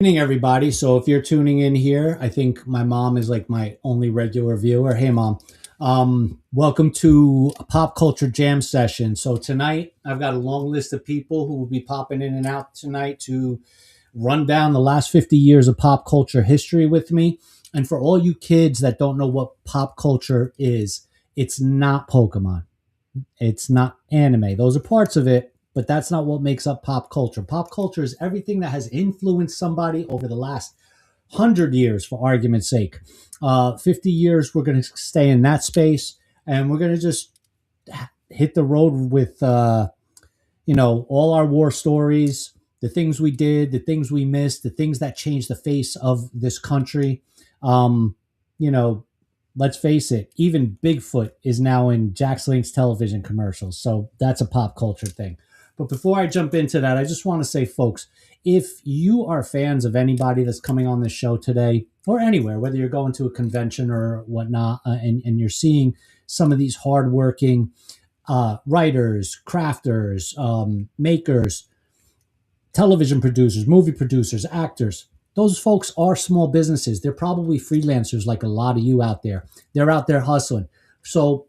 Evening, everybody. So if you're tuning in here, I think my mom is like my only regular viewer. Hey, mom. Welcome to a pop culture jam session. So tonight, I've got a long list of people who will be popping in and out tonight to run down the last 50 years of pop culture history with me. And for all you kids that don't know what pop culture is, it's not Pokemon. It's not anime. Those are parts of it, but that's not what makes up pop culture. Pop culture is everything that has influenced somebody over the last 100 years, for argument's sake. 50 years, we're going to stay in that space, and we're going to just hit the road with, all our war stories, the things we did, the things we missed, the things that changed the face of this country. Um, you know, let's face it, even Bigfoot is now in Jack Link's television commercials. So that's a pop culture thing. But before I jump into that, I just want to say, folks, if you are fans of anybody that's coming on this show today or anywhere, whether you're going to a convention or whatnot, and you're seeing some of these hardworking writers, crafters, makers, television producers, movie producers, actors, those folks are small businesses. They're probably freelancers like a lot of you out there. They're out there hustling. So,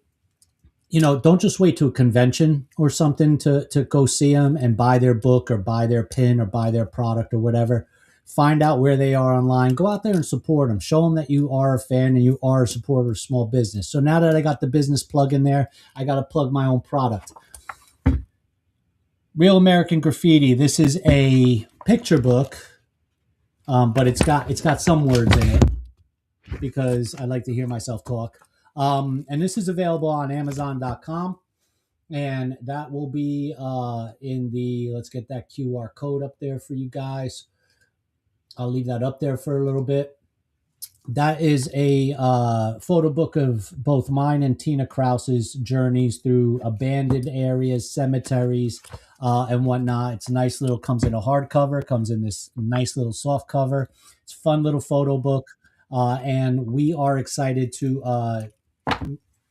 don't just wait to a convention or something to go see them and buy their book or buy their pin or buy their product or whatever. Find out where they are online. Go out there and support them. Show them that you are a fan and you are a supporter of small business. So now that I got the business plug in there, I got to plug my own product. Real American Graffiti. This is a picture book, but it's got some words in it because I like to hear myself talk. And this is available on Amazon.com, and that will be in the. Let's get that QR code up there for you guys. I'll leave that up there for a little bit. That is a photo book of both mine and Tina Krause's journeys through abandoned areas, cemeteries, and whatnot. It's a nice little, comes in a hardcover, comes in this nice little soft cover. It's a fun little photo book. And we are excited to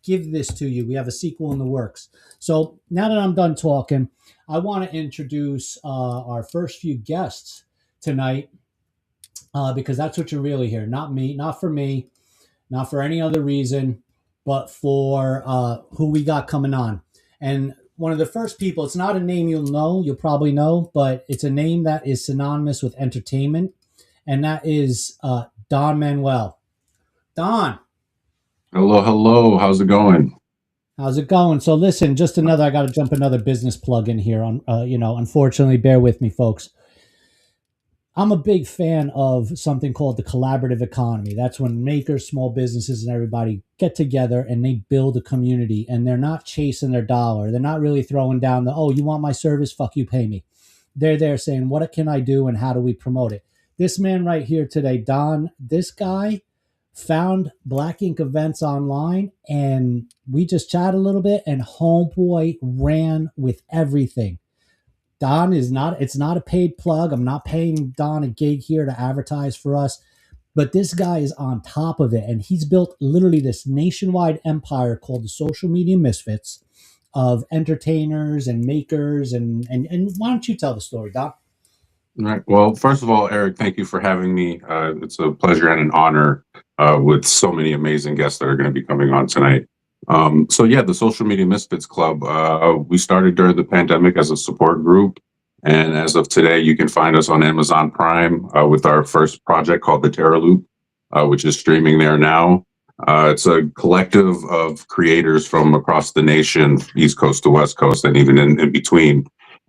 give this to you. We have a sequel in the works. So now that I'm done talking, I want to introduce our first few guests tonight. Because that's what you're really here. Not me, not for me, not for any other reason, but for who we got coming on. And one of the first people, it's not a name you'll probably know, but it's a name that is synonymous with entertainment, and that is Don Manuel. Don, Hello, hello. How's it going? how's it going? So listen, I got to jump another business plug in here. Unfortunately, bear with me, folks. I'm a big fan of something called the collaborative economy. That's when makers, small businesses, and everybody get together and they build a community, and they're not chasing their dollar. They're not really throwing down oh, you want my service? Fuck you, pay me. They're there saying, what can I do and how do we promote it? This man right here today, Don, this guy found Black Ink events online, and we just chatted a little bit, and homeboy ran with everything. Don is not, it's not a paid plug. I'm not paying Don a gig here to advertise for us, but this guy is on top of it. And he's built literally this nationwide empire called the Social Media Misfits of entertainers and makers. And why don't you tell the story, Don? All right. Well, first of all, Eric, thank you for having me. It's a pleasure and an honor with so many amazing guests that are going to be coming on tonight. The Social Media Misfits Club, we started during the pandemic as a support group. And as of today, you can find us on Amazon Prime with our first project called The Terror Loop, which is streaming there now. It's a collective of creators from across the nation, East Coast to West Coast, and even in between.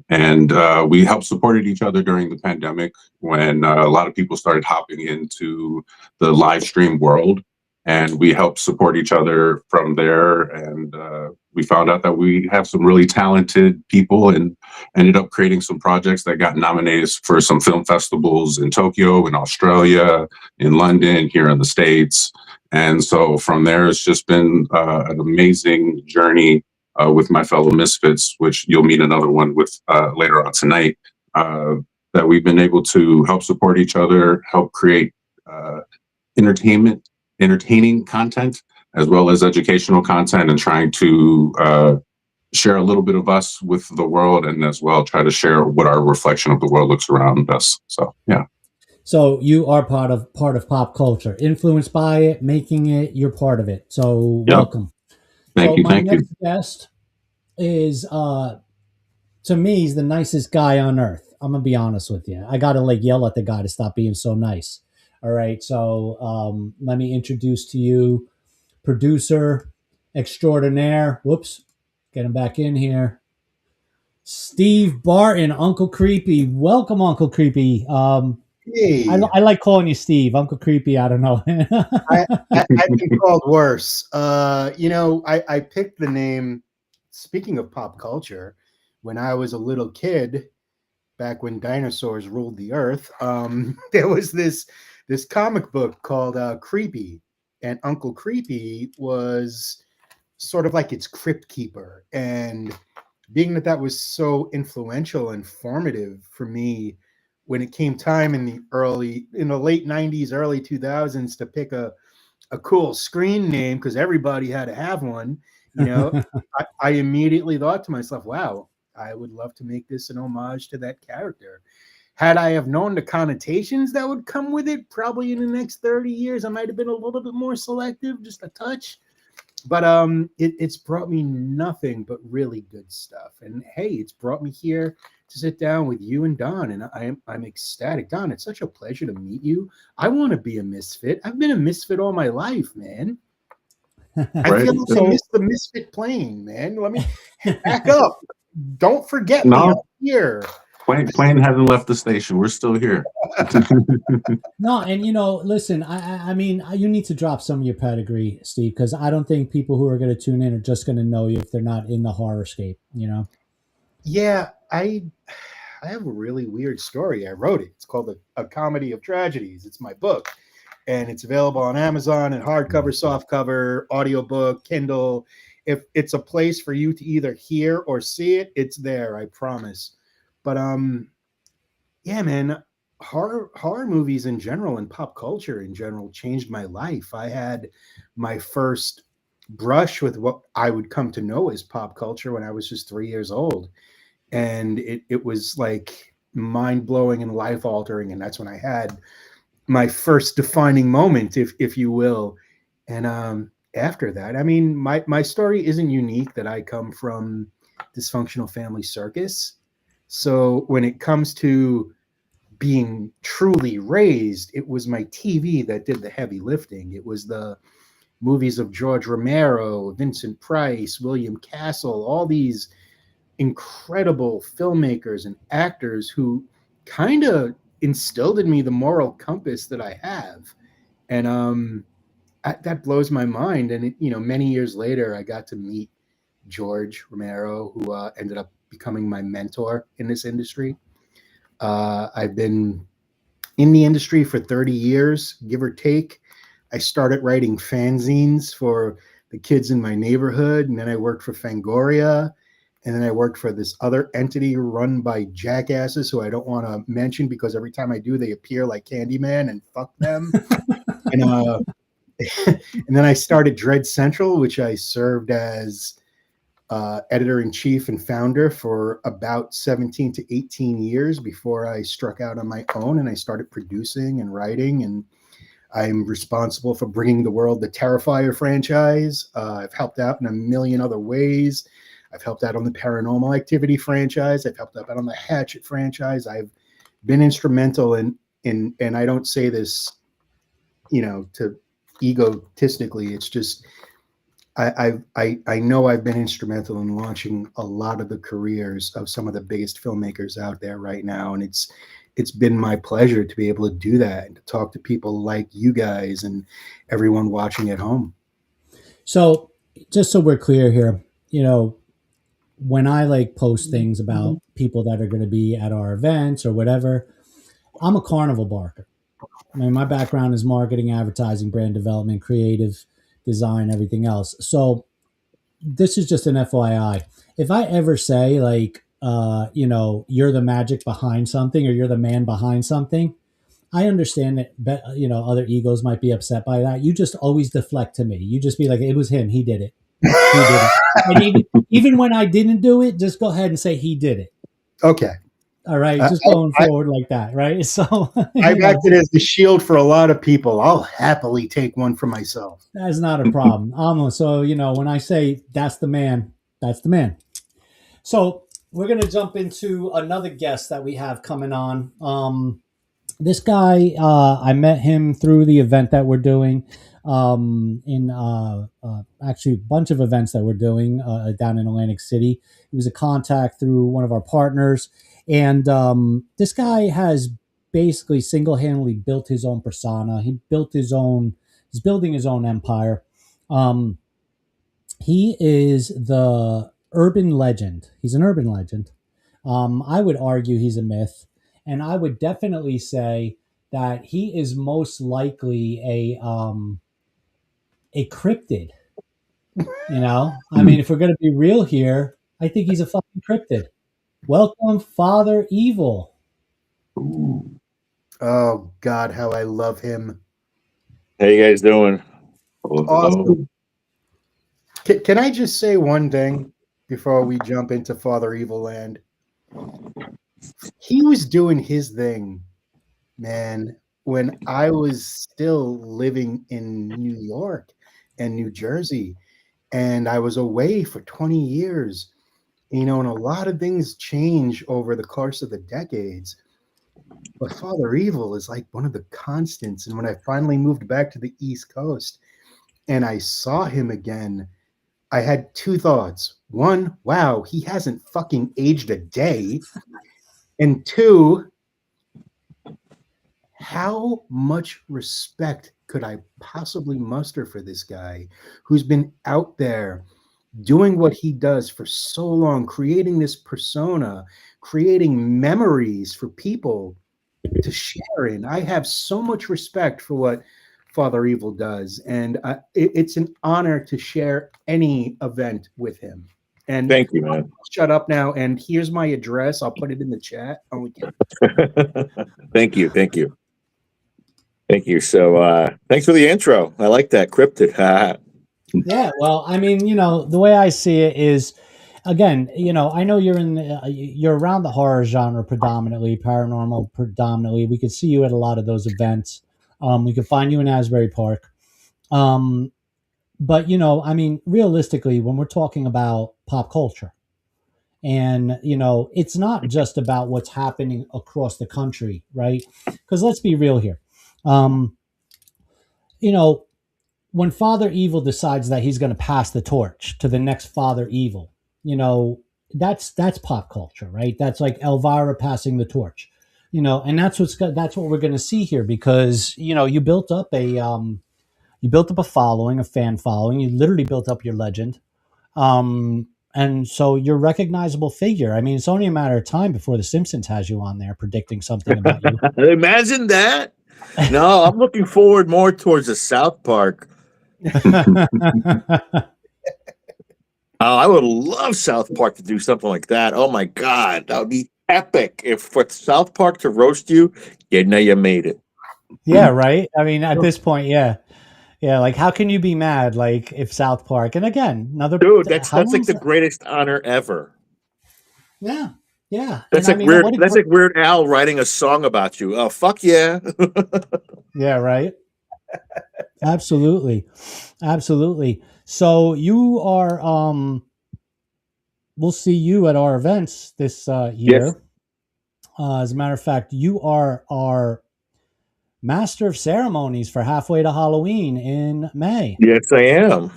And we helped supported each other during the pandemic when a lot of people started hopping into the live stream world. And we helped support each other from there. And we found out that we have some really talented people and ended up creating some projects that got nominated for some film festivals in Tokyo, in Australia, in London, here in the States. And so from there, it's just been an amazing journey with my fellow misfits, which you'll meet another one with later on tonight, that we've been able to help support each other, help create entertaining content, as well as educational content, and trying to share a little bit of us with the world, and as well try to share what our reflection of the world looks around us. So, yeah. So you are part of pop culture, influenced by it, making it. You're part of it. So Yep. welcome. Thank So you. my Thank you. next guest is to me, he's the nicest guy on earth. I'm gonna be honest with you. I gotta like yell at the guy to stop being so nice. All right. So let me introduce to you producer extraordinaire. Whoops, get him back in here. Steve Barton, Uncle Creepy. Welcome, Uncle Creepy. Hey, I like calling you Steve. Uncle Creepy. I don't know. I, I've been called worse. I picked the name, speaking of pop culture, when I was a little kid, back when dinosaurs ruled the earth. There was this comic book called Creepy, and Uncle Creepy was sort of like its crypt keeper. And being that was so influential and formative for me when it came time in the late 90s, early 2000s to pick a cool screen name because everybody had to have one, you know, I immediately thought to myself, wow, I would love to make this an homage to that character. Had I have known the connotations that would come with it, probably in the next 30 years, I might have been a little bit more selective, just a touch. But it's brought me nothing but really good stuff. And hey, it's brought me here to sit down with you and Don, and I'm ecstatic. Don, it's such a pleasure to meet you. I want to be a misfit. I've been a misfit all my life, man. I Right. feel like I missed the misfit plane, man. Let me back up. Don't forget me. I'm No, here. plane hasn't left the station. We're still here. No, and listen. I mean, you need to drop some of your pedigree, Steve, because I don't think people who are going to tune in are just going to know you if they're not in the horror scape. Yeah, I have a really weird story. I wrote it. It's called a Comedy of Tragedies. It's my book, and it's available on Amazon and hardcover, softcover, audiobook, Kindle. If it's a place for you to either hear or see it, it's there. I promise. But yeah, man, horror movies in general and pop culture in general changed my life. I had my first brush with what I would come to know as pop culture when I was just 3 years old, and it was like mind blowing and life altering. And that's when I had my first defining moment, if you will. And after that, I mean, my story isn't unique. That I come from dysfunctional family circus. So when it comes to being truly raised, it was my TV that did the heavy lifting. It was the movies of George Romero, Vincent Price, William Castle, all these incredible filmmakers and actors who kind of instilled in me the moral compass that I have. And that blows my mind. And many years later, I got to meet George Romero, who ended up becoming my mentor in this industry. I've been in the industry for 30 years, give or take. I started writing fanzines for the kids in my neighborhood, and then I worked for Fangoria, and then I worked for this other entity run by jackasses who I don't want to mention because every time I do, they appear like Candyman, and fuck them. and and then I started Dread Central, which I served as editor in chief and founder for about 17 to 18 years before I struck out on my own and I started producing and writing. And I'm responsible for bringing the world the Terrifier franchise. I've helped out in a million other ways. I've helped out on the Paranormal Activity franchise. I've helped out on the Hatchet franchise. I've been instrumental in and I don't say this, to egotistically. It's just I know I've been instrumental in launching a lot of the careers of some of the biggest filmmakers out there right now, and it's been my pleasure to be able to do that and to talk to people like you guys and everyone watching at home. So just so we're clear here, when I like post things about people that are going to be at our events or whatever, I'm a carnival barker. I mean, my background is marketing, advertising, brand development, creative design, everything else. So this is just an FYI. If I ever say like, you're the magic behind something or you're the man behind something, I understand that, other egos might be upset by that. You just always deflect to me. You just be like, it was him. He did it. He did it. And even when I didn't do it, just go ahead and say he did it. Okay. All right, I, just going I, forward like that, right? So you I've know acted as the shield for a lot of people. I'll happily take one for myself. that's not a problem. So when I say that's the man, that's the man. So we're gonna jump into another guest that we have coming on. This guy, I met him through the event that we're doing, in actually a bunch of events that we're doing down in Atlantic City. He was a contact through one of our partners, and this guy has basically single-handedly built his own persona. He built his own. He's building his own empire. Um, he is the urban legend. He's an urban legend. I would argue he's a myth, and I would definitely say that he is most likely a cryptid. I mean, if we're going to be real here, I think he's a fucking cryptid. Welcome, Father Evil. Ooh. Oh God, how I love him. How you guys doing? Hello, hello. Awesome. Can I just say one thing before we jump into Father Evil Land? He was doing his thing, man, when I was still living in New York and New Jersey, and I was away for 20 years. And a lot of things change over the course of the decades. But Father Evil is like one of the constants. And when I finally moved back to the East Coast and I saw him again, I had two thoughts. One, wow, he hasn't fucking aged a day. And two, how much respect could I possibly muster for this guy who's been out there doing what he does for so long, creating this persona, creating memories for people to share in? I have so much respect for what Father Evil does, and it's an honor to share any event with him. And Thank you, man. I'll shut up now, and here's my address. I'll put it in the chat. Oh, we can. Thank you. So thanks for the intro. I like that cryptid. Yeah, well, I mean, the way I see it is, again, I know you're around the horror genre predominantly, paranormal predominantly. We could see you at a lot of those events. We could find you in Asbury Park. But I mean, realistically, when we're talking about pop culture, and it's not just about what's happening across the country, right? Because let's be real here. Um, you know, when Father Evil decides that he's going to pass the torch to the next Father Evil, that's pop culture, right? That's like Elvira passing the torch, and that's what we're going to see here, because you built up a following, a fan following. You literally built up your legend, and so you're a recognizable figure. I mean, it's only a matter of time before The Simpsons has you on there predicting something about you. Imagine that. No, I'm looking forward more towards the South Park. I would love South Park to do something like that. Oh my God, that would be epic. If for South Park to roast you, now you made it. Yeah, right. I mean, at this point, yeah. Like, how can you be mad? Like, if South Park, and again, another Dude, that's like the greatest honor ever. Yeah. That's And like That's like Weird Al writing a song about you. Oh, fuck yeah. Yeah, right. Absolutely. So you are we'll see you at our events this year. Yes. As a matter of fact, you are our master of ceremonies for Halfway to Halloween in May. Yes, I am.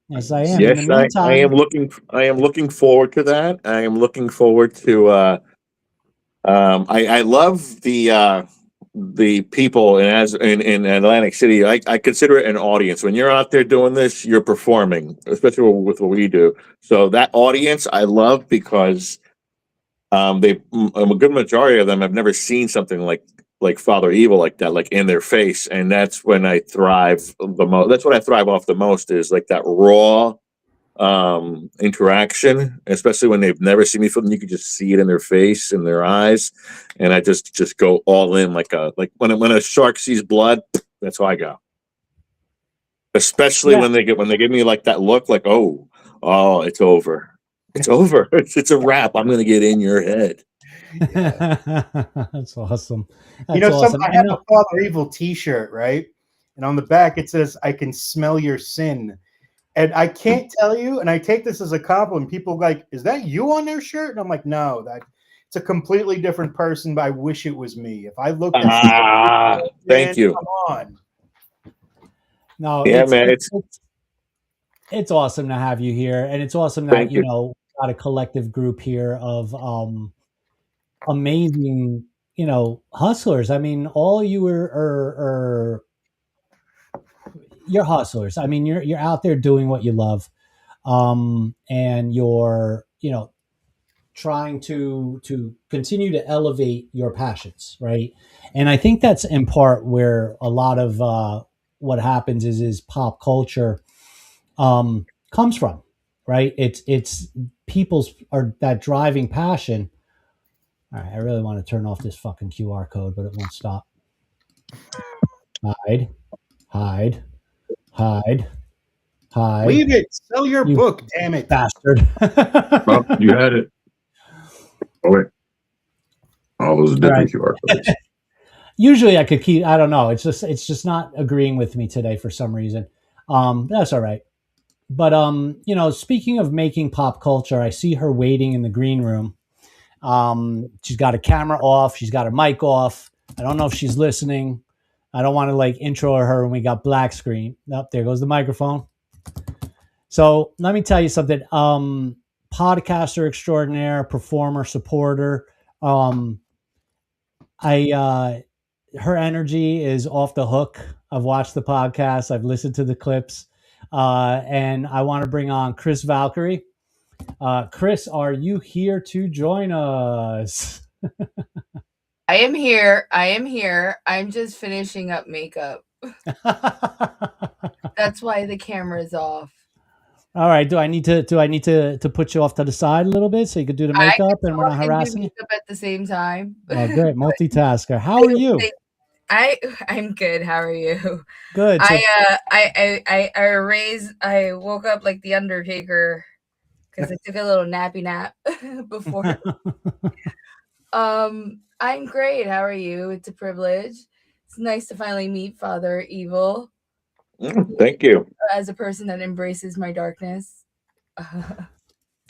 Yes, I am. Yes, In the meantime, I am looking forward to that. I am looking forward to I love the people in Atlantic City. I consider it an audience. When you're out there doing this, you're performing, especially with what we do. So that audience I love, because a good majority of them have never seen something like Father Evil like that, like in their face, and that's when I thrive the most. That's what I thrive off the most, is like that raw interaction, especially when they've never seen me film. You can just see it in their face, in their eyes, and I just go all in, like when a shark sees blood. That's how I go. Especially when they give me like that look, like oh, it's over. It's over. It's a wrap. I'm gonna get in your head. That's awesome. You That's know, awesome. I have a Father Evil T-shirt, right? And on the back it says, "I can smell your sin." And I can't tell you, and I take this as a compliment. People are like, "Is that you on their shirt?" And I'm like, "No, it's a completely different person, but I wish it was me. If I looked at man, Thank you. come on." No, Yeah, man. it's awesome to have you here, and it's awesome that Thank you. got a collective group here of amazing hustlers. I mean, all you are you're hustlers. I mean, you're out there doing what you love, and you're trying to continue to elevate your passions, right? And I think that's in part where a lot of what happens is pop culture comes from, right? It's people's are that driving passion. All right, I really want to turn off this fucking QR code, but it won't stop. Hide, hide, hide, hide. Leave it. Sell your You book, damn it. bastard. Well, you had it. Oh wait, all those different QR codes. Usually I could keep. I don't know. It's just not agreeing with me today for some reason. That's all right. But speaking of making pop culture, I see her waiting in the green room. She's got a camera off. She's got her mic off. I don't know if she's listening. I don't want to like intro her when we got black screen. Up there goes the microphone. So let me tell you something. Podcaster extraordinaire, performer, supporter. Her energy is off the hook. I've watched the podcast. I've listened to the clips. And I want to bring on Chris Valkyrie. Chris, are you here to join us? I am here. I'm just finishing up makeup. That's why the camera is off. All right. Do I need to put you off to the side a little bit so you could do the makeup and we're not harassing you? Makeup at the same time. Oh, great. Multitasker. How are you? I'm good. How are you? Good. So, I woke up like the Undertaker because I took a little nappy nap before. I'm great. How are you? It's a privilege. It's nice to finally meet Father Evil. Thank you. As a person that embraces my darkness.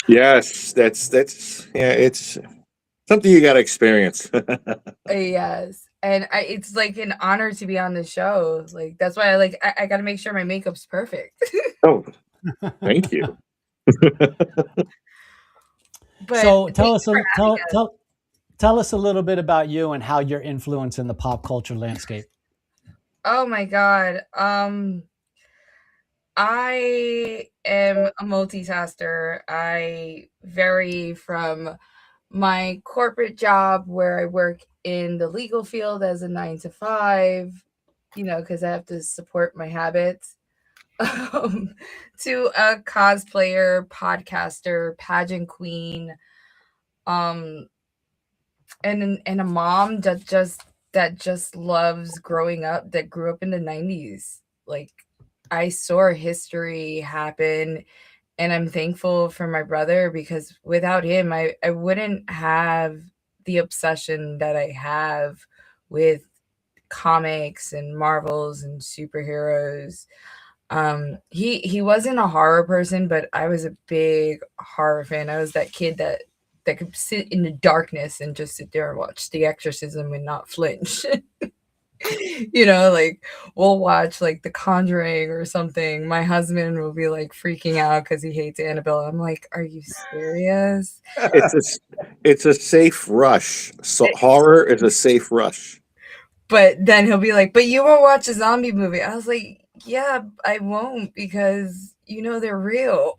Yes, that's it's something you got to experience. Yes. And it's like an honor to be on the show. Like that's why I got to make sure my makeup's perfect. Oh, thank you. But so tell us a little bit about you and how you're influencing the pop culture landscape. Oh my God. I am a multitasker. I vary from my corporate job where I work in the legal field as a 9 to 5, because I have to support my habits, to a cosplayer, podcaster, pageant queen, and a mom that just loves growing up, that grew up in the 90s. Like I saw history happen, and I'm thankful for my brother because without him, I wouldn't have the obsession that I have with comics and Marvels and superheroes. He wasn't a horror person, but I was a big horror fan. I was that kid that could sit in the darkness and just sit there and watch The Exorcism and not flinch. Like we'll watch like The Conjuring or something. My husband will be like freaking out because he hates Annabelle. I'm like, are you serious? It's a safe rush. So horror is a safe rush. But then he'll be like, but you won't watch a zombie movie. I was like, yeah, I won't because they're real.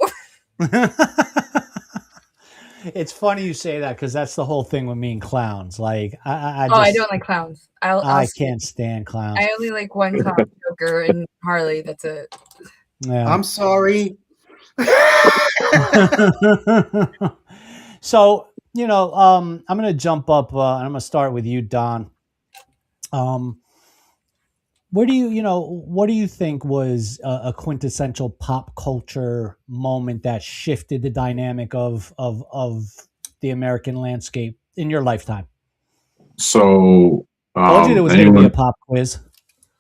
It's funny you say that because that's the whole thing with me and clowns. Like, I don't like clowns. I can't stand clowns. I only like one clown, Joker and Harley. That's it. Yeah. I'm sorry. So, I'm going to jump up and I'm going to start with you, Don. What do you think was a quintessential pop culture moment that shifted the dynamic of the American landscape in your lifetime? So, Told you there was going to be a pop quiz.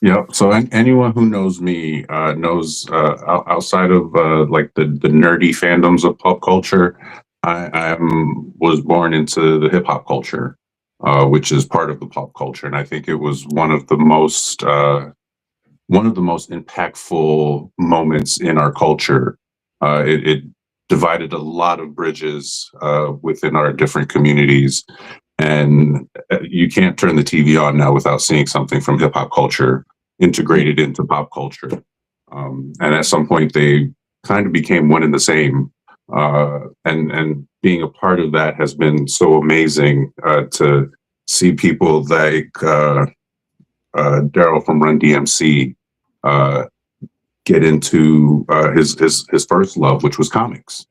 Yep. So anyone who knows me knows outside of like the nerdy fandoms of pop culture, was born into the hip hop culture, which is part of the pop culture, and I think it was one of the most impactful moments in our culture. It divided a lot of bridges within our different communities, and you can't turn the TV on now without seeing something from hip hop culture integrated into pop culture. And at some point, they kind of became one and the same. And being a part of that has been so amazing to see people like Daryl from Run DMC get into his first love, which was comics.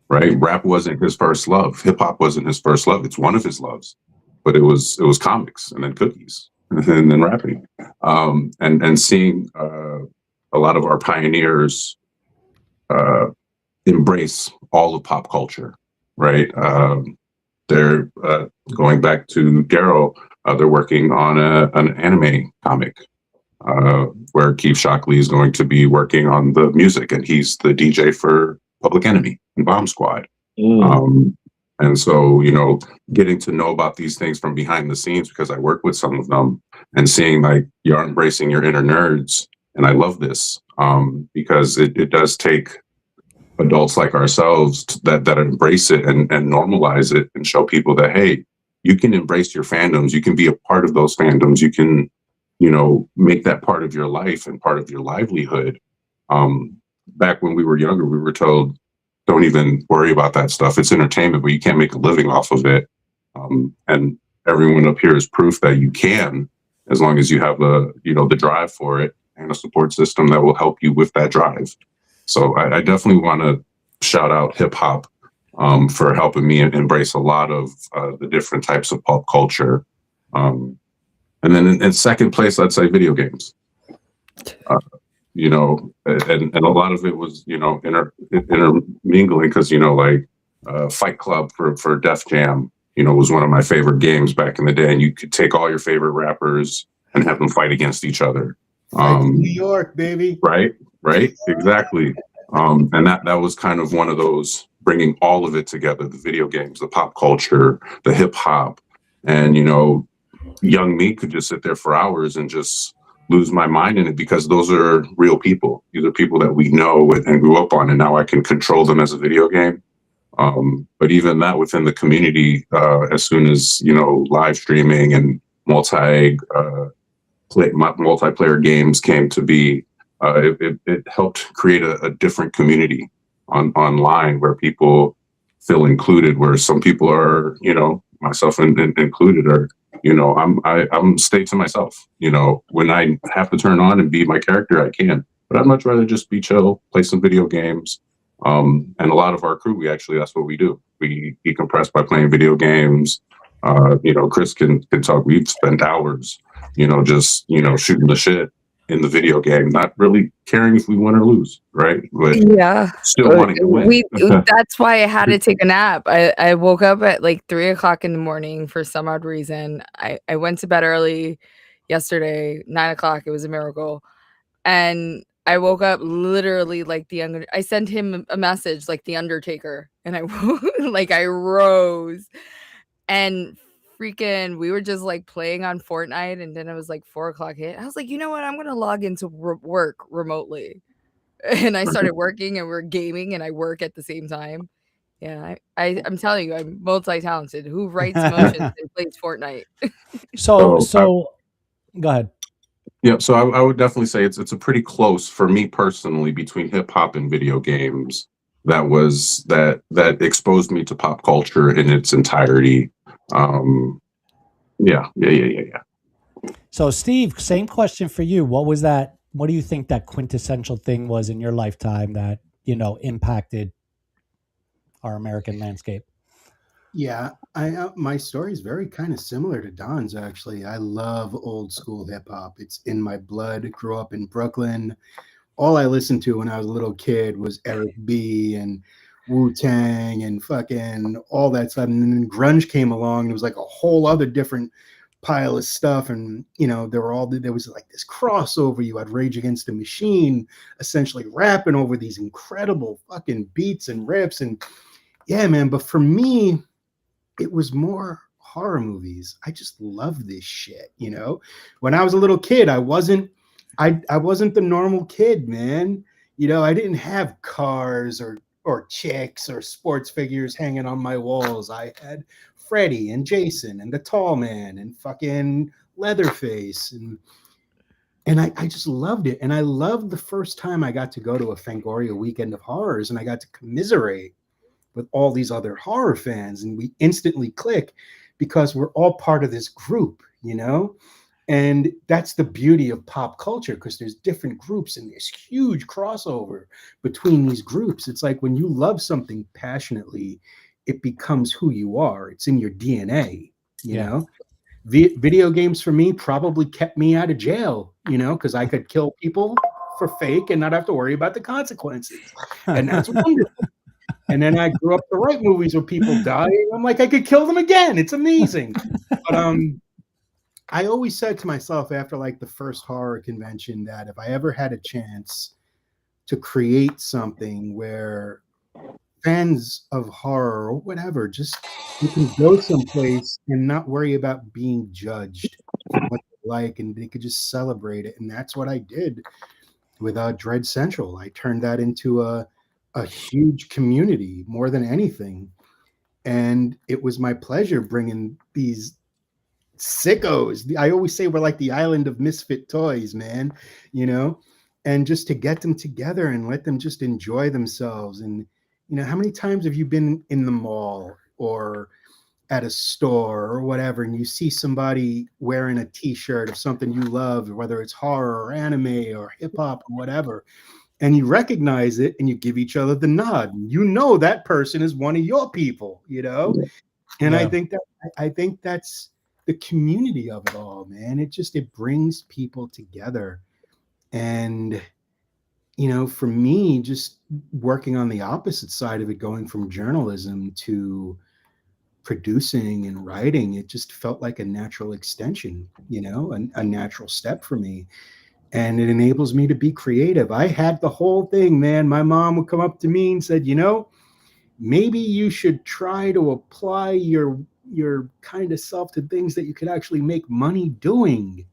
Right, rap wasn't his first love. Hip hop wasn't his first love. It's one of his loves, but it was comics, and then cookies, and then rapping, and seeing a lot of our pioneers embrace all of pop culture. Right, they're going back to Daryl. They're working on an anime comic where Keith Shockley is going to be working on the music, and he's the DJ for Public Enemy and Bomb Squad. And so, getting to know about these things from behind the scenes, because I work with some of them, and seeing like you're embracing your inner nerds. And I love this because it does take adults like ourselves that embrace it and normalize it and show people that, hey, you can embrace your fandoms. You can be a part of those fandoms. You can, make that part of your life and part of your livelihood. Back when we were younger, we were told, don't even worry about that stuff. It's entertainment, but you can't make a living off of it. And everyone up here is proof that you can, as long as you have the drive for it and a support system that will help you with that drive. So I definitely want to shout out hip hop for helping me embrace a lot of the different types of pop culture. And then in second place, I'd say video games. And a lot of it was, intermingling because, Fight Club for Def Jam, was one of my favorite games back in the day. And you could take all your favorite rappers and have them fight against each other. New York, baby. Right, exactly. And that was kind of one of those bringing all of it together, the video games, the pop culture, the hip hop. And, young me could just sit there for hours and just lose my mind in it, because those are real people. These are people that we know and grew up on, and now I can control them as a video game. But even that within the community, as soon as, live streaming and multiplayer games came to be, it helped create a different community online where people feel included, where some people are, myself included, are, I'm stay to myself. When I have to turn on and be my character, I can, but I'd much rather just be chill, play some video games. And a lot of our crew, that's what we do. We decompress by playing video games. Chris can talk. We've spent hours, just, shooting the shit in the video game, not really caring if we win or lose, right? But still wanting to win. That's why I had to take a nap. I woke up at like 3:00 in the morning for some odd reason. I went to bed early yesterday, 9:00. It was a miracle. And I woke up literally like I sent him a message like the Undertaker, and I rose, and freaking we were just like playing on Fortnite, and then it was like 4:00 hit. I was like, you know what, I'm gonna log into work remotely, and I started working, and we're gaming, and I work at the same time. Yeah, I'm telling you, I'm multi-talented. Who writes motions and plays Fortnite? So go ahead. Yeah, so I would definitely say it's a pretty close, for me personally, between hip hop and video games. That exposed me to pop culture in its entirety. Yeah. So Steve, same question for you. What do you think that quintessential thing was in your lifetime that, impacted our American landscape? Yeah, my story is very kind of similar to Don's, actually. I love old school hip hop. It's in my blood. Grew up in Brooklyn. All I listened to when I was a little kid was Eric B. and Wu-Tang and fucking all that stuff. And then grunge came along, and it was like a whole other different pile of stuff. And there was like this crossover. You had Rage Against the Machine essentially rapping over these incredible fucking beats and riffs. And yeah, man. But for me, it was more horror movies. I just love this shit. When I was a little kid, I wasn't the normal kid, man. I didn't have cars or chicks or sports figures hanging on my walls. I had Freddy and Jason and the Tall Man and fucking Leatherface, and I just loved it. And I loved the first time I got to go to a Fangoria weekend of horrors, and I got to commiserate with all these other horror fans, and we instantly click because we're all part of this group, And that's the beauty of pop culture, because there's different groups and there's huge crossover between these groups. It's like when you love something passionately, it becomes who you are. It's in your DNA, you know? Video games for me probably kept me out of jail, because I could kill people for fake and not have to worry about the consequences. And that's wonderful. And then I grew up to write movies where people die. I'm like, I could kill them again. It's amazing. But I always said to myself after like the first horror convention that if I ever had a chance to create something where fans of horror or whatever, just you can go someplace and not worry about being judged for what they like, and they could just celebrate it. And that's what I did with Dread Central. I turned that into a huge community more than anything. And it was my pleasure bringing these sickos. I always say we're like the island of misfit toys, man, and just to get them together and let them just enjoy themselves. And, how many times have you been in the mall or at a store or whatever, and you see somebody wearing a t-shirt of something you love, whether it's horror or anime or hip hop or whatever, and you recognize it and you give each other the nod. That person is one of your people, And I think that's the community of it all, man. It brings people together. And, for me, just working on the opposite side of it, going from journalism to producing and writing, it just felt like a natural extension, a natural step for me. And it enables me to be creative. I had the whole thing, man. My mom would come up to me and said, maybe you should try to apply your kind of self to things that you could actually make money doing.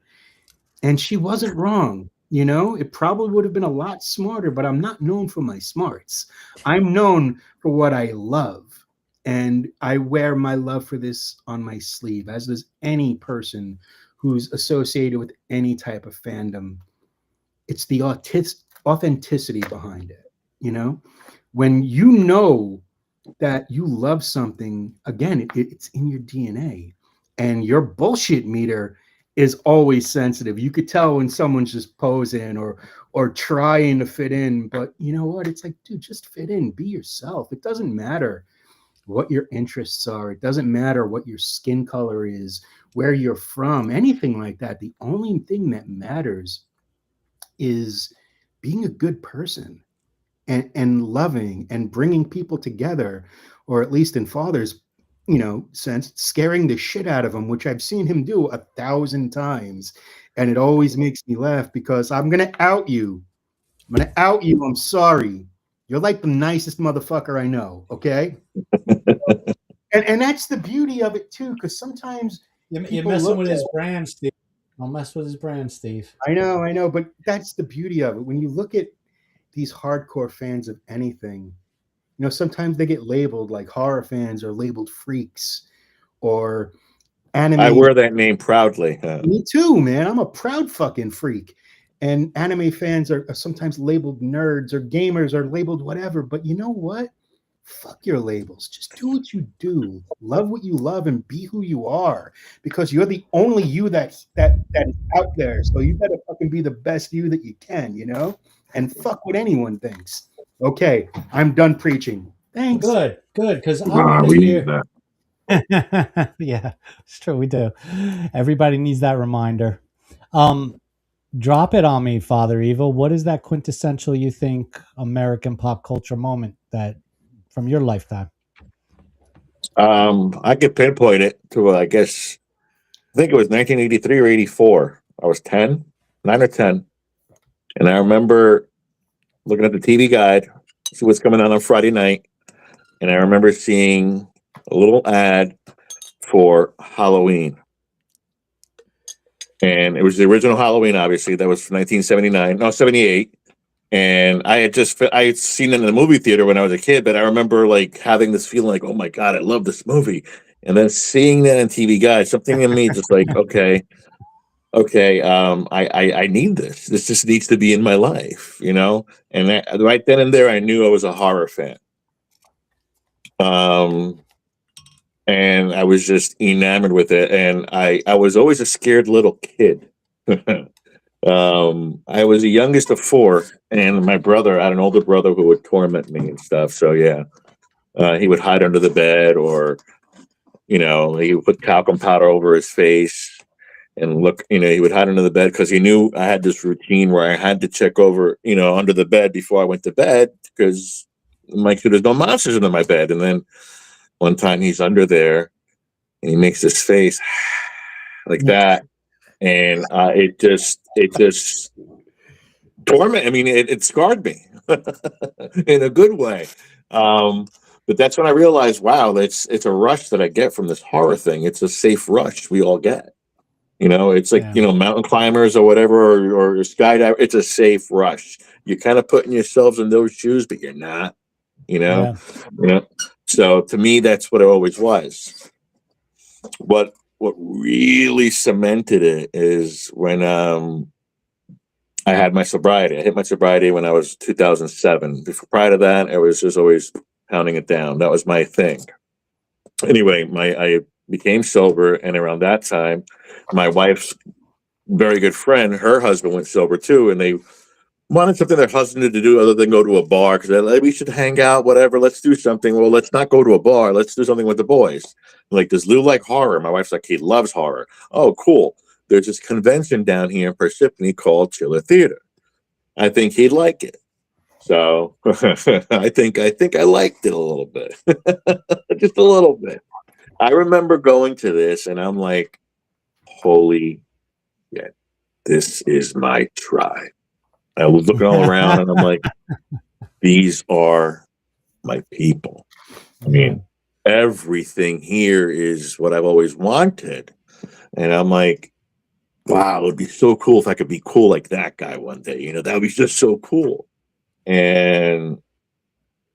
And she wasn't wrong. It probably would have been a lot smarter, but I'm not known for my smarts. I'm known for what I love. And I wear my love for this on my sleeve, as does any person who's associated with any type of fandom. It's the authenticity behind it. When that you love something, again, it's in your DNA, and your bullshit meter is always sensitive. You could tell when someone's just posing or trying to fit in, but you know what? It's like, dude, just fit in, be yourself. It doesn't matter what your interests are. It doesn't matter what your skin color is, where you're from, anything like that. The only thing that matters is being a good person and loving and bringing people together, or at least in Father's sense, scaring the shit out of them, which I've seen him do 1,000 times. And it always makes me laugh because I'm going to out you. I'm sorry. You're like the nicest motherfucker I know. Okay. and that's the beauty of it too. Cause sometimes you're messing with his brand, Steve. Don't mess with his brand, Steve. I know. But that's the beauty of it. When you look at these hardcore fans of anything, sometimes they get labeled like horror fans, or labeled freaks, or anime. I wear that name proudly. Me too, man. I'm a proud fucking freak. And anime fans are sometimes labeled nerds, or gamers are labeled whatever. But you know what? Fuck your labels. Just do what you do. Love what you love and be who you are, because you're the only you that is out there. So you better fucking be the best you that you can, and fuck what anyone thinks. Okay, I'm done preaching. Thanks. Good. Because we need that. Yeah, it's true. We do. Everybody needs that reminder. Drop it on me, Father Evil. What is that quintessential, you think, American pop culture moment that from your lifetime? I could pinpoint it to, I guess, I think it was 1983 or 84. I was 10, 9 or 10. And I remember looking at the TV guide, see what's coming on Friday night. And I remember seeing a little ad for Halloween. And it was the original Halloween, obviously. That was 1979, no, 78. And I had seen it in the movie theater when I was a kid, but I remember like having this feeling like, oh my God, I love this movie. And then seeing that on TV Guide, something in me just like, okay, I need this. This just needs to be in my life, you know? And right then and there, I knew I was a horror fan. And I was just enamored with it. And I was always a scared little kid. I was the youngest of 4, and my brother, I had an older brother who would torment me and stuff. So yeah, he would hide under the bed, or he would put talcum powder over his face and look. He would hide under the bed because he knew I had this routine where I had to check over, under the bed before I went to bed because make sure there's no monsters under my bed. And then one time he's under there and he makes this face like that. And it just torment. I mean, it scarred me in a good way. But that's when I realized, wow, it's a rush that I get from this horror thing. It's a safe rush we all get. It's like, mountain climbers or whatever, or skydiver. It's a safe rush. You're kind of putting yourselves in those shoes, but you're not, So to me, that's what it always was. What really cemented it is when I had my sobriety. I hit my sobriety when I was 2007. Prior to that, I was just always pounding it down. That was my thing. Anyway, I became sober, and around that time, my wife's very good friend, her husband went sober too, and they wanted something their husband to do other than go to a bar because they're like, we should hang out, whatever. Let's do something. Well, let's not go to a bar. Let's do something with the boys. Like, does Lou like horror? My wife's like, he loves horror. Oh, cool. There's this convention down here in Parsippany called Chiller Theater. I think he'd like it. So I think I liked it a little bit, just a little bit. I remember going to this and I'm like, holy shit, this is my tribe. I was looking all around and I'm like, these are my people. I mean, everything here is what I've always wanted. And I'm like, wow, it would be so cool if I could be cool like that guy one day. That would be just so cool. And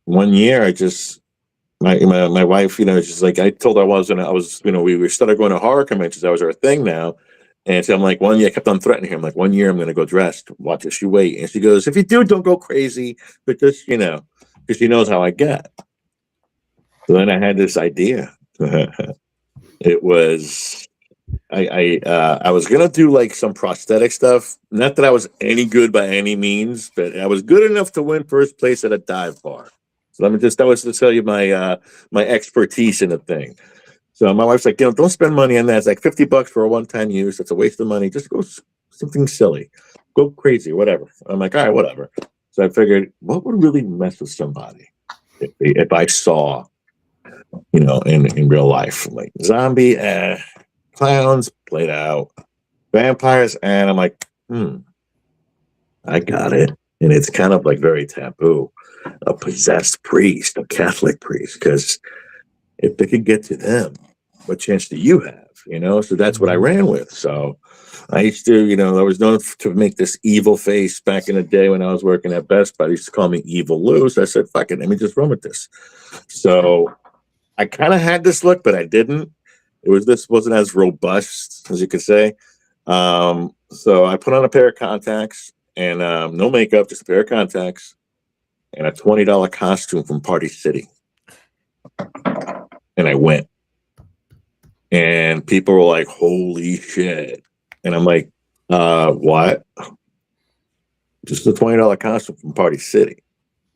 one year I just, my wife, she's like, I told her we started going to horror conventions. That was our thing now. And so I'm like, one year I kept on threatening her. I'm like, one year I'm going to go dressed. Watch this, you wait. And she goes, if you do, don't go crazy. But just, because she knows how I get. So then I had this idea. It was, I was going to do like some prosthetic stuff. Not that I was any good by any means, but I was good enough to win first place at a dive bar. So that was to tell you my expertise in the thing. So my wife's like, don't spend money on that. It's like $50 for a one-time use. It's a waste of money. Just go something silly, go crazy, whatever. I'm like, all right, whatever. So I figured, what would really mess with somebody if I saw, in real life, like zombie, clowns, played out, vampires, and I'm like, I got it. And it's kind of like very taboo. A possessed priest, a Catholic priest, because if they could get to them, what chance do you have? So that's what I ran with. So I used to, I was known to make this evil face back in the day when I was working at Best Buy. They used to call me Evil Lou. So I said, fuck it, let me just run with this. So I kind of had this look, but I didn't. This wasn't as robust, as you could say. So I put on a pair of contacts and no makeup, just a pair of contacts and a $20 costume from Party City. And I went. And people were like, holy shit. And I'm like, what? Just a $20 costume from Party City.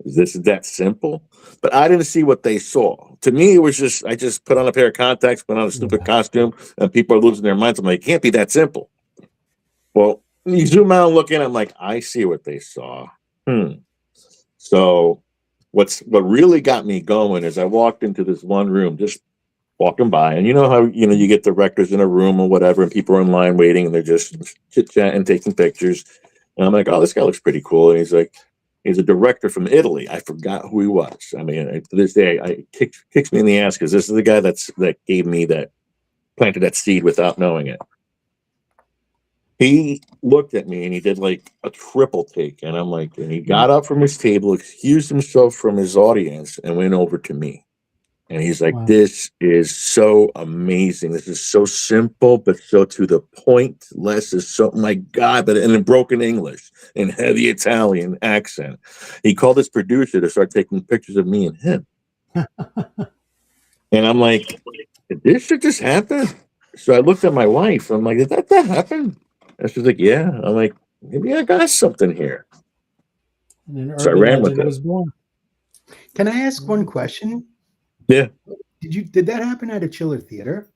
Is this that simple? But I didn't see what they saw. To me, it was just, I just put on a pair of contacts, put on a stupid costume, and people are losing their minds. I'm like, it can't be that simple. Well, you zoom out and look in, I'm like, I see what they saw. So what really got me going is I walked into this one room, just walking by, and you know how you get directors in a room or whatever, and people are in line waiting, and they're just chit chatting, taking pictures. And I'm like, oh, this guy looks pretty cool. And he's like, he's a director from Italy. I forgot who he was. I mean, to this day, it kicks me in the ass because this is the guy that gave me planted that seed without knowing it. He looked at me and he did like a triple take, and I'm like, and he got up from his table, excused himself from his audience, and went over to me. And he's like, Wow. This is so amazing. This is so simple, but so to the point. Less is so, my God, but in broken English, in heavy Italian accent. He called his producer to start taking pictures of me and him. And I'm like, did this shit just happen? So I looked at my wife. I'm like, did that happen? And she's like, yeah. I'm like, maybe I got something here. And an So I urban ran with legend it. was born. Can I ask one question? Yeah. Did that happen at a Chiller Theater?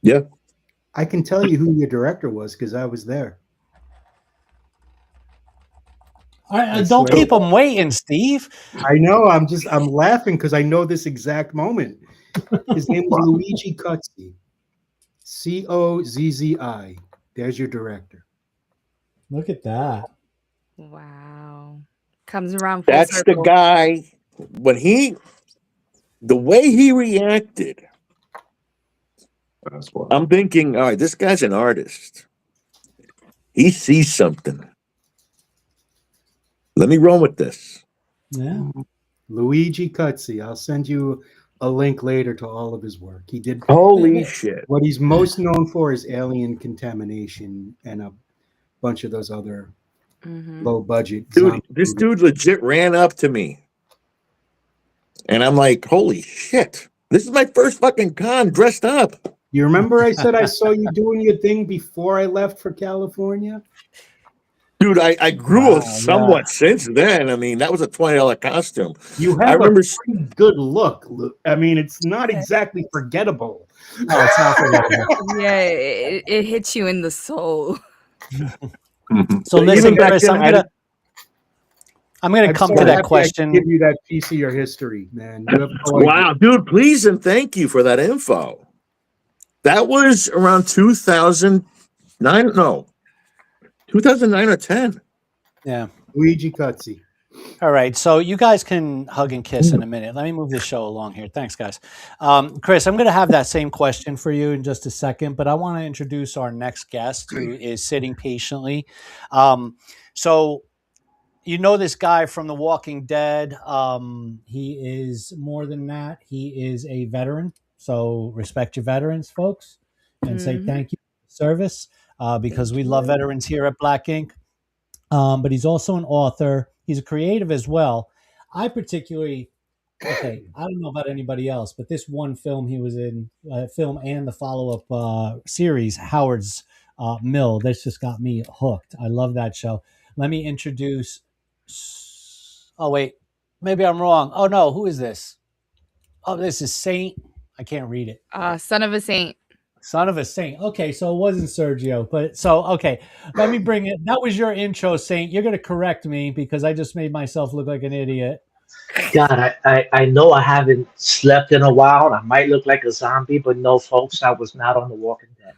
Yeah. I can tell you who your director was because I was there. I Don't swear. keep them waiting, Steve. I know. I'm laughing because I know this exact moment. His name was Luigi Cozzi. Cozzi. There's your director. Look at that. Wow. Comes around full That's circle. the guy. The way he reacted, That's what. I'm thinking, all right, this guy's an artist. He sees something. Let me run with this. Yeah. Luigi Cozzi. I'll send you a link later to all of his work. He did. Holy shit. What he's most known for is Alien Contamination and a bunch of those other low budget. Dude, this dude legit ran up to me. And I'm like, holy shit. This is my first fucking con dressed up. You remember I said I saw you doing your thing before I left for California? Dude, I grew Wow, somewhat since then. I mean, that was a $20 costume. You I have remember a pretty good look. I mean, it's not exactly forgettable. No, it's not forgettable. Yeah, it hits you in the soul. So But listen, even back Chris, then, I'm gonna come so to that happy I question. could give you that piece of your history, man. You have no idea. wow, dude, please and thank you for that info. That was around 2009. No, 2009 or 10. Yeah. Luigi Cozzi. All right, so you guys can hug and kiss in a minute. Let me move this show along here. Thanks, guys. Chris, I'm going to have that same question for you in just a second, but I want to introduce our next guest who is sitting patiently. So you know this guy from The Walking Dead. He is more than that. He is a veteran. So respect your veterans, folks, and say thank you for the service because we love veterans here at Black Ink. But he's also an author. He's a creative as well. I particularly, I don't know about anybody else, but this one film he was in, film and the follow-up series, Howard's Mill, that's just got me hooked. I love that show. Let me introduce, oh wait, maybe I'm wrong. Oh no, who is this? Oh, this is Saint. I can't read it. Son of a Saint. Son of a Saint. Okay, so it wasn't Sergio, but so okay. Let me bring it. That was your intro, Saint. You're gonna correct me because I just made myself look like an idiot. God, I know I haven't slept in a while. And I might look like a zombie, but no, folks, I was not on The Walking Dead.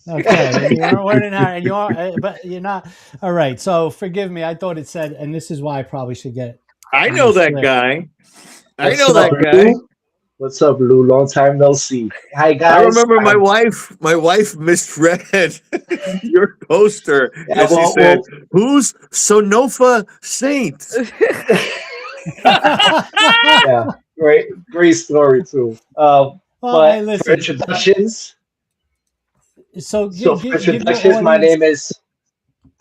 Okay, you weren't learning how, and you are, but you're not. All right, so forgive me. I thought it said, and this is why I probably should get. I know that guy. I What's know up, that guy. Lou? What's up, Lou? Long time no see. Hi, guys. I remember my wife misread your poster. Yeah, and she said, who's Sonofa Saint? Yeah, great story too. Well, But hey, for listen. introductions, So for introductions, my name is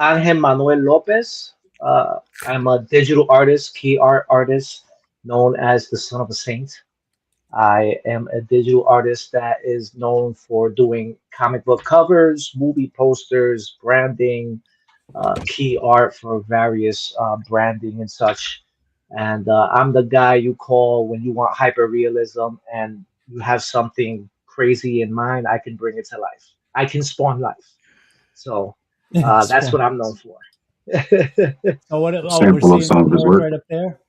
Angel Manuel Lopez. I'm a digital artist, key art artist, known as the Son of a Saint. I am a digital artist that is known for doing comic book covers, movie posters, branding, key art for various branding and such. And I'm the guy you call when you want hyper realism and you have something crazy in mind. I can bring it to life. I can spawn life. So that's what I'm known for. So what? Oh, Sample we're of seeing some of the his work work. right up there.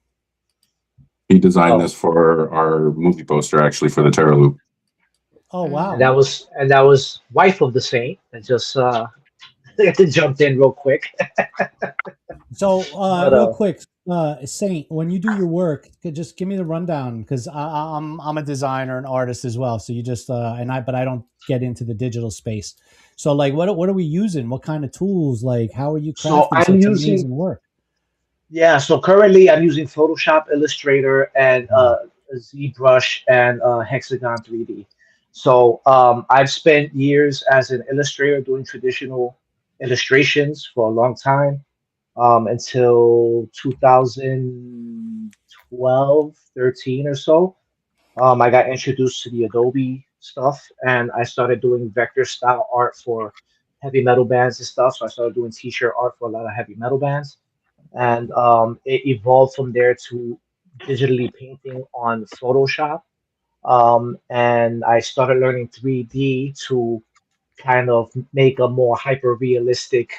He designed Oh. this for our movie poster, actually, for the Terra Loop. Oh wow. And that was wife of the saint, and just jumped in real quick. So, But real quick, Saint, when you do your work, just give me the rundown because I'm a designer and artist as well. So you just but I don't get into the digital space. So, like, what are we using? What kind of tools? Like, how are you so crafting I'm such using amazing work? so currently I'm using Photoshop, Illustrator, and Wow. ZBrush and Hexagon 3D. So I've spent years as an illustrator doing traditional illustrations for a long time, until 2012, 13 or so. I got introduced to the Adobe stuff, and I started doing vector style art for heavy metal bands and stuff. So I started doing t-shirt art for a lot of heavy metal bands, and it evolved from there to digitally painting on Photoshop. And I started learning 3D to kind of make a more hyper realistic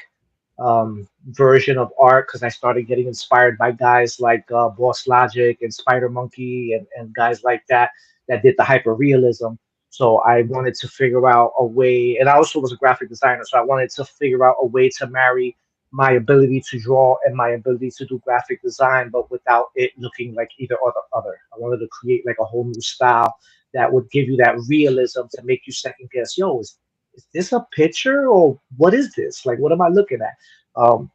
version of art, because I started getting inspired by guys like Boss Logic and Spider Monkey, and guys like that did the hyper realism. So I wanted to figure out a way, and I also was a graphic designer, so I wanted to figure out a way to marry my ability to draw and my ability to do graphic design, but without it looking like either or the other. I wanted to create like a whole new style that would give you that realism to make you second guess, yo, is this a picture or what is this? Like, what am I looking at?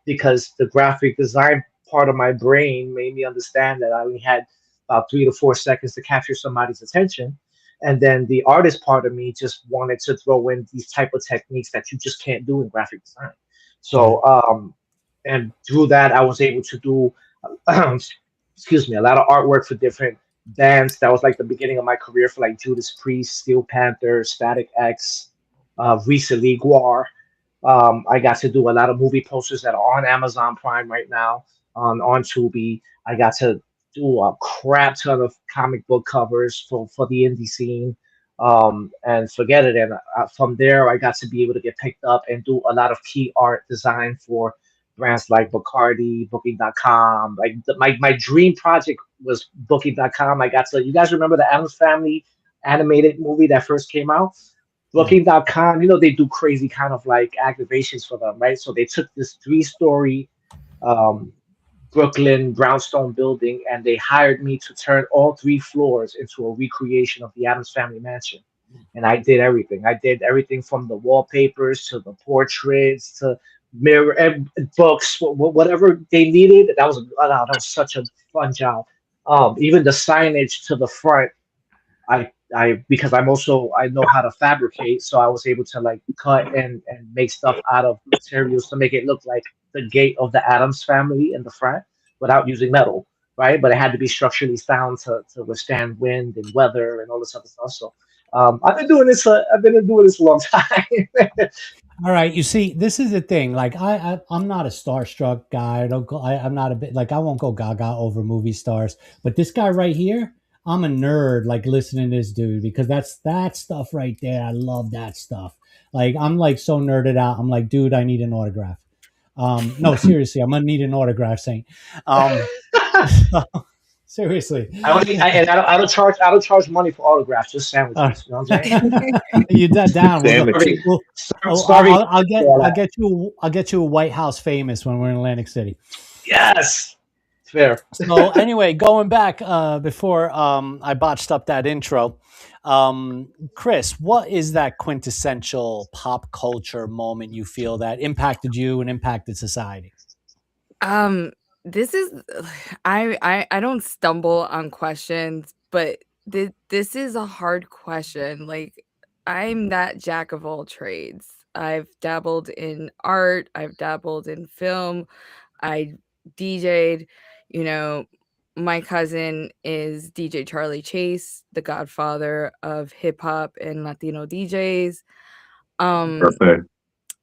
Because the graphic design part of my brain made me understand that I only had about 3 to 4 seconds to capture somebody's attention. And then the artist part of me just wanted to throw in these type of techniques that you just can't do in graphic design. So, and through that, I was able to do, excuse me, a lot of artwork for different bands. That was like the beginning of my career for like Judas Priest, Steel Panther, Static X, recently Guar. I got to do a lot of movie posters that are on Amazon Prime right now, on Tubi. I got to do a crap ton of comic book covers for the indie scene, and forget it. And from there, I got to be able to get picked up and do a lot of key art design for brands like Bacardi, Booking.com. Like my dream project was Booking.com. I got to, you guys remember the Addams Family animated movie that first came out? Yeah. Booking.com, they do crazy kind of like activations for them, right? So they took this 3-story um, Brooklyn brownstone building, and they hired me to turn all 3 floors into a recreation of the Addams Family Mansion. And I did everything. I did everything from the wallpapers to the portraits to mirror and books, whatever they needed. That was such a fun job. Even the signage to the front, I because I know how to fabricate, so I was able to like cut and make stuff out of materials to make it look like the gate of the Adams family in the front without using metal, right? But it had to be structurally sound to withstand wind and weather and all this other stuff. So I've been doing this. I've been doing this a long time. All right, you see, this is the thing. Like, I'm not a starstruck guy. I don't go. I'm not a bit like I won't go gaga over movie stars. But this guy right here, I'm a nerd. Like listening to this dude because that's that stuff right there. I love that stuff. Like I'm like so nerded out. I'm like, dude, I need an autograph. No, seriously, I'm gonna need an autograph, Saint. Seriously, I don't charge money for autographs, just sandwiches. You know what I'm saying? you dead down. We'll go. Sandwiches. Sorry. I'll get you a White House famous when we're in Atlantic City. Yes, fair. So anyway, going back before I botched up that intro, Chris, what is that quintessential pop culture moment you feel that impacted you and impacted society? This is I don't stumble on questions, but this is a hard question. Like I'm that jack of all trades. I've dabbled in art, I've dabbled in film, I DJ'd, you know, my cousin is DJ Charlie Chase, the godfather of hip hop and Latino DJs. Perfect.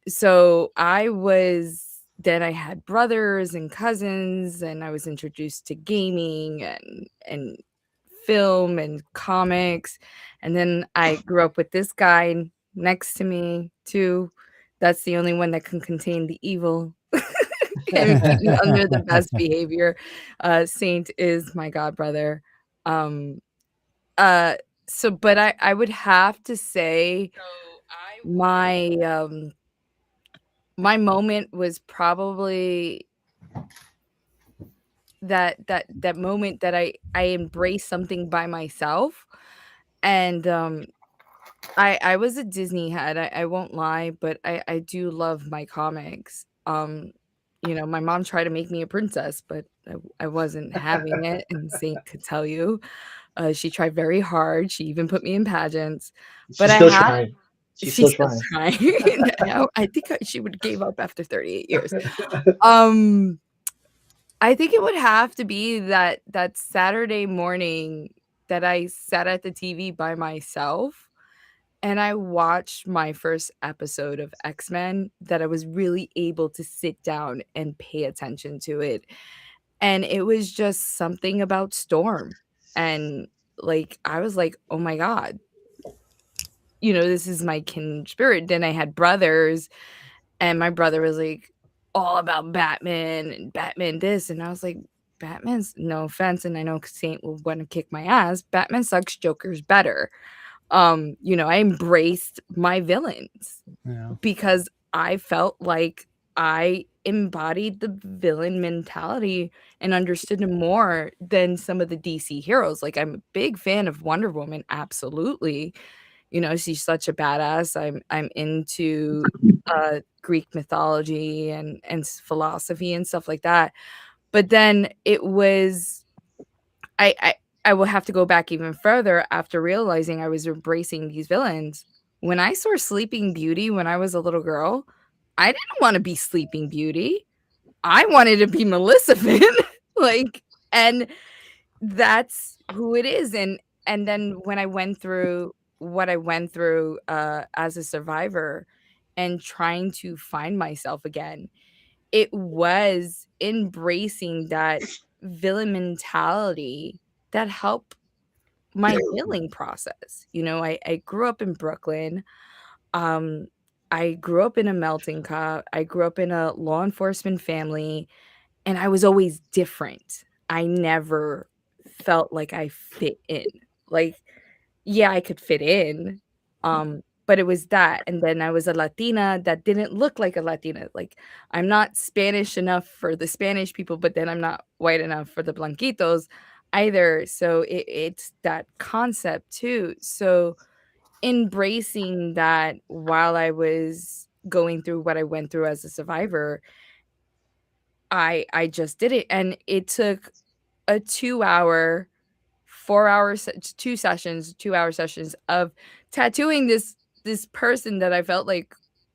So I had brothers and cousins, and I was introduced to gaming and film and comics, and then I grew up with this guy next to me too. That's the only one that can contain the evil and keep me under the best behavior. Saint is my godbrother. Um, so, but I would have to say my my moment was probably that moment that I embraced something by myself, and I was a Disney head. I won't lie, but I do love my comics. You know, my mom tried to make me a princess, but I wasn't having it, and Saint could tell you. She tried very hard. She even put me in pageants, but She's I still had trying. She's she's still still trying. trying. I think she would gave up after 38 years. Um, I think it would have to be that Saturday morning that I sat at the TV by myself and I watched my first episode of X-Men, that I was really able to sit down and pay attention to it. And it was just something about Storm. And like I was like, "Oh my god, you know, this is my kindred spirit." Then I had brothers, and my brother was like all about Batman and Batman this, and I was like, "Batman's, no offense, and I know Saint will want to kick my ass, Batman sucks, Joker's better." You know, I embraced my villains Yeah. because I felt like I embodied the villain mentality and understood it more than some of the DC heroes. Like, I'm a big fan of Wonder Woman, absolutely. You know, she's such a badass. I'm into Greek mythology and philosophy and stuff like that. But then it was I I I will have to go back even further after realizing I was embracing these villains. When I saw Sleeping Beauty when I was a little girl, I didn't wanna be Sleeping Beauty. I wanted to be Maleficent. Like, and that's who it is, and then when I went through what I went through, as a survivor and trying to find myself again, it was embracing that villain mentality that helped my healing process. You know, I grew up in Brooklyn. Um, I grew up in a melting pot. I grew up in a law enforcement family, and I was always different. I never felt like I fit in. Like, yeah, I could fit in, but it was that, and then I was a Latina that didn't look like a Latina. Like, I'm not Spanish enough for the Spanish people, but then I'm not white enough for the blanquitos either. So it's that concept too. So embracing that while I was going through what I went through as a survivor, I just did it, and it took a 2-hour, 4 hour 2-hour sessions of tattooing this person that I felt like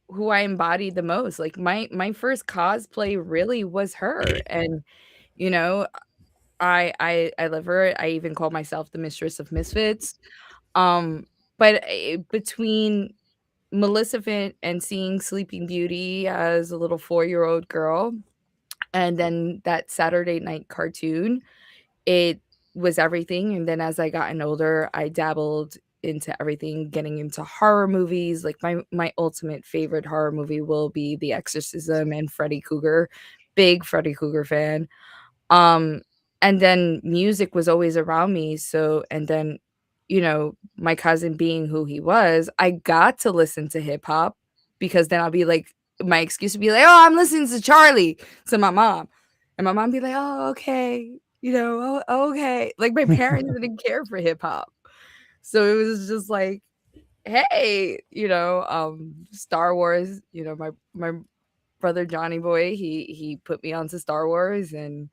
who I embodied the most. Like, my first cosplay really was her, and, you know, I love her. I even call myself the mistress of misfits. Um, but, between Maleficent and seeing Sleeping Beauty as a little 4-year-old girl, and then that Saturday night cartoon, it was everything, and then as I gotten older, I dabbled into everything, getting into horror movies. Like, my ultimate favorite horror movie will be The Exorcism and Freddy Krueger. Big Freddy Krueger fan. Um, and then music was always around me, so and then, you know, my cousin being who he was, I got to listen to hip hop because then I'll be like my excuse would be like, "Oh, I'm listening to Charlie," to my mom, and my mom be like, "Oh, okay," you know, "Oh, okay." Like, my parents didn't care for hip hop. So it was just like, "Hey," you know, Star Wars, you know, my brother Johnny Boy, he put me onto Star Wars, and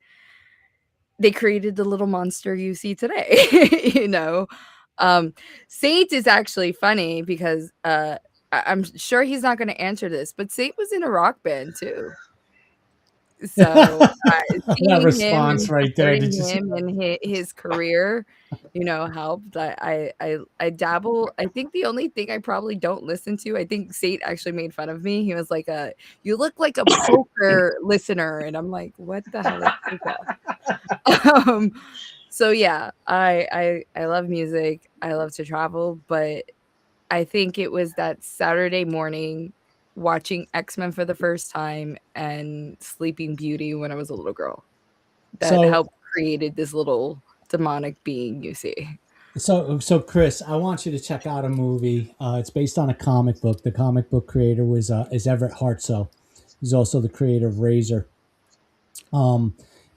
they created the little monster you see today, you know? Um, Saint is actually funny because, I'm sure he's not gonna answer this, but Saint was in a rock band too. So, That seeing him response and right there. supporting Did you see? him and his career, you know, helped. I dabble. I think the only thing I probably don't listen to, I think Saint actually made fun of me. He was like, "You look like a poker listener," and I'm like, "What the hell is poker?" Um, so yeah, I love music. I love to travel, but I think it was that Saturday morning watching X-Men for the first time and Sleeping Beauty when I was a little girl that So helped created this little demonic being you see. So Chris, I want you to check out a movie. It's based on a comic book. The comic book creator is Everett Hartsoe. He's also the creator of Razor.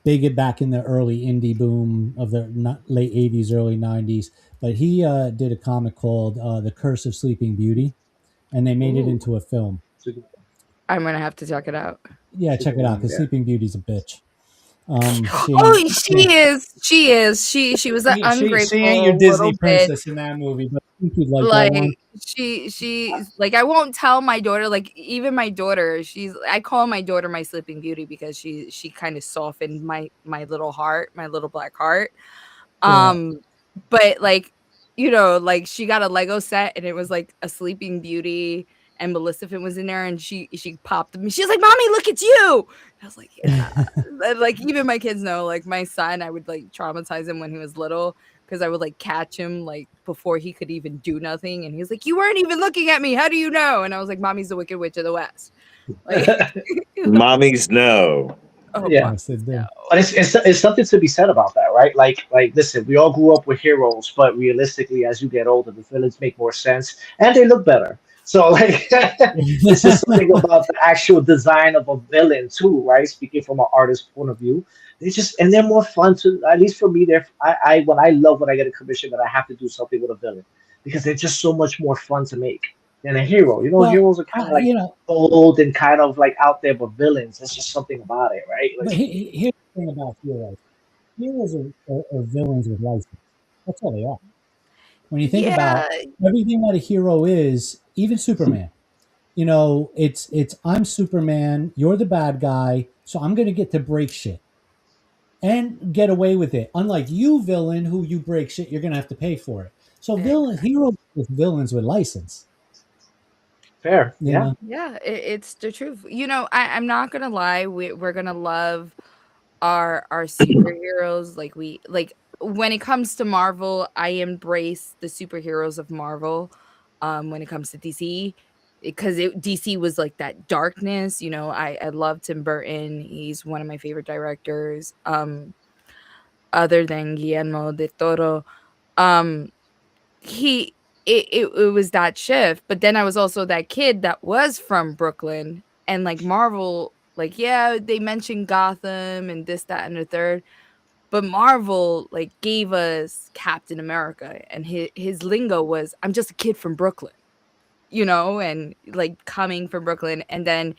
Big back in the early indie boom of the late 80s, early 90s. But he did a comic called The Curse of Sleeping Beauty, and they made it Ooh. into a film. I'm gonna have to check it out. Yeah, check it out because Yeah. Sleeping Beauty's a bitch. She is. She was an ungrateful she ain't your Disney little bitch. princess in that movie, but I think you'd like that one. Like she's like, I won't tell my daughter, like even my daughter, I call my daughter my Sleeping Beauty because she kind of softened my little heart, my little black heart. But like, like she got a Lego set and it was like a Sleeping Beauty and Maleficent was in there and she popped me. She's like, "Mommy, look, it's you." I was like, yeah. Like even my kids know, like my son, I would like traumatize him when he was little because I would like catch him like before he could even do nothing. And he was like, "You weren't even looking at me. How do you know?" And I was like, "Mommy's the Wicked Witch of the West." Like, Mommies know. oh, Yeah. Yes, they do. But it's something to be said about that, right? Like listen, we all grew up with heroes, but realistically, as you get older, the villains make more sense and they look better. So like, it's just something about the actual design of a villain too, right? Speaking from an artist's point of view, they're more fun to. At least for me, I love when I get a commission that I have to do something with a villain because they're just so much more fun to make than a hero. Well, heroes are kind of like bold and kind of like out there, but villains, there's just something about it, right? Like, but here's the thing about heroes. Heroes are villains with license. That's all they are. When you think about everything that a hero is, even Superman, it's I'm Superman, you're the bad guy, so I'm going to get to break shit and get away with it. Unlike you, villain, who you break shit, you're going to have to pay for it. So heroes with villains with license. Fair, Yeah. Yeah, it's the truth. I'm not gonna lie. We're gonna love our superheroes. Like when it comes to Marvel, I embrace the superheroes of Marvel. When it comes to DC, because DC was like that darkness. I love Tim Burton. He's one of my favorite directors. Other than Guillermo del Toro, he it was that shift. But then I was also that kid that was from Brooklyn, and like Marvel, like yeah, they mentioned Gotham and this, that, and the third, but Marvel like gave us Captain America, and his lingo was, "I'm just a kid from Brooklyn," and like coming from Brooklyn. And then,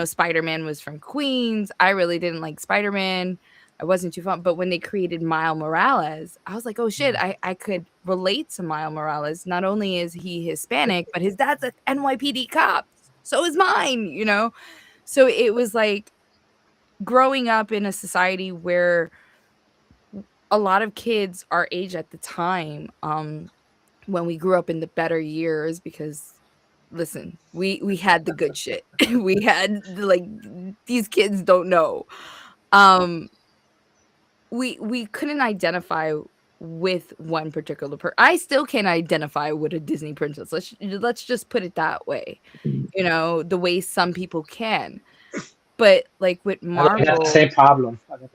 Spider-Man was from Queens. I really didn't like Spider-Man. I wasn't too fun. But when they created Miles Morales, I was like, oh shit, I could relate to Miles Morales. Not only is he Hispanic, but his dad's an NYPD cop. So is mine. So it was like growing up in a society where a lot of kids our age at the time, when we grew up in the better years, because listen, we had the good shit. We had like, these kids don't know. We couldn't identify with one particular I still can't identify with a Disney princess. Let's just put it that way. The way some people can. But like with Marvel, I got the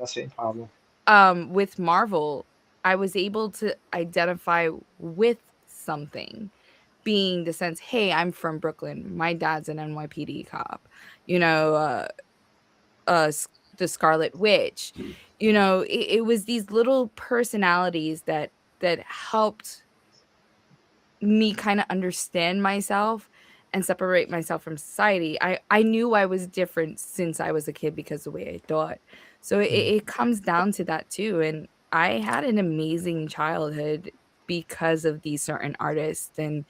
same problem. with Marvel, I was able to identify with something, being the sense, hey, I'm from Brooklyn. My dad's an NYPD cop. The Scarlet Witch. It was these little personalities that helped me kind of understand myself and separate myself from society. I knew I was different since I was a kid because of the way I thought. So it comes down to that too. And I had an amazing childhood because of these certain artists. And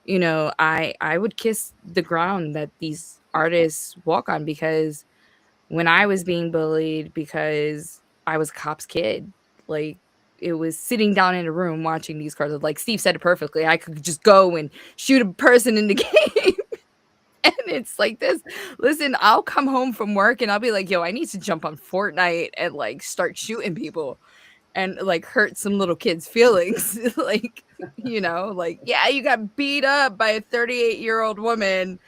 I would kiss the ground that these artists walk on, because when I was being bullied because I was a cop's kid, like, it was sitting down in a room watching these cards. Like Steve said it perfectly. I could just go and shoot a person in the game. And it's like this. Listen, I'll come home from work and I'll be like, yo, I need to jump on Fortnite and like start shooting people and like hurt some little kids' feelings. Like, like, yeah, you got beat up by a 38-year-old woman.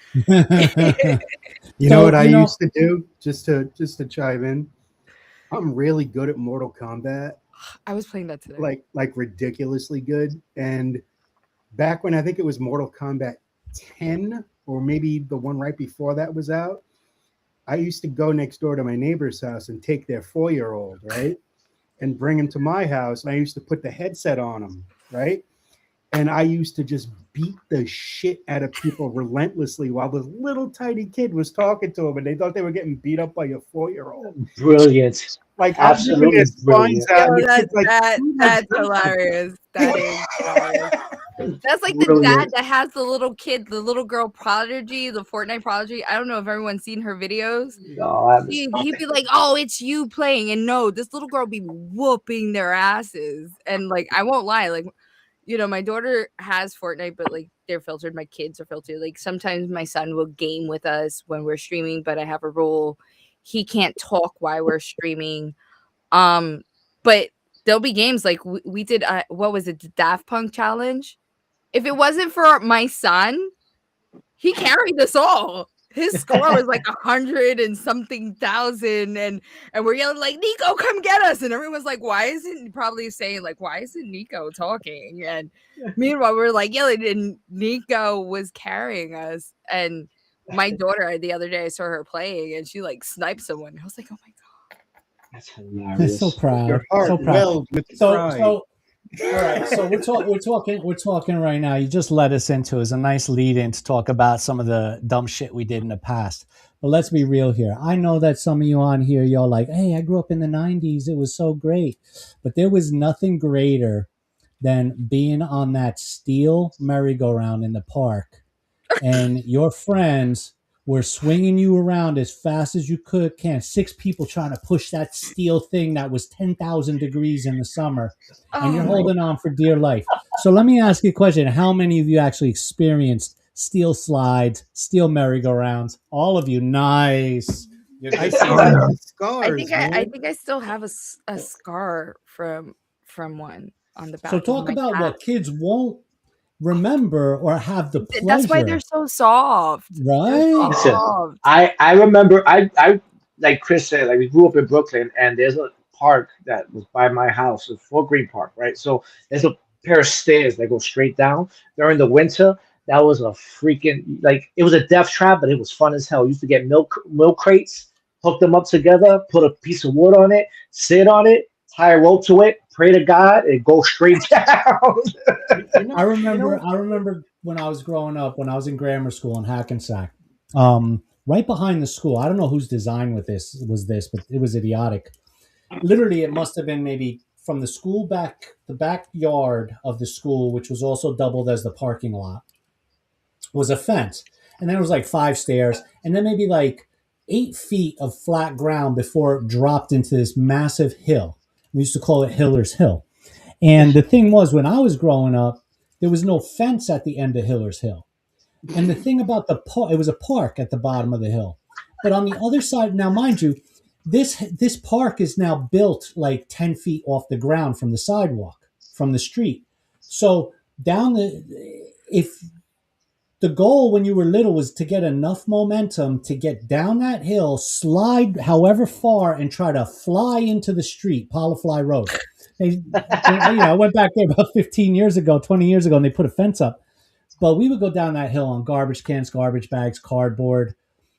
You know what I used to do, just to chime in? I'm really good at Mortal Kombat. I was playing that today. like ridiculously good. And back when I think it was Mortal Kombat 10, or maybe the one right before that was out, I used to go next door to my neighbor's house and take their 4-year-old, right, and bring him to my house. And I used to put the headset on him, right, and I used to just beat the shit out of people relentlessly while this little tiny kid was talking to him, and they thought they were getting beat up by a 4-year-old. Brilliant. Like, I'm ripping Absolutely their spines brilliant. out, Yo, and the that, kid's like, that "Who has that's done that?" hilarious. That is hilarious. That's like the Brilliant. dad that has the little kid, the little girl prodigy, the Fortnite prodigy. I don't know if everyone's seen her videos. No, He'd be like, "Oh, it's you playing," and no, this little girl be whooping their asses. And like, I won't lie, like, you know, my daughter has Fortnite, but like they're filtered. My kids are filtered. Like sometimes my son will game with us when we're streaming, but I have a rule: he can't talk while we're streaming. But there'll be games like we did. What was it? The Daft Punk challenge. If it wasn't for my son, he carried us all. His score was like 100 and something thousand, and we're yelling like, "Nico, come get us!" And everyone's like, "Why isn't?" Probably saying like, "Why isn't Nico talking?" And meanwhile, we're like yelling, and Nico was carrying us. And my daughter, the other day, I saw her playing, and she like sniped someone. I was like, "Oh my god!" that's I'm hilarious. so proud. Your heart So proud. welled with pride. All right. So we're talking right now. You just led us into is a nice lead in to talk about some of the dumb shit we did in the past. But let's be real here. I know that some of you on here, y'all like, hey, I grew up in the 90s. It was so great. But there was nothing greater than being on that steel merry-go-round in the park, and your friends were swinging you around as fast as you can. 6 people trying to push that steel thing that was 10,000 degrees in the summer, and you're holding on for dear life. So let me ask you a question. How many of you actually experienced steel slides, steel merry-go-rounds? All of you. Nice. I still have the scars, I man. think I still have a scar from one on the back. So of talk my about calf. what kids won't remember or have the pleasure. That's why they're so soft. Right? Listen, Soft. I remember I like Chris said, like we grew up in Brooklyn, and there's a park that was by my house, it's Fort Greene Park, right? So there's a pair of stairs that go straight down. During the winter, that was a freaking, like, it was a death trap, but it was fun as hell. You used to get milk crates, hook them up together, put a piece of wood on it, sit on it, tie a rope to it, pray to God, and go straight down. I remember when I was growing up, when I was in grammar school in Hackensack, right behind the school. I don't know whose design was this, but it was idiotic. Literally, it must have been maybe from the school the backyard of the school, which was also doubled as the parking lot, was a fence. And then it was like 5 stairs, and then maybe like 8 feet of flat ground before it dropped into this massive hill. We used to call it Hiller's Hill. And the thing was, when I was growing up, there was no fence at the end of Hiller's Hill. And the thing about the park, it was a park at the bottom of the hill. But on the other side, now mind you, this park is now built like 10 feet off the ground from the sidewalk, from the street. So if the goal when you were little was to get enough momentum to get down that hill, slide however far, and try to fly into the street, Polyfly Road. I went back there about 15 years ago, 20 years ago, and they put a fence up. But we would go down that hill on garbage cans, garbage bags, cardboard.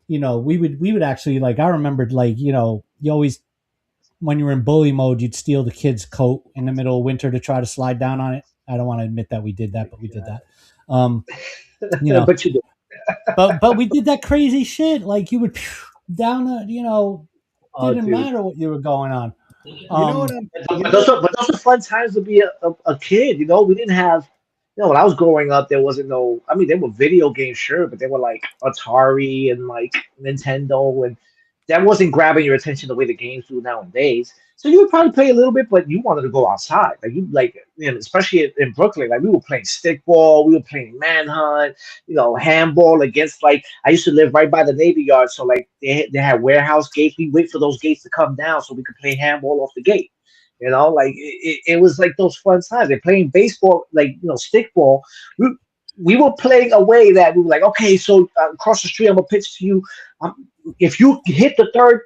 We would actually, like, I remembered, like, you always, when you were in bully mode, you'd steal the kid's coat in the middle of winter to try to slide down on it. I don't want to admit that we did that, but we did that. But you do. but we did that crazy shit. Like, you would down didn't Dude. matter what you were going on. You know what But those are fun times to be a kid. We didn't have, when I was growing up, there wasn't no, I mean, there were video games, sure, but they were like Atari and like Nintendo, and that wasn't grabbing your attention the way the games do nowadays. So you would probably play a little bit, but you wanted to go outside. Especially in Brooklyn, like we were playing stickball, we were playing manhunt, handball against, like, I used to live right by the Navy Yard, so like they had warehouse gates. We wait for those gates to come down so we could play handball off the gate. Like it was like those fun times. They're playing baseball, like stickball. We were playing a way that we were like, okay, so across the street, I'm gonna pitch to you. If you hit the 3rd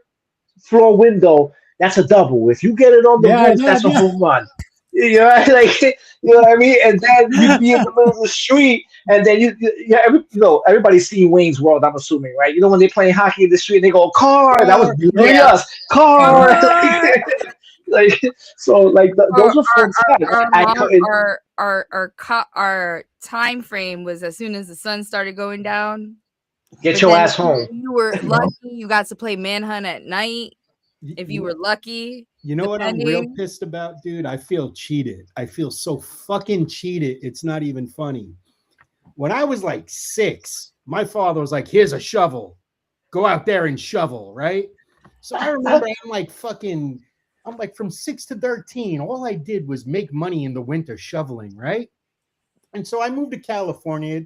floor window, that's a double. If you get it on the roof, that's a home run. You know, like you know what I mean. And then you'd be in the middle of the street, and then everybody's seen Wayne's World. I'm assuming, right? You know, when they're playing hockey in the street, and they go car. That was literally us. Car. Like so, like those were fun times. Our time frame was as soon as the sun started going down. Get your ass home. You were lucky. You got to play Manhunt at night. If you were lucky. You know what I'm real pissed about, dude? I feel cheated. I feel so fucking cheated. It's not even funny. When I was like 6, my father was like, here's a shovel. Go out there and shovel, right? So I remember I'm like from 6 to 13. All I did was make money in the winter shoveling, right? And so I moved to California.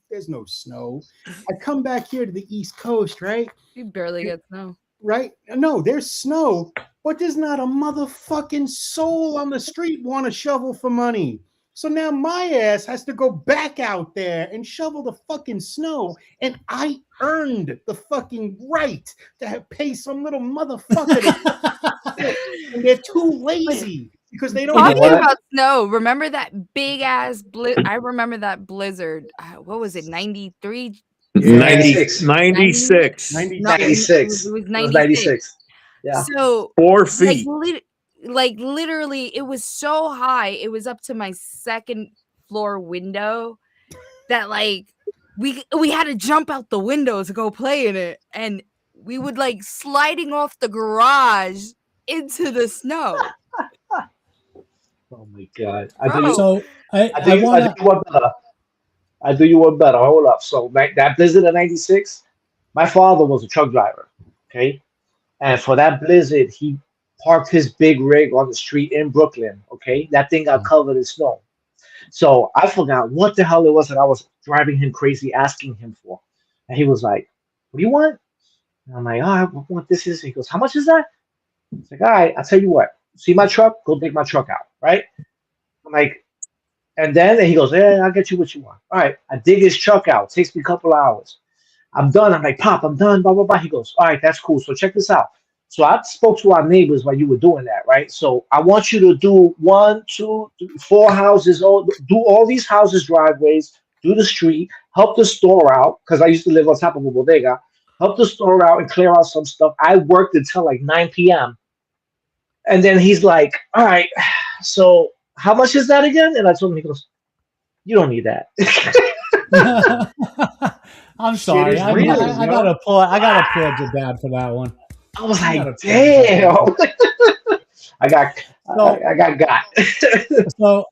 There's no snow. I come back here to the East Coast, right? You barely get snow. Right? No, there's snow, but there's not a motherfucking soul on the street want to shovel for money. So now my ass has to go back out there and shovel the fucking snow, and I earned the fucking right to pay some little motherfucker. And they're too lazy because they don't. Talking about snow, remember that big ass blizzard? I remember that blizzard. What was it? 93. 96. 96. 96. It was 96. Yeah. So 4 feet. Like literally, it was so high. It was up to my second floor window that like we had to jump out the window to go play in it, and we would like sliding off the garage into the snow. Oh my god! I do you one better. Hold up. So that blizzard of 96, my father was a truck driver. Okay. And for that blizzard, he parked his big rig on the street in Brooklyn. Okay. That thing got covered in snow. So I forgot what the hell it was that I was driving him crazy asking him for. And he was like, what do you want? And I'm like, I want this. He goes, how much is that? It's like, all right, I'll tell you what. See my truck? Go dig my truck out. Right? I'm like, and then he goes, yeah, I'll get you what you want. All right. I dig his truck out. It takes me a couple hours. I'm done. I'm like, Pop, I'm done. Blah, blah, blah. He goes, all right, that's cool. So check this out. So I spoke to our neighbors while you were doing that, right? So I want you to do 1, 2, 3, 4 houses. Do all these houses, driveways, do the street, help the store out, because I used to live on top of a bodega. Help the store out and clear out some stuff. I worked until like 9 p.m. And then he's like, all right, so how much is that again? And I told him, he goes, you don't need that. I'm sorry. I gotta applaud your dad for that one. I was like, damn. I got. So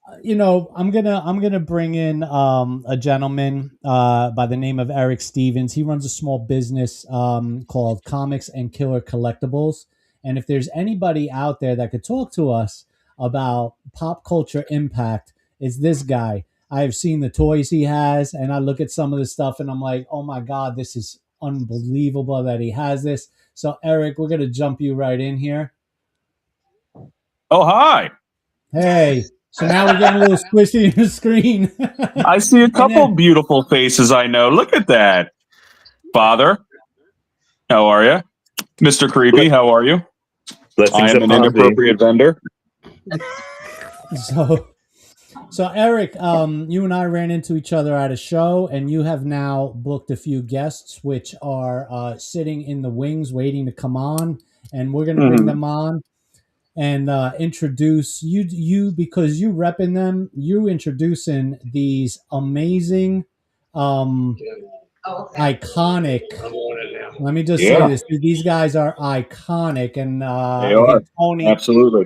I'm gonna bring in a gentleman by the name of Eric Stevens. He runs a small business called Comics and Killer Collectibles. And if there's anybody out there that could talk to us about pop culture impact, it's this guy. I've seen the toys he has, and I look at some of the stuff, and I'm like, oh my God, this is unbelievable that he has this. So, Eric, we're going to jump you right in here. Oh, hi. Hey. So now we're getting a little squishy in the screen. I see a couple beautiful faces I know. Look at that. Father, how are you? Mr. Creepy, how are you? I am an inappropriate vendor. So Eric, you and I ran into each other at a show, and you have now booked a few guests, which are sitting in the wings waiting to come on, and we're going to bring them on and introduce you because you repping them. You introducing these amazing, iconic. Let me just say this: these guys are iconic, and they are. Tony, absolutely.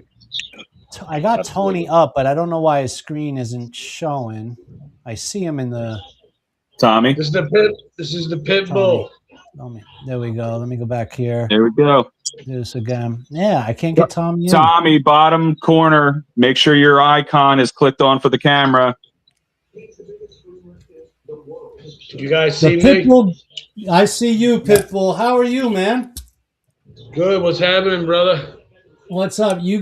I got Tony up, but I don't know why his screen isn't showing. I see him in the Tommy. This is the pit bull. There we go. Let me go back here. There we go. Do this again. Yeah, I can't get Tommy in. Tommy, bottom corner. Make sure your icon is clicked on for the camera. You guys see me? I see you, Pitbull. How are you, man? Good. What's happening, brother? What's up? You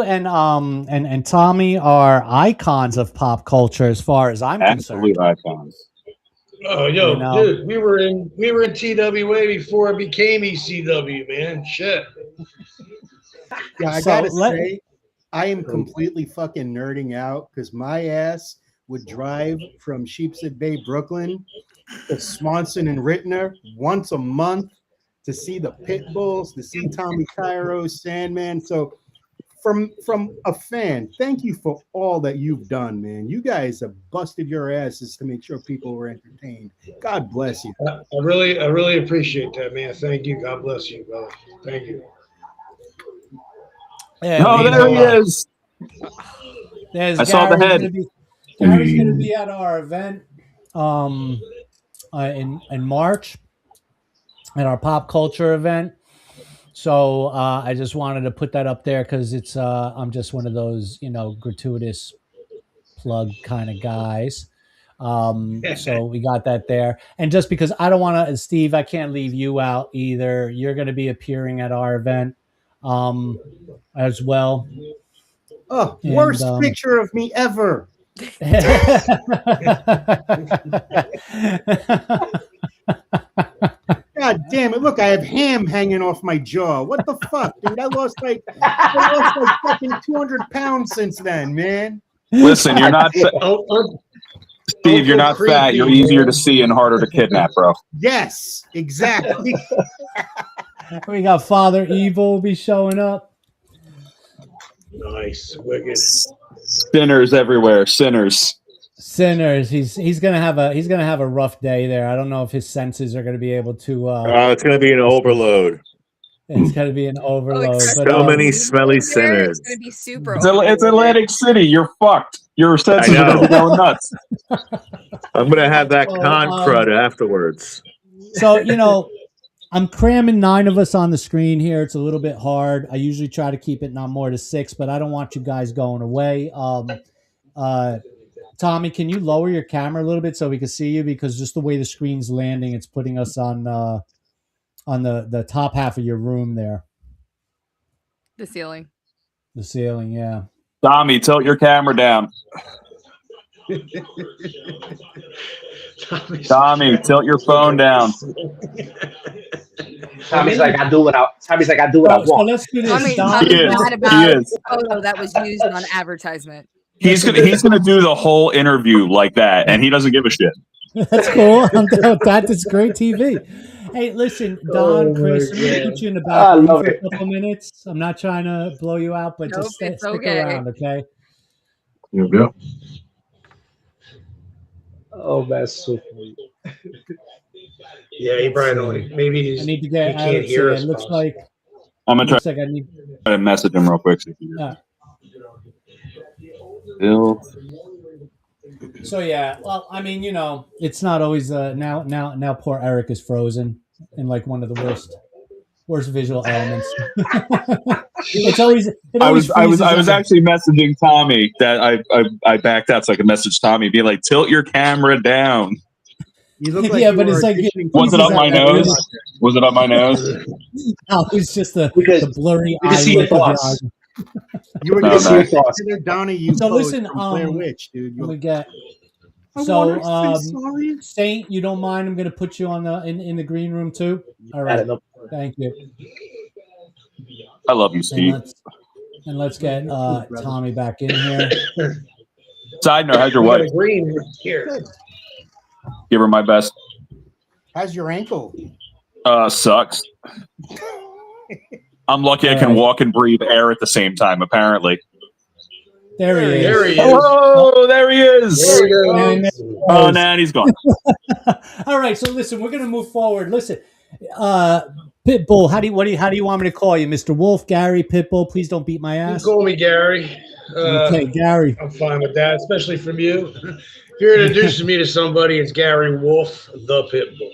and Tommy are icons of pop culture as far as I'm Absolute concerned. Icons. Oh, dude, we were in TWA before it became ECW, man. Shit. Yeah, I So gotta let- say, I am completely fucking nerding out because my ass would drive from Sheepshead Bay, Brooklyn to Swanson and Rittner once a month to see the Pit Bulls, to see Tommy Cairo, Sandman. So from a fan, thank you for all that you've done, man. You guys have busted your asses to make sure people were entertained. God bless you. I really appreciate that, man. Thank you. God bless you, brother. Thank you. Yeah, Oh, you there he know, is. there's I saw the Gary's head. Gary's gonna be at our event in March at our pop culture event. So I just wanted to put that up there because it's I'm just one of those, you know, gratuitous plug kind of guys. So we got that there. And just because I don't want to, Steve, I can't leave you out either. You're going to be appearing at our event as well. Oh, worst picture of me ever. God damn it. Look, I have ham hanging off my jaw. What the fuck, dude? I lost like fucking 200 pounds since then, man. Listen, you're not Steve, you're not fat. You're easier to see and harder to kidnap, bro. Yes, exactly. We got Father Evil will be showing up. Nice, wicked. Sinners everywhere, sinners. He's gonna have a rough day there. I don't know if his senses are gonna be able to. It's gonna be an overload. It's gonna be an overload. But, So many smelly sinners. It's gonna be super. It's Atlantic City. You're fucked. Your senses are gonna be going nuts. I'm gonna have that con crud afterwards. So, you know, I'm cramming 9 of us on the screen here. It's a little bit hard. I usually try to keep it not more to 6, but I don't want you guys going away. Tommy, can you lower your camera a little bit so we can see you? Because just the way the screen's landing, it's putting us on the top half of your room there. The ceiling. The ceiling, yeah. Tommy, tilt your camera down. Tommy, tilt your phone down. Tommy's like, I do what I want. So let's do this. Tommy's mad about a photo that was used on advertisement. He's gonna do the whole interview like that, and he doesn't give a shit. That's cool. That's great TV. Hey, listen, Don, Chris, I'm going to put you in the back room for a couple minutes. I'm not trying to blow you out, but just stick around, okay? Yep. Oh, that's so funny. Yeah, he probably don't. Maybe I need to get. he can't hear us. It looks like. I'm gonna try I need to message him real quick. So yeah, well, I mean, you know, it's not always now poor Eric is frozen in like one of the worst visual elements. I was actually messaging Tommy that I backed out so I could message Tommy, be like, tilt your camera down. You look like but it's like was it up my nose? Was it up my nose? No, it's just the blurry eye. See your thoughts. You were going to see your thoughts. Donnie, you so listen, Blair Witch, dude. We get. So, Saint, you don't mind? I'm going to put you on in the green room too. All right, thank you. I love you, Steve. And let's get Tommy back in here. Side note: how's your wife? Green here. Give her my best. How's your ankle? Sucks. I'm lucky I can walk and breathe air at the same time. Apparently. There he is. There he is. Oh, there he is. There he goes. Oh, nah, he's gone. All right, so listen, we're gonna move forward. Listen, Pitbull, how do you want me to call you, Mr. Wolf, Gary, Pitbull? Please don't beat my ass. You call me Gary. Okay, Gary. I'm fine with that, especially from you. If you're introducing me to somebody, it's Gary Wolf, the Pitbull.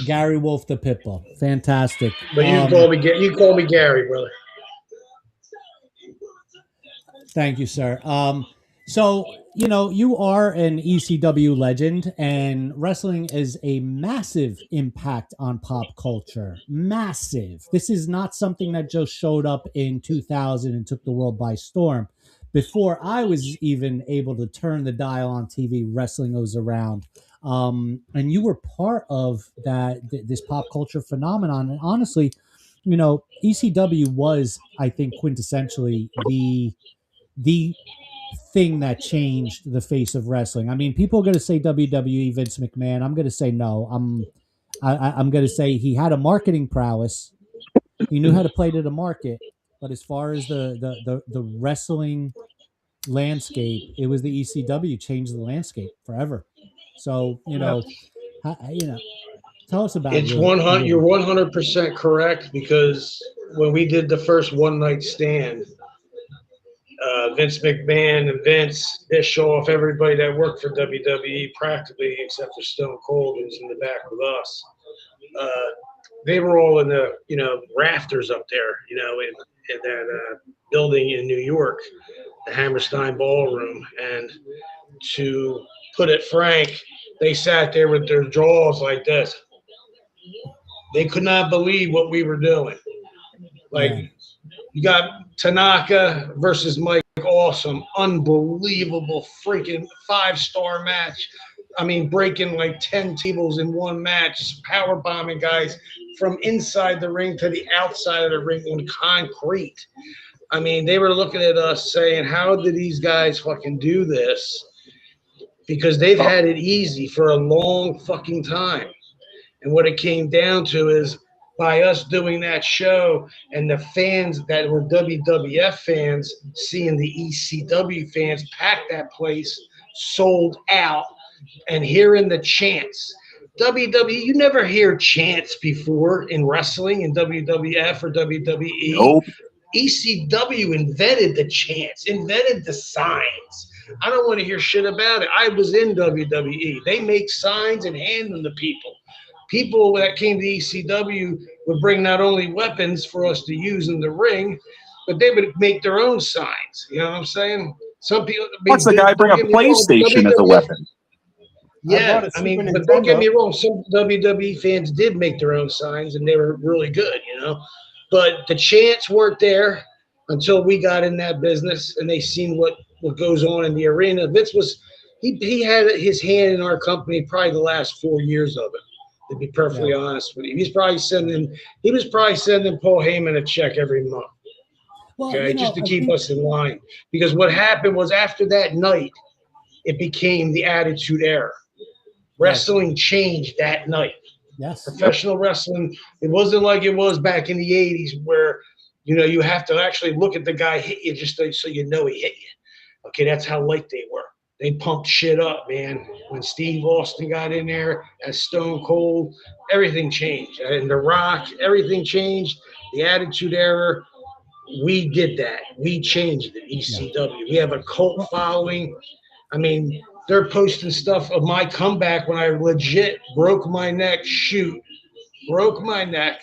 Gary Wolf, the Pitbull. Fantastic. But you call me Gary, brother. Thank you, sir. So, you know, you are an ECW legend, and wrestling is a massive impact on pop culture. Massive. This is not something that just showed up in 2000 and took the world by storm. Before I was even able to turn the dial on TV, wrestling was around. And you were part of this pop culture phenomenon. And honestly, you know, ECW was, I think, quintessentially the thing that changed the face of wrestling. I mean, people are going to say WWE, Vince McMahon. I'm going to say no. I'm going to say he had a marketing prowess. He knew how to play to the market. But as far as the wrestling landscape, it was the ECW changed the landscape forever. So you know, tell us about It's your 100. You're your 100% correct, because when we did the first one night stand, Vince McMahon and Vince Bischoff, everybody that worked for WWE practically, except for Stone Cold, who was in the back with us, they were all in the rafters up there, in that building in New York, the Hammerstein Ballroom. And to put it frank, they sat there with their jaws like this. They could not believe what we were doing. Like, yeah. you got Tanaka versus Mike Awesome, unbelievable freaking 5-star match. I mean, breaking like 10 tables in one match, power bombing guys from inside the ring to the outside of the ring on concrete. I mean, they were looking at us saying, how did these guys fucking do this? Because they've had it easy for a long fucking time. And what it came down to is, by us doing that show and the fans that were WWF fans seeing the ECW fans pack that place, sold out, and hearing the chants. WWE, you never hear chants before in wrestling in WWF or WWE. Nope. ECW invented the chants, invented the signs. I don't want to hear shit about it. I was in WWE. They make signs and hand them to people. People that came to ECW would bring not only weapons for us to use in the ring, but they would make their own signs. You know what I'm saying? Some people. What's the guy bring a PlayStation as a weapon? Yeah, I mean, but don't get me wrong. Some WWE fans did make their own signs, and they were really good, But the chants weren't there until we got in that business, and they seen what goes on in the arena. Vince he had his hand in our company probably the last 4 years of it. To be perfectly honest with you, he was probably sending Paul Heyman a check every month, just to keep us in line. Because what happened was, after that night, it became the Attitude Era. Wrestling changed that night. Yes. Professional wrestling, it wasn't like it was back in the 80s where, you have to actually look at the guy hit you just so you know he hit you. Okay, that's how light they were. They pumped shit up, man. When Steve Austin got in there as Stone Cold, everything changed. And The Rock, everything changed. The Attitude Era, we did that. We changed it, ECW. We have a cult following. I mean, they're posting stuff of my comeback when I legit broke my neck. Broke my neck.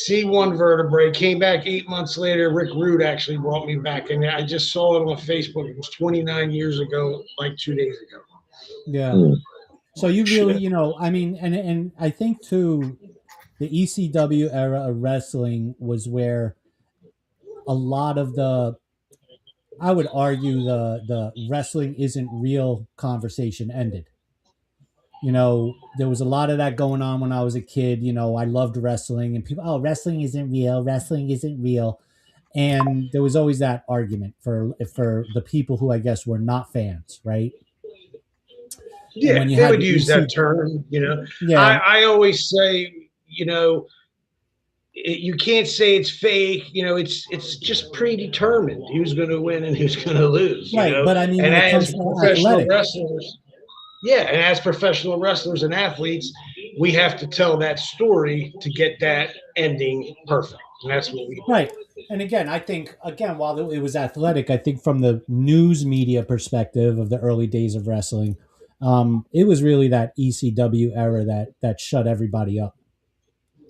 C1 vertebrae, came back 8 months later. Rick Rude actually brought me back, and I just saw it on Facebook. It was 29 years ago, like 2 days ago. Yeah. So you really, I mean, and I think too, the ECW era of wrestling was where a lot of I would argue the wrestling isn't real conversation ended. There was a lot of that going on when I was a kid. I loved wrestling, and people, wrestling isn't real. Wrestling isn't real. And there was always that argument for the people who I guess were not fans, right? Yeah, when you they had would the use that term, Yeah. I always say, you can't say it's fake. It's just predetermined who's going to win and who's going to lose. Right, but I mean, and when it as comes to professional athletic, wrestlers, and as professional wrestlers and athletes, we have to tell that story to get that ending perfect. And that's what we do. Right. And again, I think, while it was athletic, I think from the news media perspective of the early days of wrestling, it was really that ECW era that shut everybody up.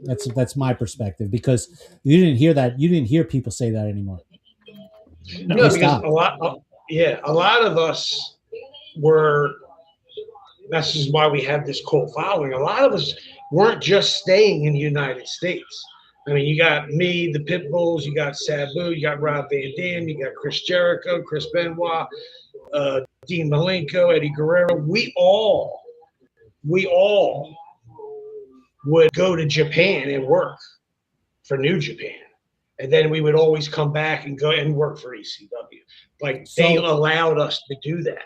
That's my perspective, because you didn't hear that. You didn't hear people say that anymore. No, because a lot of us were. That's just why we have this cult following. A lot of us weren't just staying in the United States. I mean, you got me, the Pitbulls, you got Sabu, you got Rob Van Dam, you got Chris Jericho, Chris Benoit, Dean Malenko, Eddie Guerrero. We all would go to Japan and work for New Japan. And then we would always come back and go and work for ECW. Like they allowed us to do that.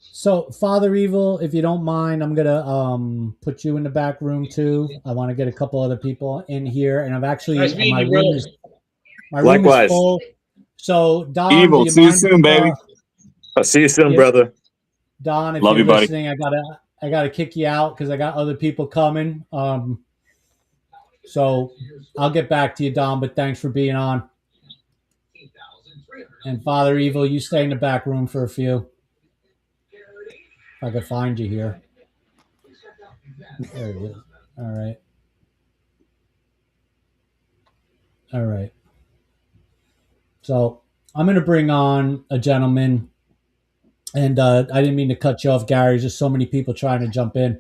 So, Father Evil, if you don't mind, I'm gonna put you in the back room too. I want to get a couple other people in here, and I've actually Nice meeting my you, room Likewise. is full. So, Don, Evil, do you see you mind soon, baby. I'll see you soon, Yeah. brother. Don, if Love you're you, buddy. listening, I gotta kick you out because I got other people coming. So I'll get back to you, Don. But thanks for being on. And Father Evil, you stay in the back room for a few. If I could find you here. There he is. All right. All right. So I'm going to bring on a gentleman. And I didn't mean to cut you off, Gary. There's just so many people trying to jump in.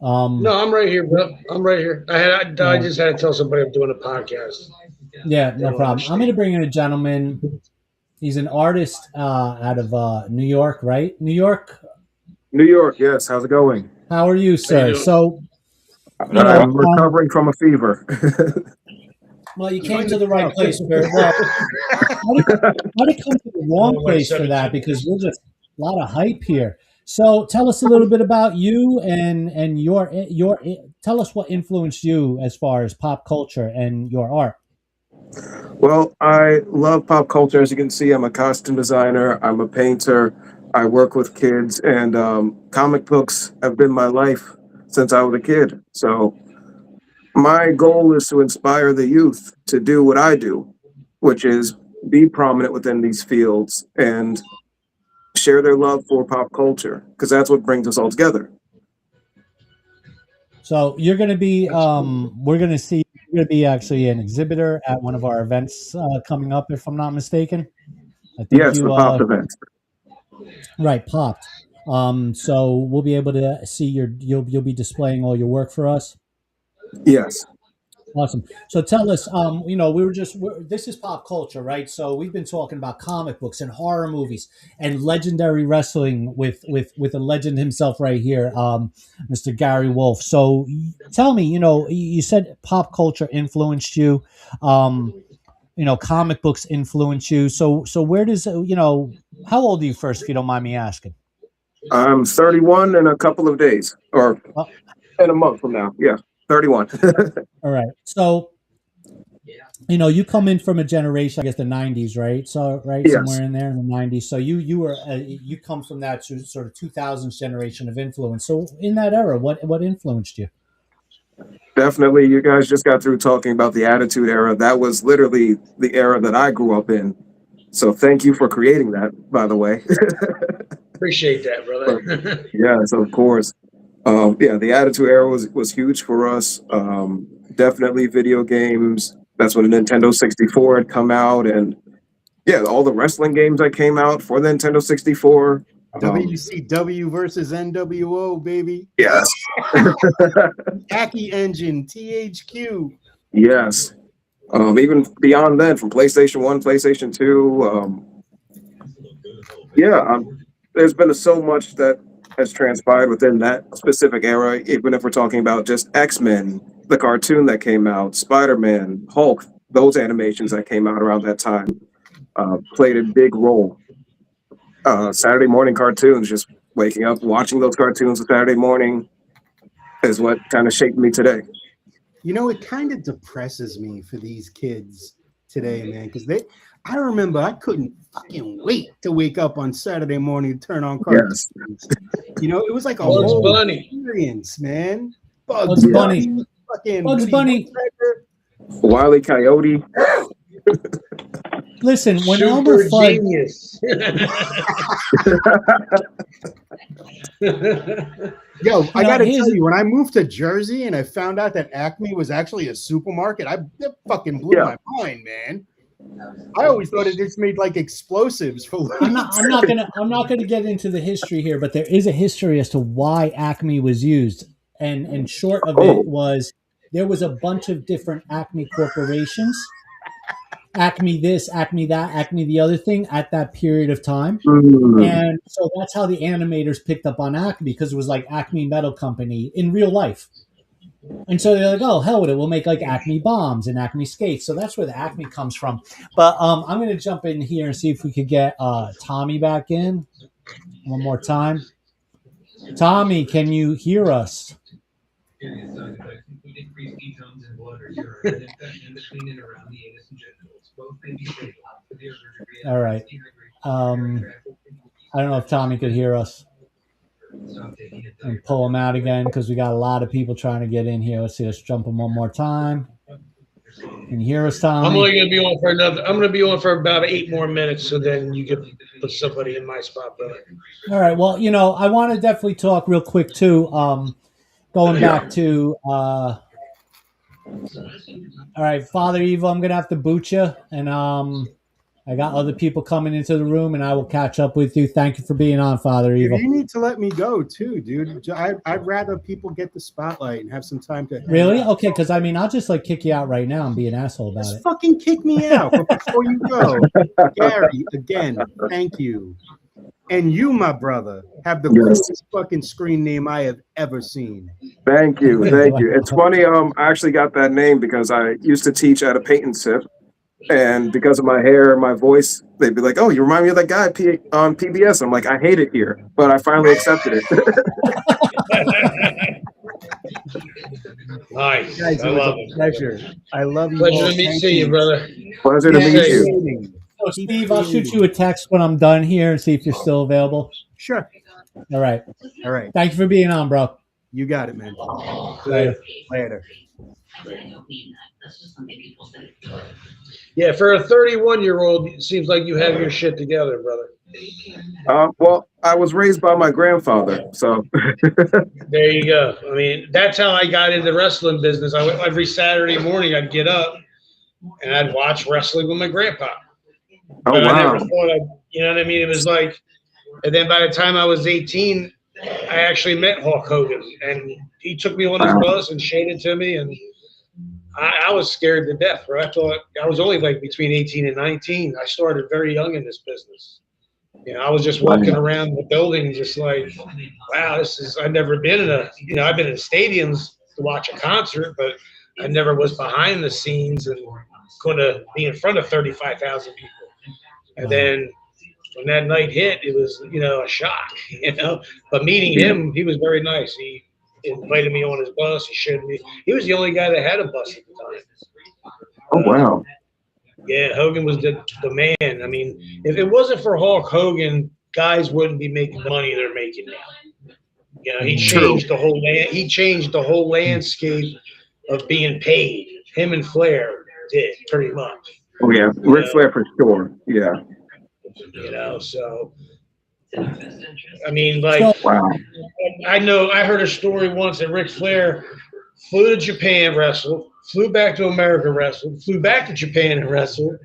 No, I'm right here, bro. I'm right here. I just had to tell somebody I'm doing a podcast. Yeah, no problem. I'm going to bring in a gentleman. He's an artist out of New York, right? New York. New York, yes. How's it going? How are you, sir? doing? So, I'm recovering from a fever. well, you came to the right place. Well, I come to the wrong place for that because we're just a lot of hype here. So, tell us a little bit about you and your. Tell us what influenced you as far as pop culture and your art. Well, I love pop culture. As you can see, I'm a costume designer. I'm a painter. I work with kids, and comic books have been my life since I was a kid. So my goal is to inspire the youth to do what I do, which is be prominent within these fields and share their love for pop culture, because that's what brings us all together. So you're going to be, we're going to see, you're going to be actually an exhibitor at one of our events coming up, if I'm not mistaken. I think Yes, the pop event. Right, Popped. So we'll be able to see you'll be displaying all your work for us. Yes. Awesome. So tell us, this is pop culture, right? So we've been talking about comic books and horror movies and legendary wrestling with a legend himself right here, Mr. Gary Wolf. So tell me, you said pop culture influenced you, comic books influence you. So where does, how old are you first, if you don't mind me asking? I'm 31 in a couple of days, or in a month from now. Yeah, 31. All right. So, you come in from a generation, I guess the 90s, right? So, right, Yes. somewhere in there in the 90s. So you come from that sort of 2000s generation of influence. So in that era, what influenced you? Definitely, you guys just got through talking about the Attitude Era. That was literally the era that I grew up in. So thank you for creating that, by the way. Appreciate that, brother. Yes, of course. The Attitude Era was huge for us. Definitely video games. That's when the Nintendo 64 had come out, and all the wrestling games that came out for the Nintendo 64. WCW versus NWO, baby. Yes. Aki Engine, THQ. Yes. Even beyond then, from PlayStation 1, PlayStation 2. There's been so much that has transpired within that specific era, even if we're talking about just X-Men, the cartoon that came out, Spider-Man, Hulk, those animations that came out around that time played a big role. Saturday morning cartoons, just waking up, watching those cartoons on Saturday morning is what kind of shaped me today. It kind of depresses me for these kids today, man, because I remember I couldn't fucking wait to wake up on Saturday morning to turn on cartoons. Yes. It was like a Bugs whole Bunny experience, man. Bugs Bunny. Bugs Bunny. Wile E. Coyote. Listen, when Super Elmer Fudd, genius. Yo, I gotta tell you, when I moved to Jersey and I found out that Acme was actually a supermarket, it fucking blew my mind, man. I always thought it just made like explosives for. I'm not gonna get into the history here, but there is a history as to why Acme was used, and short of it was there was a bunch of different Acme corporations. Acme this, Acme that, Acme the other thing at that period of time. And so that's how the animators picked up on Acme, because it was like Acme Metal Company in real life. And so they're like, oh, hell with it. We'll make like Acme bombs and Acme skates. So that's where the Acme comes from. But I'm going to jump in here and see if we could get Tommy back in one more time. Tommy, can you hear us? All right. I don't know if Tommy could hear us. And pull him out again because we got a lot of people trying to get in here. Let's see. Let's jump him one more time. Can you hear us, Tommy? I'm only going to be on for another. I'm going to be on for about 8 more minutes, so then you can put somebody in my spot, brother. All right. Well, I want to definitely talk real quick too. Going back to all right, Father Evil, I'm gonna have to boot you, and I got other people coming into the room, and I will catch up with you. Thank you for being on, Father Evil. You need to let me go too, dude. I'd rather people get the spotlight and have some time to. Really? Okay, because I'll just like kick you out right now and be an asshole about Just it. fucking kick me out. But before you go, Gary, again, thank you. And you, my brother, have the coolest fucking screen name I have ever seen. Thank you. It's funny. I actually got that name because I used to teach at a paint and sip, and because of my hair and my voice, they'd be like, "Oh, you remind me of that guy on PBS." I'm like, "I hate it here," but I finally accepted it. Nice. Guys, I love it. Pleasure. I love you. Pleasure to see you, brother. Pleasure to meet you. So, Steve, I'll shoot you a text when I'm done here and see if you're still available. Sure. All right. All right. Thank you for being on, bro. You got it, man. Later. Yeah, for a 31-year-old, it seems like you have your shit together, brother. Well, I was raised by my grandfather, so. There you go. I mean, that's how I got into the wrestling business. Every Saturday morning, I'd get up and I'd watch wrestling with my grandpa. But I never thought you know what I mean? It was like, and then by the time I was 18, I actually met Hulk Hogan, and he took me on his bus and showed it to me, and I was scared to death, bro. I thought I was only like between 18 and 19. I started very young in this business. I was just walking around the building just like, wow, I've never been in I've been in stadiums to watch a concert, but I never was behind the scenes and going to be in front of 35,000 people. And then when that night hit, it was, a shock, But meeting him, he was very nice. He invited me on his bus. He showed me. He was the only guy that had a bus at the time. Oh, wow. Yeah, Hogan was the man. I mean, if it wasn't for Hulk Hogan, guys wouldn't be making the money they're making now. He changed the whole He changed the whole landscape of being paid. Him and Flair did pretty much. Oh yeah, Ric Flair for sure. Yeah. So I mean, like, wow. I heard a story once that Ric Flair flew to Japan, wrestled, flew back to America, wrestled, flew back to Japan and wrestled,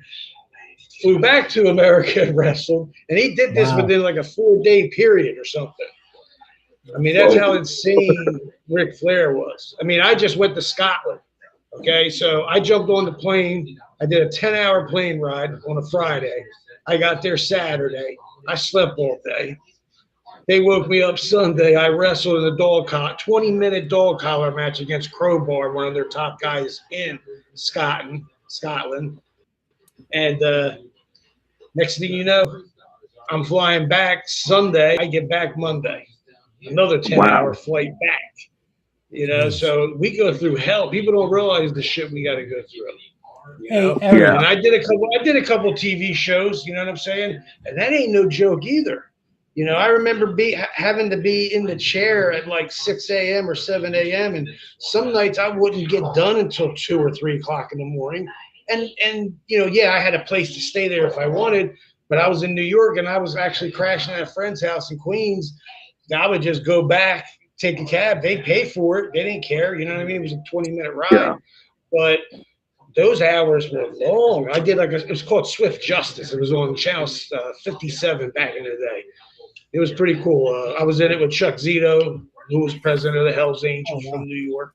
flew back to America and wrestled, and he did this within like a 4-day period or something. I mean, that's how insane Ric Flair was. I mean, I just went to Scotland. Okay, so I jumped on the plane. I did a 10-hour plane ride on a Friday. I got there Saturday. I slept all day. They woke me up Sunday. I wrestled in a 20-minute dog collar match against Crowbar, one of their top guys in Scotland. And next thing you know, I'm flying back Sunday. I get back Monday. Another 10-hour flight back. So we go through hell. People don't realize the shit we got to go through. And I did a couple TV shows. You know what I'm saying? And that ain't no joke either. I remember having to be in the chair at like 6 a.m. or 7 a.m. And some nights I wouldn't get done until 2 or 3 o'clock in the morning. And I had a place to stay there if I wanted, but I was in New York and I was actually crashing at a friend's house in Queens. I would just go back, take a cab. They'd pay for it. They didn't care. You know what I mean? It was a 20-minute ride, but those hours were long. I did it was called Swift Justice. It was on Channel 57 back in the day. It was pretty cool. I was in it with Chuck Zito, who was president of the Hells Angels from New York.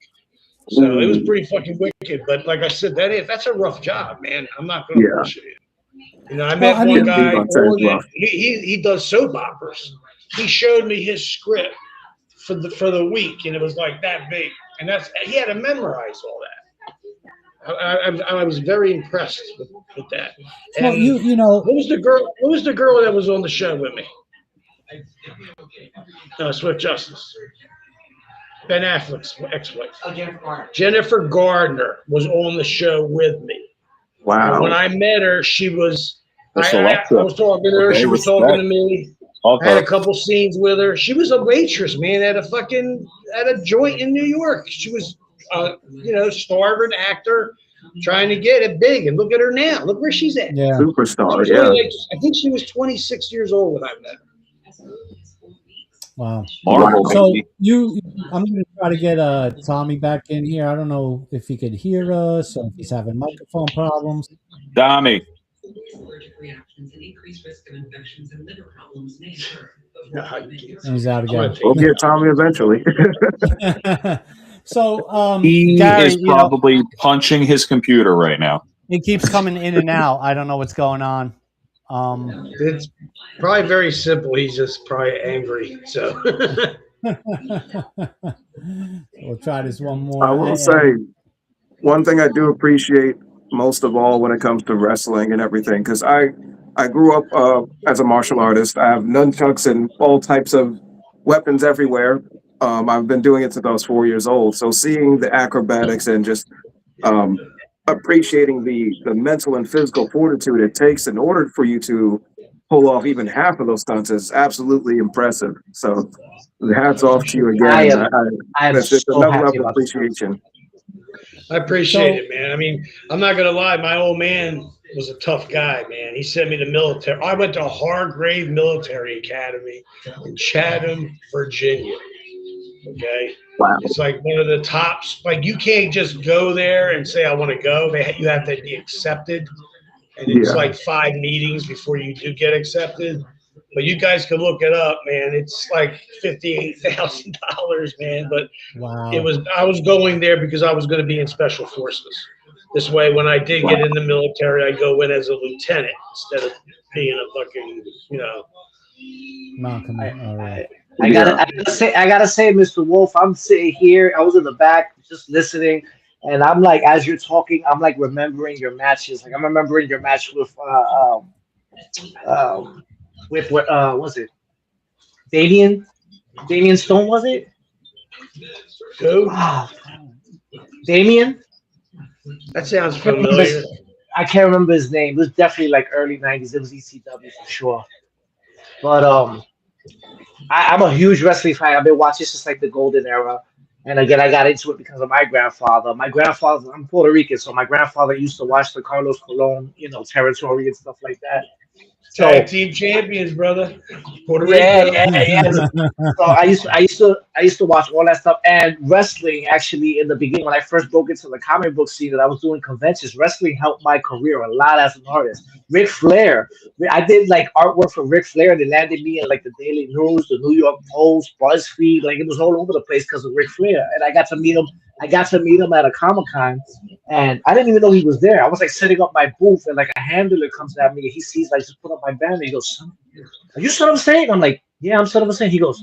So it was pretty fucking wicked. But like I said, that's a rough job, man. I'm not going to bullshit you. I met one guy. He does soap operas. He showed me his script for the week, and it was like that big. and he had to memorize all that. I was very impressed with that. And Well, you know, what was the girl that was on the show with me? Swift Justice. Ben Affleck's ex-wife. Jennifer Gardner was on the show with me. Wow. And when I met her, she was. I Alexa. was talking to her. Okay, She was respect. talking to me. I had a couple scenes with her. She was a waitress, man, at a joint in New York. She was, starving actor, trying to get it big. And look at her now. Look where she's at. yeah. Superstar, She was only I think she was 26 years old when I met her. Wow. Marvel, So baby. I'm going to try to get Tommy back in here. I don't know if he could hear us or if he's having microphone problems. Dami. He's out again. We'll get Tommy eventually. So, He Gary, is probably punching his computer right now. it keeps coming in and out. I don't know what's going on. It's probably very simple. He's just probably angry. So We'll try this one more. I will say one thing I do appreciate most of all when it comes to wrestling and everything, because I grew up as a martial artist. I have nunchucks and all types of weapons everywhere. I've been doing it since I was 4 years old. So seeing the acrobatics and just appreciating the mental and physical fortitude it takes in order for you to pull off even half of those stunts is absolutely impressive. So hats off to you again. I am That's just so another happy level of about this. appreciation. I appreciate it, man. I mean, I'm not gonna lie. My old man was a tough guy, man. He sent me to military. I went to Hargrave Military Academy in Chatham, Virginia. Okay. Wow. It's like one of the tops. Like you can't just go there and say I want to go. You have to be accepted, and it's like 5 meetings before you do get accepted. But you guys can look it up, man. It's like $58,000, man. But Wow. I was going there because I was going to be in special forces. This way, when I did get in the military, I go in as a lieutenant instead of being a fucking, Malcolm, all right. I gotta say, Mr. Wolf, I'm sitting here. I was in the back just listening, and I'm like, as you're talking, I'm like remembering your matches. Like I'm remembering your match with what was it? Damian Stone, was it? Who? Damian? That sounds familiar. I can't remember his name. It was definitely like early 90s. It was ECW for sure. But I'm a huge wrestling fan. I've been watching since like the golden era. And again, I got into it because of my grandfather. I'm Puerto Rican, so my grandfather used to watch the Carlos Colon, territory and stuff like that. So, Tag team champions, brother. Puerto Rico. Yeah. So I used to watch all that stuff, and wrestling actually in the beginning when I first broke into the comic book scene that I was doing conventions. Wrestling helped my career a lot as an artist. Ric Flair, I did like artwork for Ric Flair. They landed me in like the Daily News, the New York Post, BuzzFeed. Like it was all over the place because of Ric Flair, and I got to meet him. At a Comic-Con, and I didn't even know he was there. I was like setting up my booth, and like a handler comes at me, and he sees I just put up my banner. He goes, "Are you Son of a Saint?" I'm like, "Yeah, I'm Son of a Saint." He goes,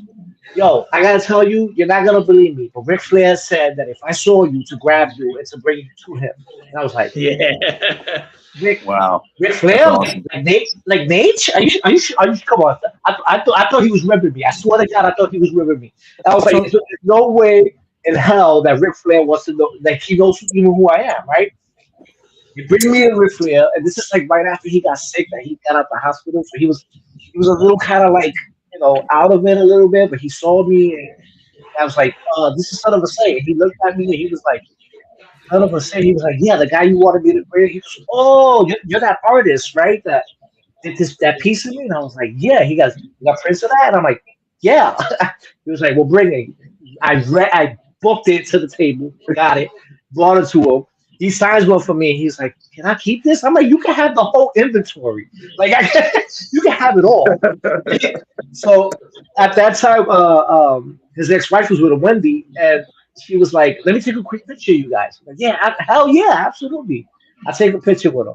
"Yo, I gotta tell you, you're not gonna believe me, but Ric Flair said that if I saw you, to grab you and to bring you to him." And I was like, "Yeah, Ric That's Flair, awesome. like Nate? Are you? Come on! I thought he was ribbing me. I swear to God, I thought he was ribbing me. I was like, there's no way in hell that Ric Flair wants to know, like he knows even who I am, right? You bring me in Ric Flair, and this is like right after he got sick, that he got out the hospital, so he was a little kind of like out of it a little bit, but he saw me, and I was like, "This is Son of a Saint." He looked at me, and he was like, "Son of a Saint." He was like, "Yeah, the guy you wanted me to bring." He goes, "Oh, you're that artist, right? That did that piece of me?" And I was like, "Yeah." He goes, "You got prints of that?" And I'm like, "Yeah." He was like, "Well, bring it." I booked it to the table, got it, brought it to him. He signs one for me. He's like, "Can I keep this?" I'm like, "You can have the whole inventory. Like, you can have it all." So at that time, his ex-wife was with him, Wendy, and she was like, "Let me take a quick picture of you guys." I'm like, "Yeah, hell yeah, absolutely." I take a picture with him.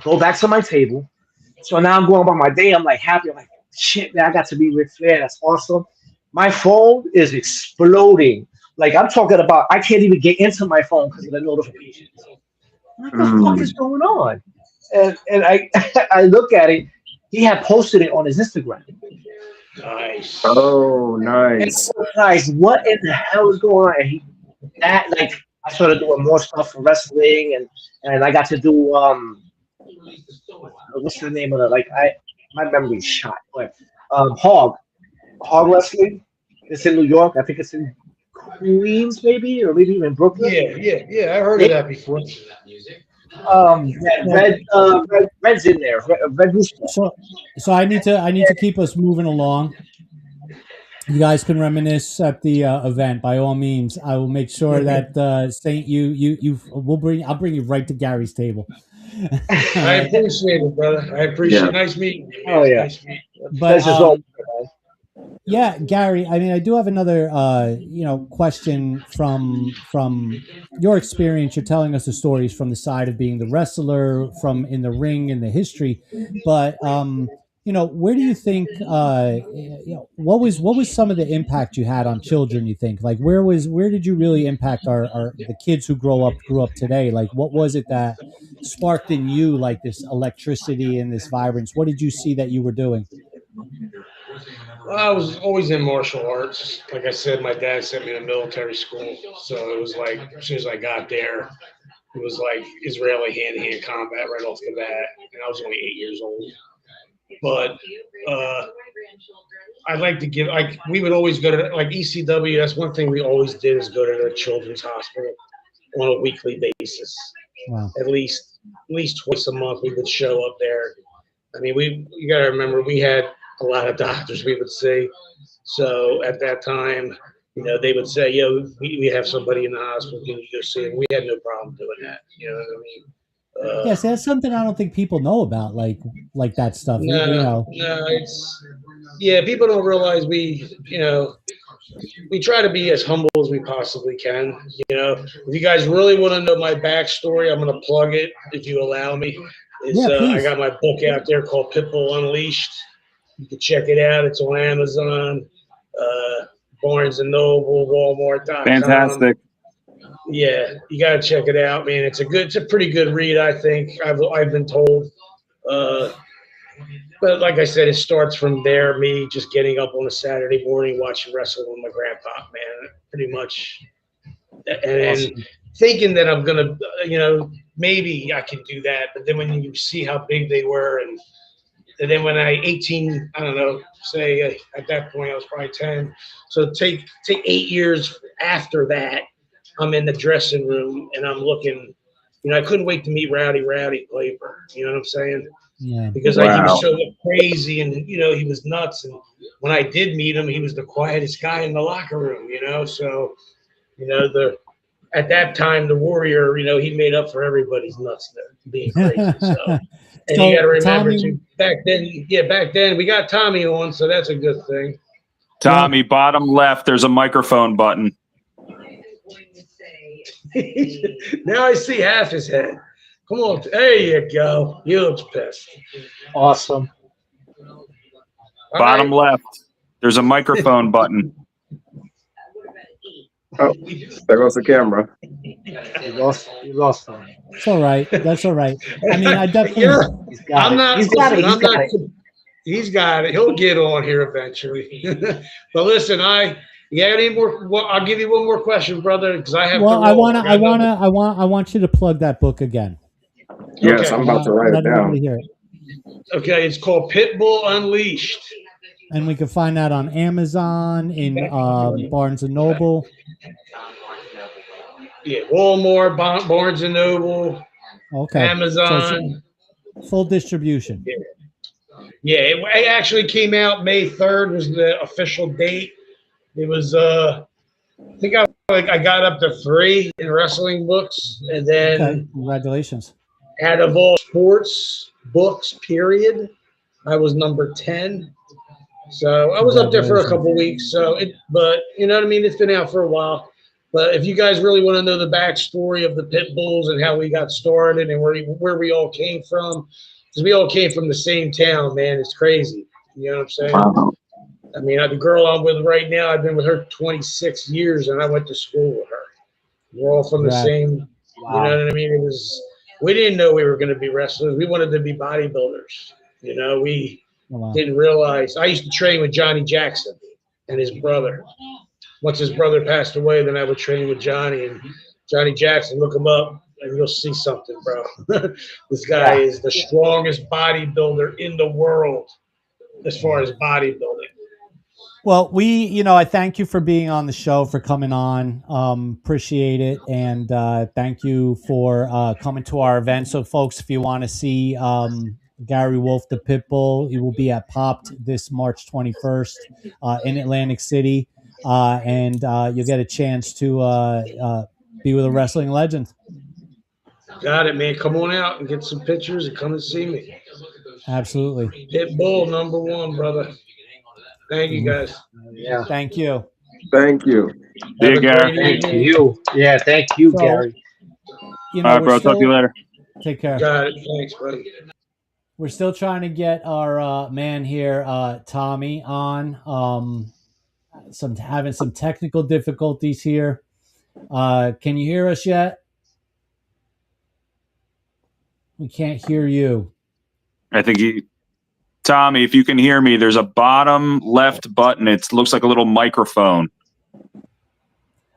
Go back to my table. So now I'm going about my day. I'm like happy. I'm like, "Shit, man, I got to meet Ric Flair. That's awesome." My phone is exploding Like I'm talking about, I can't even get into my phone because of the notifications. What the fuck is going on? And I I look at it. He had posted it on his Instagram. Nice. Oh, And nice. guys, what in the hell is going on? And like I started doing more stuff for wrestling, and I got to do what's the name of it? Like my memory's shot, but Hog Wrestling. It's in New York. I think it's in Queens, maybe, or maybe even Brooklyn. Yeah. I heard of that before. Red's in there. Red Rooster. So I need to keep us moving along. You guys can reminisce at the event by all means. I will make sure that Saint I'll bring you right to Gary's table. I appreciate it, brother. I appreciate it. Nice meeting you. Oh yeah. Nice meeting you. But yeah, Gary, I mean, I do have another question from your experience. You're telling us the stories from the side of being the wrestler, from in the ring and the history, but where do you think what was some of the impact you had on children, you think? Like where did you really impact the kids who grew up today? Like what was it that sparked in you like this electricity and this vibrance? What did you see that you were doing? Well, I was always in martial arts. Like I said, my dad sent me to military school, so it was like as soon as I got there, it was like Israeli hand-to-hand combat right off the bat, and I was only 8 years old. But I'd like to give we would always go to like ECW. That's one thing we always did is go to the children's hospital on a weekly basis. Wow. At least twice a month we would show up there. I mean, you got to remember we had a lot of doctors we would see. So at that time, they would say, "Yo, we have somebody in the hospital. Can you go see him?" We had no problem doing that. You know what I mean? Yes, that's something I don't think people know about, like that stuff. No, people don't realize we try to be as humble as we possibly can. If you guys really want to know my backstory, I'm going to plug it if you allow me. I got my book out there called Pitbull Unleashed. You can check it out. It's on Amazon, Barnes and Noble, Walmart.com. Fantastic. Yeah, you got to check it out, man. It's a pretty good read, I think. I've been told. But like I said, it starts from there. Me just getting up on a Saturday morning, watching wrestling with my grandpa, man. Pretty much, and then thinking that I'm gonna, maybe I can do that. But then when you see how big they were, and then when I don't know, say at that point I was probably 10. So take 8 years after that, I'm in the dressing room and I'm looking. I couldn't wait to meet Rowdy Piper. You know what I'm saying? Yeah. Because he was so crazy and he was nuts. And when I did meet him, he was the quietest guy in the locker room. So at that time the Warrior, he made up for everybody's nuts there being crazy. So. And you got to remember, too, back then we got Tommy on, so that's a good thing. Tommy, bottom left, there's a microphone button. Now I see half his head. Come on, there you go. You look pissed. Awesome. Bottom left, there's a microphone button. Oh, there goes the camera. You lost him. It's all right. That's all right. I mean, I definitely. He's got it. He'll get on here eventually. But listen, got any more? Well, I'll give you one more question, brother, because I have. Well, I want you to plug that book again. Yes, I'm about to write it down. Okay, it's called Pitbull Unleashed. And we can find that on Amazon, in Barnes and Noble. Yeah, Walmart, Barnes and Noble, Amazon. So full distribution. Yeah, it actually came out May 3rd was the official date. It was, I think I got up to 3 in wrestling books. And then congratulations. Out of all sports books, period, I was number 10. So I was up there for a couple of weeks. But you know what I mean? It's been out for a while. But if you guys really want to know the backstory of the Pit Bulls and how we got started and where we all came from, because we all came from the same town, man, it's crazy. You know what I'm saying? Wow. I mean, the girl I'm with right now, I've been with her 26 years, and I went to school with her. We're all from the same, you know what I mean? We didn't know we were going to be wrestlers. We wanted to be bodybuilders. You know, we didn't realize. I used to train with Johnny Jackson and his brother. Once his brother passed away, then I would train with Johnny. And Johnny Jackson, look him up, and you'll see something, bro. This guy is the strongest bodybuilder in the world as far as bodybuilding. Well, I thank you for being on the show, for coming on. Appreciate it. And thank you for coming to our event. So, folks, if you want to see Gary Wolf, the Pitbull, he will be at Popped this March 21st in Atlantic City. And you'll get a chance to be with a wrestling legend. Got it, man. Come on out and get some pictures and come and see me. Absolutely. Pitbull #1, brother. Thank you, guys. Yeah. Thank you. Thank you. Yeah, Gary. Thank you. Yeah, thank you, Gary. All right, bro. Talk to you later. Take care. Got it. Thanks, buddy. We're still trying to get our man here, Tommy, on. Having some technical difficulties here. Can you hear us yet? We can't hear you. I think Tommy, if you can hear me, there's a bottom left button. It looks like a little microphone.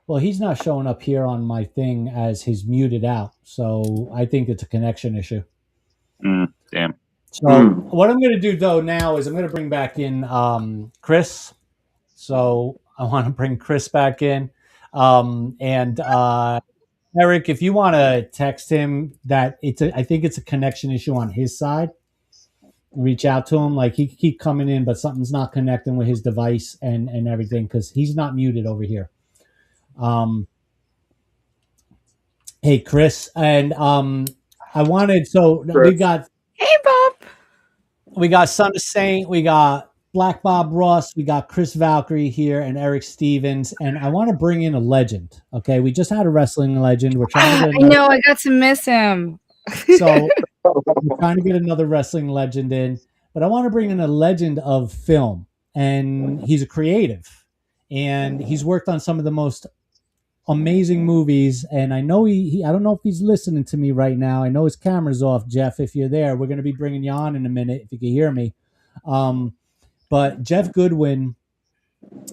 Well, he's not showing up here on my thing as he's muted out. So I think it's a connection issue. Damn. So what I'm going to do, though, now is I'm going to bring back in Chris. So I want to bring Chris back in. And Eric, if you want to text him that I think it's a connection issue on his side. Reach out to him. Like, he could keep coming in, but something's not connecting with his device and everything, because he's not muted over here. Hey, Chris, and I wanted, we got, Hey, Bob. we got Son of Saint, we got Black Bob Ross, we got Chris Valkyrie here, and Eric Stevens, and I want to bring in a legend. Okay, we just had a wrestling legend. We're trying to get I know, I got to miss him. So we're trying to get another wrestling legend in, but I want to bring in a legend of film, and he's a creative, and he's worked on some of the most amazing movies. And I know I don't know if he's listening to me right now. I know his camera's off, Jeff. If you're there, we're going to be bringing you on in a minute if you can hear me. But Jeff Goodwin,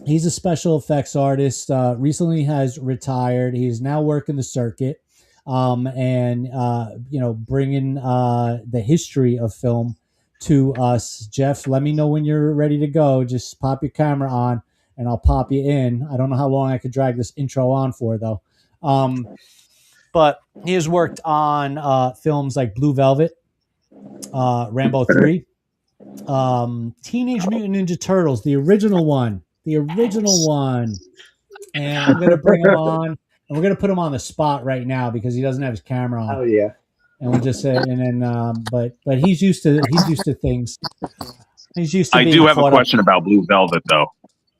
he's a special effects artist. Recently has retired. He's now working the circuit. And bringing the history of film to us. Jeff, let me know when you're ready to go. Just pop your camera on, and I'll pop you in. I don't know how long I could drag this intro on for, though. But he has worked on films like Blue Velvet, Rambo 3, Teenage Mutant Ninja Turtles, the original one. And I'm going to bring him on. And we're gonna put him on the spot right now because he doesn't have his camera on. Oh yeah. And we'll just say, and then, but he's used to things. He's used to. I do have a question about Blue Velvet, though.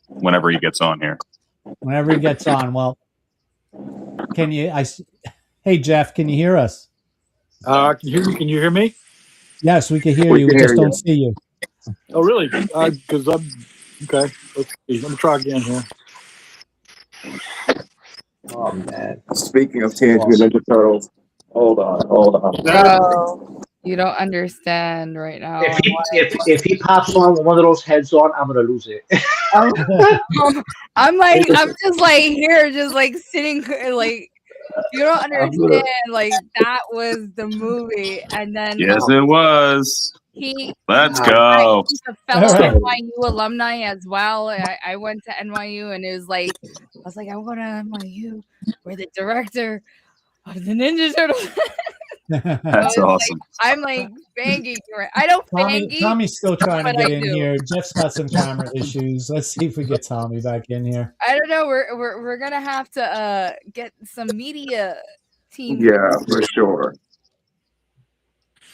Whenever he gets on here. Whenever he gets on, well, hey Jeff, can you hear us? Can you hear me? Yes, we can hear you. We just don't see you. Oh, really? Because I'm okay. Let's see. Let me try again here. Oh man! Speaking of Teenage Mutant Ninja Turtles, hold on. Bro, you don't understand right now. If he pops on one of those heads on, I'm gonna lose it. I'm just like here, just like sitting, like you don't understand. Like that was the movie, and then yes, it was. Let's go. He's a fellow NYU alumni as well. I went to NYU, and it was like I was like, I'm going to NYU. We're the director of the Ninja Turtles. That's awesome. I'm like banging. I don't bang. Tommy's still trying to get in here. Jeff's got some camera issues. Let's see if we get Tommy back in here. I don't know. We're gonna have to get some media team. Yeah, for sure.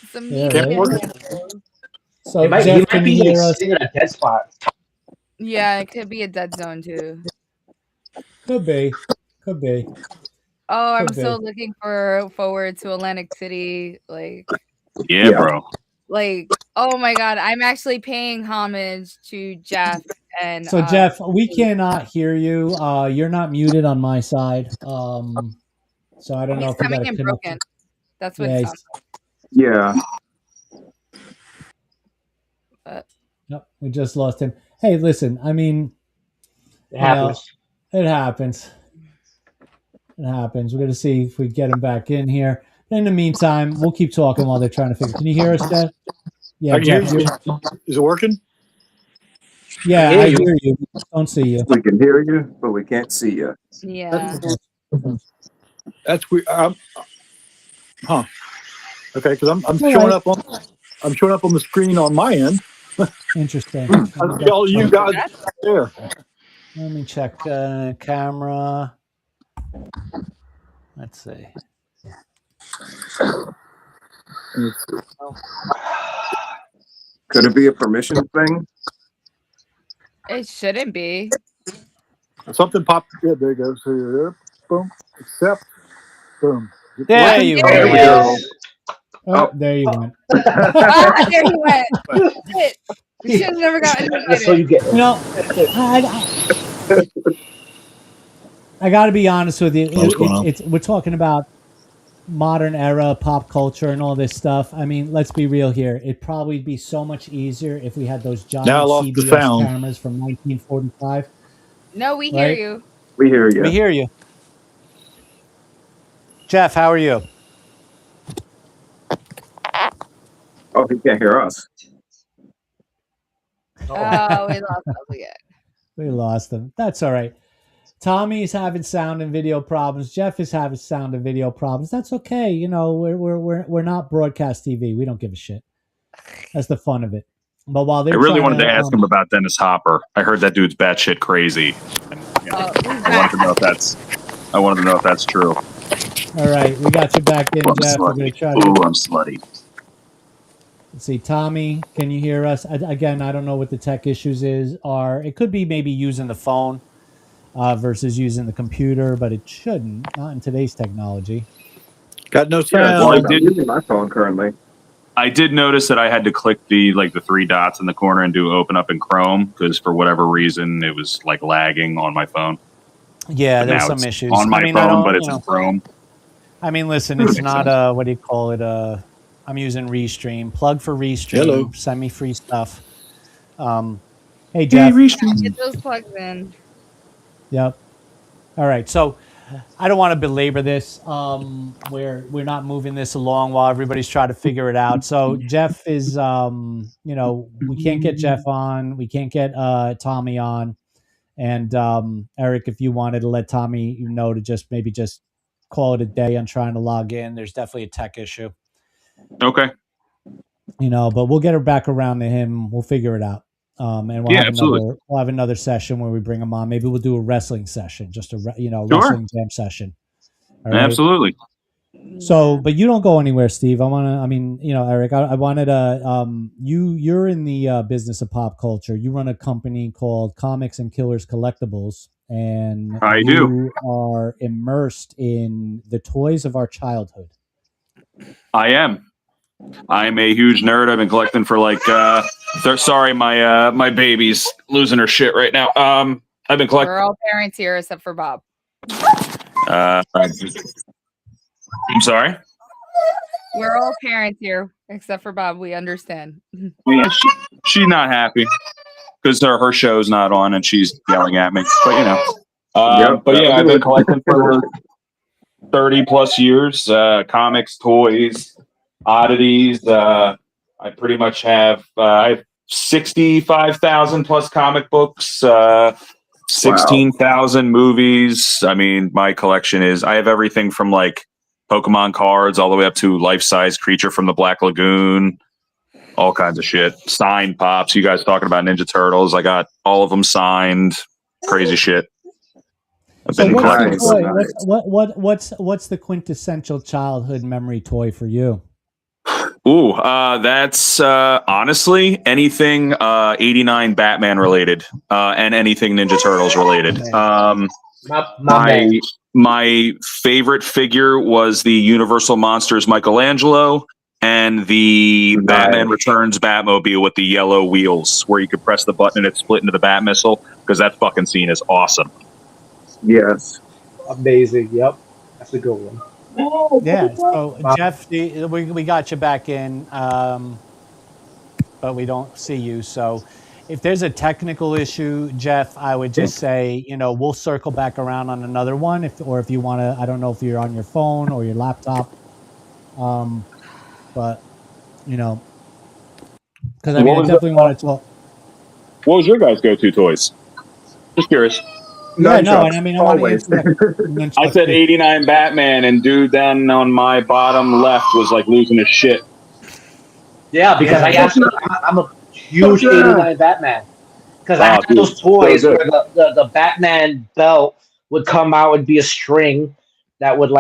Some media. Right? So he might be sitting in a dead spot. Yeah, it could be a dead zone too. Could be. Oh, I'm so looking forward to Atlantic City. Like, yeah, bro. Like, oh my God, I'm actually paying homage to Jeff And So Jeff, we cannot hear you. You're not muted on my side. So I don't know he's if we got coming a in connection. broken. That's what Yeah, it sounds like. Yeah. But Nope, we just lost him. Hey, listen, I mean, It happens. it happens. It happens. We're going to see if we get him back in here. In the meantime, we'll keep talking while they're trying to figure. Can you hear us, Jeff? Yeah, I can hear Jeff. you. Is it working? Yeah, I hear you. Don't see you. We can hear you, but we can't see you. yeah. That's weird. Huh. Okay, because I'm All showing right. up on the screen on my end. Interesting. I see all you guys there. Let me check camera. Let's see. Could it be a permission thing? It shouldn't be. Something popped. Yeah, there it goes. Here, boom. Accept. Boom. There you There we go. go. Oh, there you went. Ah, there he went. Shit. We should have never gotten That's all you invited. get. You know, I got to be honest with you. We're talking about modern era pop culture and all this stuff. I mean, let's be real here. It'd probably be so much easier if we had those giant Now I lost the CBS sound. cameras from 1945. No, we hear Right? you. We hear you. We hear you. Jeff, how are you? Oh, he can't hear us. Oh, we lost him again. We lost them. That's all right. Tommy's having sound and video problems. Jeff is having sound and video problems. That's okay. You know, we're not broadcast TV. We don't give a shit. That's the fun of it. But while I they're really trying wanted to ask him about Dennis Hopper. I heard that dude's batshit crazy. And, you know, I wanted to know if that's true. All right, we got you back in, I'm Jeff. We're gonna slutty. try Ooh, to. I'm slutty. Let's see, Tommy, can you hear us? Again, I don't know what the tech issues are. It could be maybe using the phone versus using the computer, but it shouldn't. Not in today's technology. Got no Yeah, sound. I'm using my phone currently. I did notice that I had to click the three dots in the corner and do open up in Chrome because for whatever reason it was like lagging on my phone. Yeah, But there's now some it's issues. on my I phone, don't, but it's in Chrome. I mean, listen, it's not what do you call it? I'm using Restream. Plug for Restream. Hello. Send me free stuff. Hey, Jeff. Get those plugs in. Yep. All right. So I don't want to belabor this. We're not moving this along while everybody's trying to figure it out. So Jeff is, we can't get Jeff on. We can't get Tommy on. And Eric, if you wanted to let Tommy know to just call it a day on trying to log in. There's definitely a tech issue. Okay. But we'll get her back around to him. We'll figure it out. And we'll have another session where we bring him on. Maybe we'll do a wrestling session, just a wrestling jam session. All right? Absolutely. So, but you don't go anywhere, Steve. Eric, I wanted to, you're in the business of pop culture. You run a company called Comics and Killers Collectibles, and you are immersed in the toys of our childhood. I am. I'm a huge nerd. I've been collecting for like, sorry, my baby's losing her shit right now. I've been collecting. We're all parents here except for Bob. I'm sorry? We're all parents here except for Bob. We understand. Yeah, she's not happy because her show's not on and she's yelling at me. But, I've been collecting for 30 plus years. Comics, toys, oddities. I pretty much have 65,000 plus comic books, 16,000 movies. I mean, my collection I have everything from like Pokemon cards all the way up to life-size Creature from the Black Lagoon, all kinds of shit. Signed pops. You guys talking about Ninja Turtles. I got all of them signed. Crazy shit. I've been collecting. What's the quintessential childhood memory toy for you? Ooh, that's honestly anything 89 Batman related and anything Ninja Turtles related. My favorite figure was the Universal Monsters Michelangelo, and the Batman Returns Batmobile with the yellow wheels, where you could press the button and it split into the Bat missile, because that fucking scene is awesome. Yes. Amazing. Yep. That's a good one. Yeah. So Wow. Jeff, we got you back in, but we don't see you. So if there's a technical issue, Jeff, I would just say, we'll circle back around on another one. If you want to, I don't know if you're on your phone or your laptop, but because I definitely want to talk. What was your guys' go-to toys? Just curious. Yeah, no, and I want to answer that. I said 89 Batman, and dude down on my bottom left was like losing his shit. Yeah, because I'm a huge 89 Batman. Because I had those toys where the Batman belt would come out and be a string that would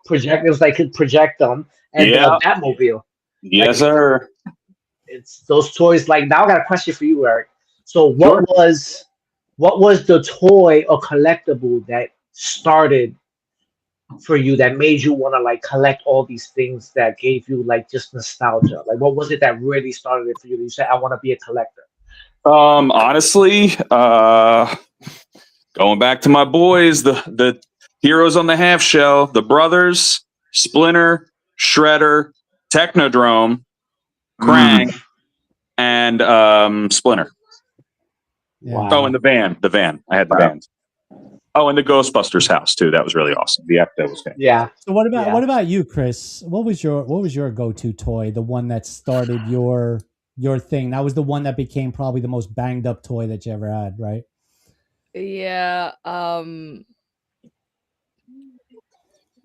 project, I could project them, and the Batmobile. Yes, sir. It's those toys. Now I got a question for you, Eric. So what was the toy or collectible that started for you, that made you want to collect all these things, that gave you just nostalgia? What was it that really started it for you? You said, I want to be a collector. Honestly, going back to my boys, the heroes on the half shell, the brothers, Splinter, Shredder, Technodrome, Krang, and Splinter. Wow. Oh, and the van. I had the vans. Oh, and the Ghostbusters house too. That was really awesome. The app that was fantastic. Yeah. So what about you, Chris? What was your go-to toy? The one that started your thing. That was the one that became probably the most banged up toy that you ever had, right? Yeah.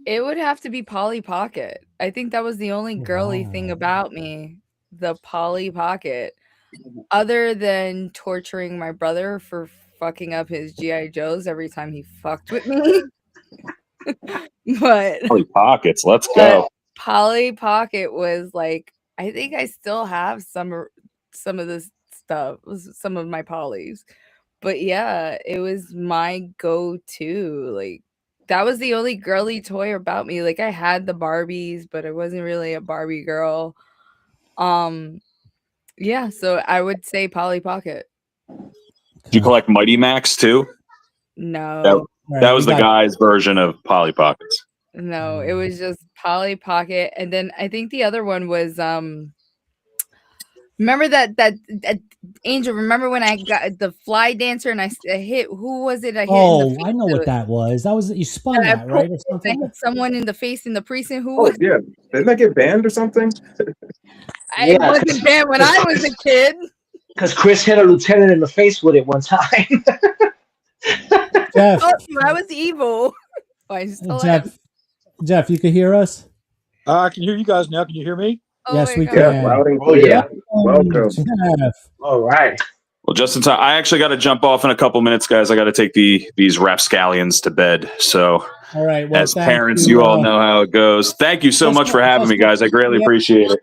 It would have to be Polly Pocket. I think that was the only girly thing about me, the Polly Pocket. Other than torturing my brother for fucking up his G.I. Joes every time he fucked with me. But Polly Pockets, let's go. Polly Pocket was I think I still have some of this stuff, some of my Pollys. But yeah, it was my go-to. That was the only girly toy about me. I had the Barbies, but I wasn't really a Barbie girl. Yeah, so I would say Polly Pocket. Did you collect Mighty Max too? No. That was the guy's version of Polly Pockets. No, it was just Polly Pocket. And then I think the other one was remember that Angel, remember when I got the fly dancer and I hit, who was it I hit in the face? I know what that was. That was, you spun that, right? Or something? I hit someone in the face in the precinct. Who was yeah. Didn't that get banned or something? It wasn't banned when I was a kid. Because Chris hit a lieutenant in the face with it one time. Jeff. Oh, I was evil. Jeff, you can hear us? I can hear you guys now. Can you hear me? Yes, we can. Loud and clear. Welcome. Jeff. All right. Well, just in time. I actually got to jump off in a couple minutes, guys. I got to take these rapscallions to bed. So, all right. Well, as parents, you all know how it goes. Thank you so much for having me, guys. I greatly appreciate it.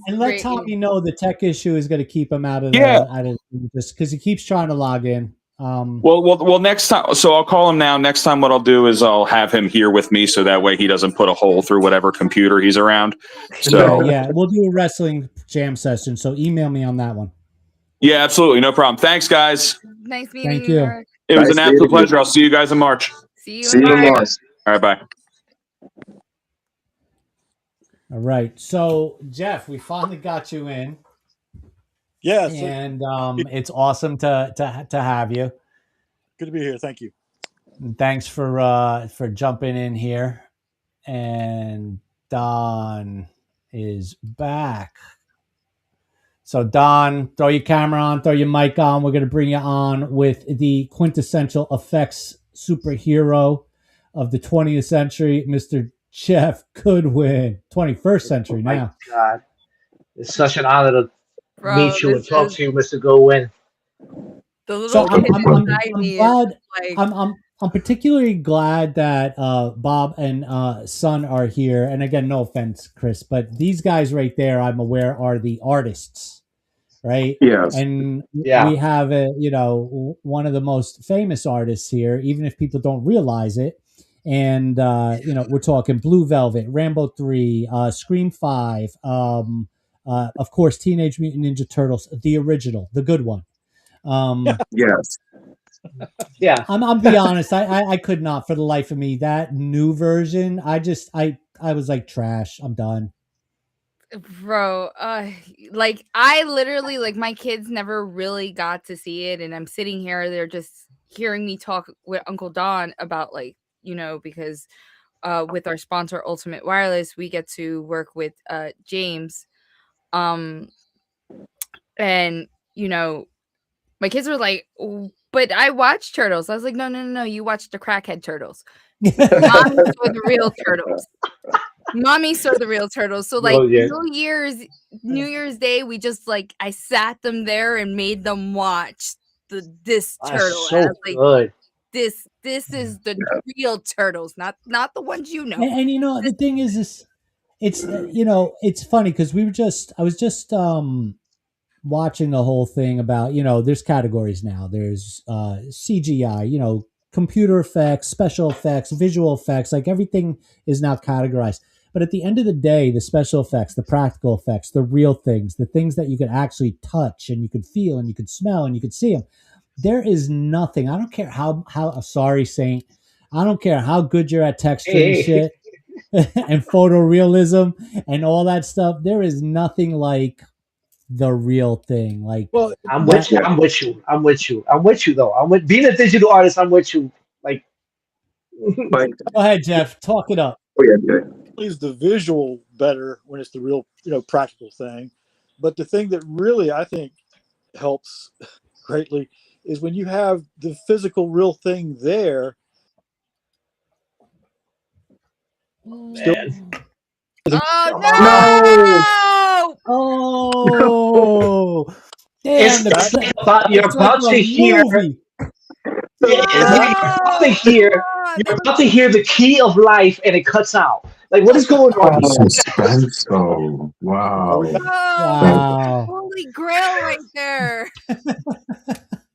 And let Tommy know the tech issue is going to keep him out of just because he keeps trying to log in. Well, next time. So I'll call him now. Next time, what I'll do is I'll have him here with me, so that way he doesn't put a hole through whatever computer he's around. So yeah, we'll do a wrestling jam session. So email me on that one. Yeah, absolutely, no problem. Thanks, guys. Nice meeting Thank you. you. Eric. It was an absolute pleasure. I'll see you guys in March. See you in March. All right, bye. All right. So, Jeff, we finally got you in. Yes. And it's awesome to have you. Good to be here. Thank you. And thanks for jumping in here. And Don is back. So, Don, throw your camera on, throw your mic on. We're going to bring you on with the quintessential effects superhero of the 20th century, Mr. Jeff Goodwin. 21st century now. My God. It's such an honor to meet you and talk to you, Mr. Goodwin. So I'm particularly glad that Bob and Son are here. And again, no offense, Chris, but these guys right there, I'm aware, are the artists, right? Yes. And we have one of the most famous artists here, even if people don't realize it. And we're talking Blue Velvet, Rambo 3, Scream 5, of course, Teenage Mutant Ninja Turtles, the original, the good one. Yes. Yeah. I'll be honest, I could not for the life of me. That new version, I was like, trash. I'm done. Bro, like I literally, like, my kids never really got to see it, and I'm sitting here, they're just hearing me talk with Uncle Don about, like, because with our sponsor Ultimate Wireless, we get to work with James. And my kids were like, but I watched Turtles. I was like, no, you watched the crackhead Turtles. Mommy saw the real Turtles. Mommy saw the real Turtles. So like New Year's Day, we just like I sat them there and made them watch this turtle. So I was like, good. this is the real Turtles, not the ones you know. And the thing is it's it's funny because I was just watching the whole thing about there's categories now. There's CGI, computer effects, special effects, visual effects, like everything is now categorized. But at the end of the day, the special effects, the practical effects, the real things, the things that you could actually touch and you could feel and you could smell and you could see them, there is nothing. I don't care how sorry, Saint, I don't care how good you're at texturing shit and photorealism and all that stuff. There is nothing like the real thing. Like, Well, I'm with you. Though. I'm with being a digital artist. I'm with you. Like, Like, go ahead, Jeff. Talk it up. oh yeah. is the visual better when it's the real, practical thing. But the thing that really I think helps greatly is when you have the physical real thing there. man. Oh no! Oh, damn! You're about to hear. You're about to hear the key of life, and it cuts out. Like, what is going on here? Suspense. Oh, wow. Wow. Holy grail right there. Are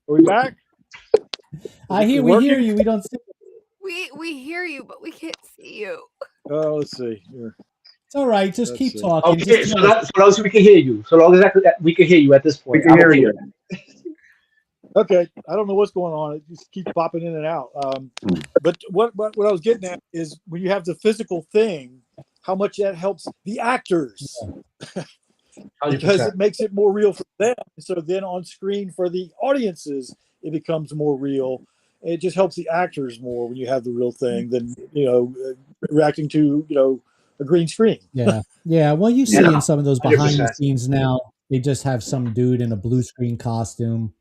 we back? We hear you. We don't see you. We hear you, but we can't see you. Oh, let's see here. It's all right. Just keep talking. Okay, so long as we can hear you. So long as we can hear you at this point. We can hear you. Okay, I don't know what's going on. It just keeps popping in and out. But what I was getting at is when you have the physical thing, how much that helps the actors. Because it makes it more real for them. So then on screen for the audiences, it becomes more real. It just helps the actors more when you have the real thing than reacting to a green screen. Yeah. Well, you see in some of those behind the scenes now, they just have some dude in a blue screen costume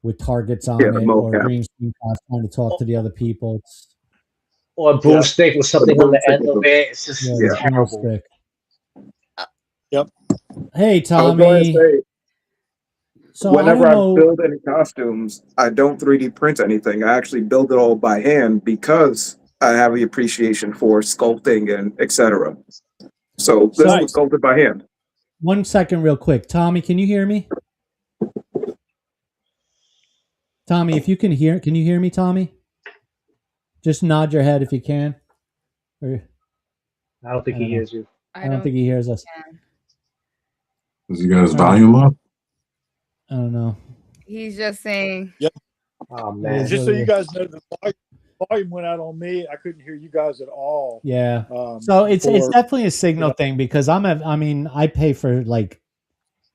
with targets on it, or a green screen costume trying to talk to the other people. Or a broomstick with something on the end of it. It's just terrible. Yep. Hey, Tommy. So whenever I build any costumes, I don't 3D print anything. I actually build it all by hand because I have the appreciation for sculpting and etc. So this was sculpted by hand. 1 second, real quick. Tommy, can you hear me? Tommy, if you can you hear me, Tommy? Just nod your head if you can. I don't think he hears you. I don't think he hears us. Has he got his volume up? I don't know. He's just saying. Yep. Oh man! Just so you guys know, the volume went out on me. I couldn't hear you guys at all. Yeah. So it's definitely a signal thing because I pay for like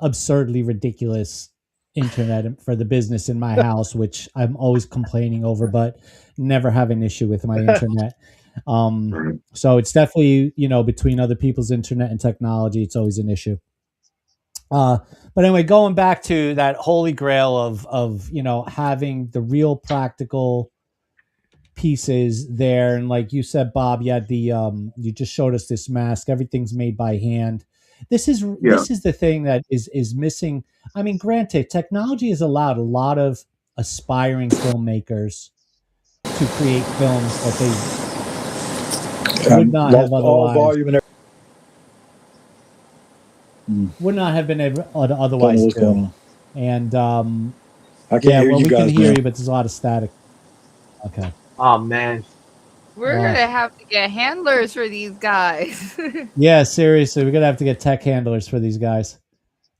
absurdly ridiculous internet for the business in my house, which I'm always complaining over, but never have an issue with my internet. So it's definitely, between other people's internet and technology, it's always an issue. But anyway, going back to that holy grail of having the real practical pieces there, and like you said, Bob, you had you just showed us this mask. Everything's made by hand. This is the thing that is missing. I mean, granted, technology has allowed a lot of aspiring filmmakers to create films that they would not have otherwise. Would not have been able to otherwise do. And I can't hear you we guys can hear now. you, but there's a lot of static. Okay. Oh man. We're gonna have to get handlers for these guys. Yeah, seriously, we're gonna have to get tech handlers for these guys.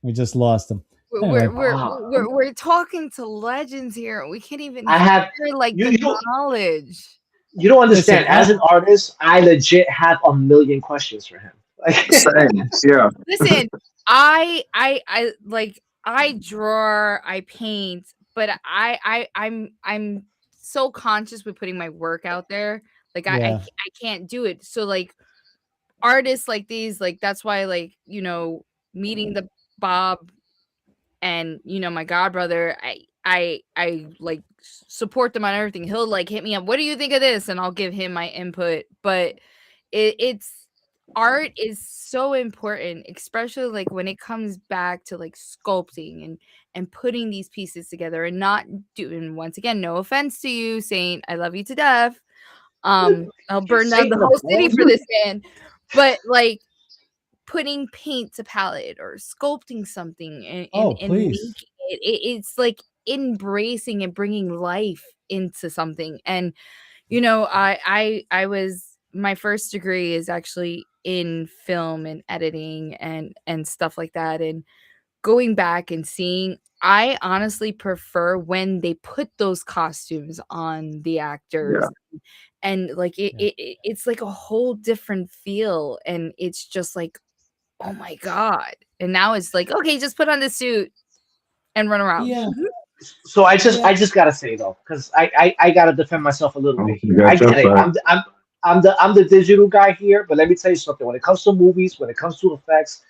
We just lost them. Anyway. We're talking to legends here. We can't even I have hear like you. the You don't, knowledge. you don't understand. Listen, As an artist, I legit have a million questions for him. Like, Same. Yeah. Listen, I like I draw, I paint, but I'm so conscious with putting my work out there. Like Yeah. I can't do it. So like artists like these, like that's why like, you know, meeting the Bob and you know my god brother, I like support them on everything. He'll like hit me up, what do you think of this, and I'll give him my input. But it's art is so important, especially like when it comes back to like sculpting and putting these pieces together and not doing, once again, no offense to you, Saint, I love you to death, I'll burn down the whole city for this man, but like putting paint to palette or sculpting something and making it's like embracing and bringing life into something. And you know, I was, my first degree is actually in film and editing and stuff like that, and going back and seeing, I honestly prefer when they put those costumes on the actors. And like it's like a whole different feel, and it's just like, oh my god. And now it's like, okay, just put on the suit and run around. Yeah. so I just gotta say though, because I gotta defend myself a little bit You here. I got get it. your back. I'm the digital guy here, but let me tell you something. When it comes to movies, when it comes to effects,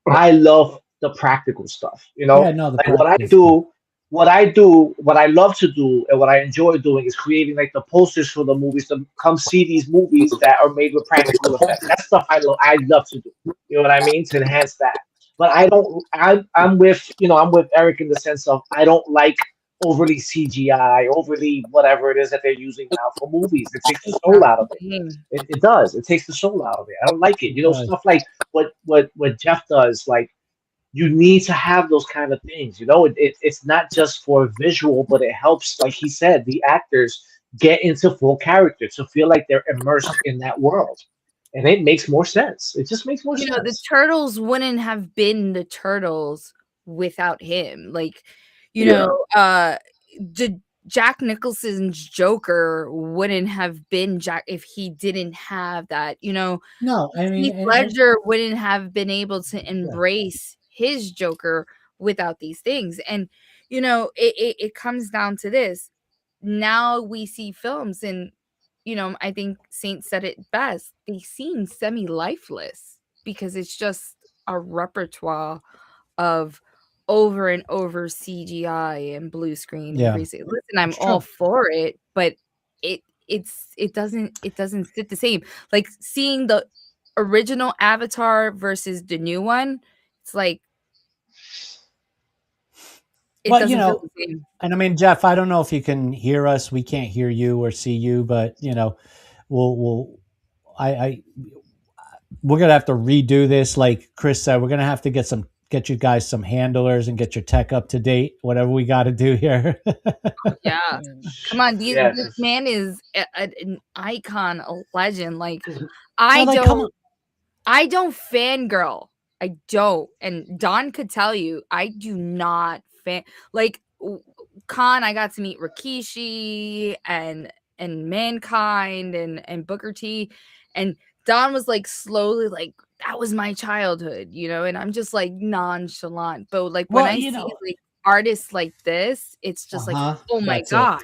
I love the practical stuff. You know, Yeah, no, the like what I practice. do, what I love to do, and what I enjoy doing is creating like the posters for the movies to come see these movies that are made with practical effects. That's stuff I love to do. You know what I mean? To enhance that. But I don't. I'm with I'm with Eric in the sense of I don't like overly CGI, overly whatever it is that they're using now for movies. It takes the soul out of it. It does. It takes the soul out of it. I don't like it. You know, stuff like what Jeff does. Like you need to have those kind of things. You know, it's not just for visual, but it helps, like he said, the actors get into full character to feel like they're immersed in that world. And it makes more sense. It just makes more You know, the sense. turtles wouldn't have been the turtles without him. Like, you know, Jack Nicholson's Joker wouldn't have been Jack if he didn't have that. You know, No, I mean, Heath Ledger wouldn't have been able to embrace his Joker without these things. And you know, it comes down to this. Now we see films, and you know, I think Saint said it best. They seem semi-lifeless because it's just a repertoire of over and over CGI and blue screen and green screen. Listen, I'm all for it, but it doesn't sit the same. Like seeing the original Avatar versus the new one, it's like it Well, doesn't feel the same. and I mean, Jeff, I don't know if you can hear us. We can't hear you or see you, but you know, we're gonna have to redo this. Like Chris said, we're gonna have to get you guys some handlers and get your tech up to date. Whatever we got to do here. Yeah, come on, this man is an icon, a legend. Like I don't fangirl. I don't, and Don could tell you, I do not like Khan. I got to meet Rikishi and Mankind and Booker T, and Don was like slowly like that was my childhood, you know, and I'm just like nonchalant. But like when I see like artists like this, it's just like, oh my god.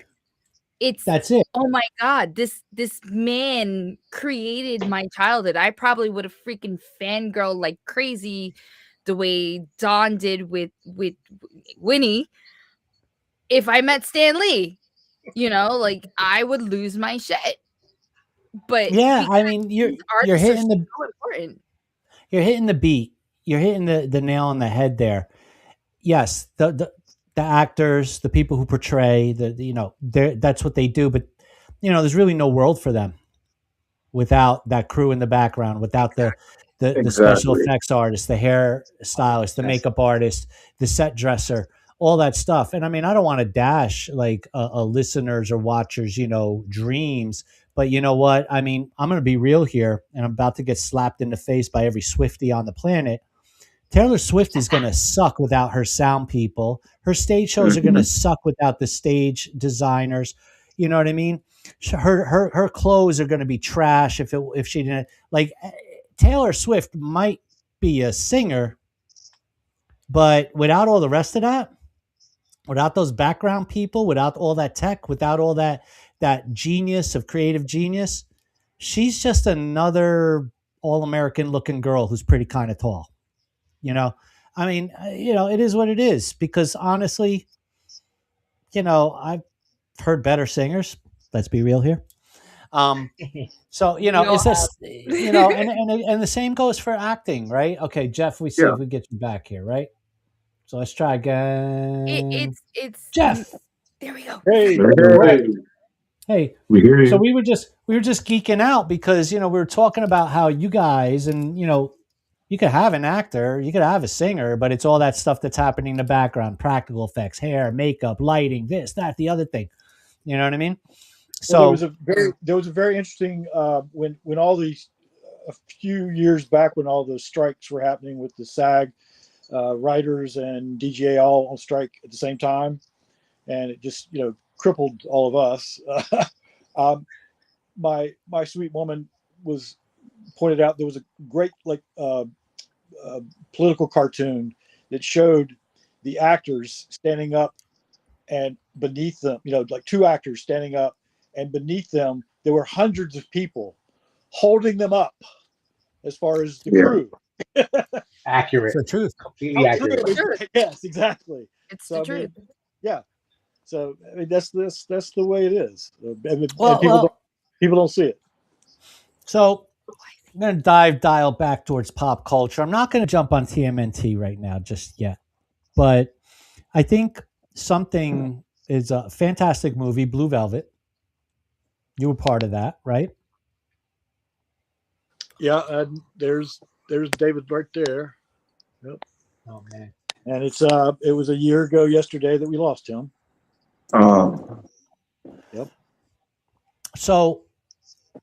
That's it. Oh my god, this man created my childhood. I probably would have freaking fangirl like crazy the way Don did with Winnie if I met Stan Lee. You know, like I would lose my shit. But yeah, I mean, you're hitting the so important. You're hitting the beat. You're hitting the nail on the head there. Yes, the actors, the people who portray that's what they do. But you know, there's really no world for them without that crew in the background, without the special effects artist, the hair stylist, the makeup artist, the set dresser, all that stuff. And I mean, I don't want to dash like a listeners or watchers, dreams, But you know what? I mean, I'm going to be real here, and I'm about to get slapped in the face by every Swiftie on the planet. Taylor Swift is going to suck without her sound people. Her stage shows are going to suck without the stage designers. You know what I mean? Her clothes are going to be trash if she didn't like. Taylor Swift might be a singer, but without all the rest of that, without those background people, without all that tech, without all that genius of creative genius, she's just another all-American looking girl who's pretty kind of tall. You know, I mean, it is what it is, because honestly, I've heard better singers. Let's be real here. So, it's just, and the same goes for acting, right? Okay, Jeff, we see if we get you back here, right? So let's try again. It's Jeff. There we go. Hey, we hear you. So we were just geeking out because, we were talking about how you guys and, you could have an actor, you could have a singer, but it's all that stuff that's happening in the background, practical effects, hair, makeup, lighting, this, that, the other thing. You know what I mean? So there was a very interesting when all these a few years back when all the strikes were happening with the SAG writers and DGA all on strike at the same time, and it just crippled all of us. My sweet woman was pointed out there was a great political cartoon that showed the actors standing up, and beneath them, like two actors standing up, and beneath them there were hundreds of people holding them up as far as the crew. Accurate. It's the truth. Completely accurate. Yes, exactly. It's the truth. Yeah. So I mean, that's the way it is. And Well, people don't see it. So I'm going to dial back towards pop culture. I'm not going to jump on TMNT right now just yet, but I think something is a fantastic movie, Blue Velvet. You were part of that, right? Yeah, and there's David right there. Yep. Oh man. And it was a year ago yesterday that we lost him. Yep. So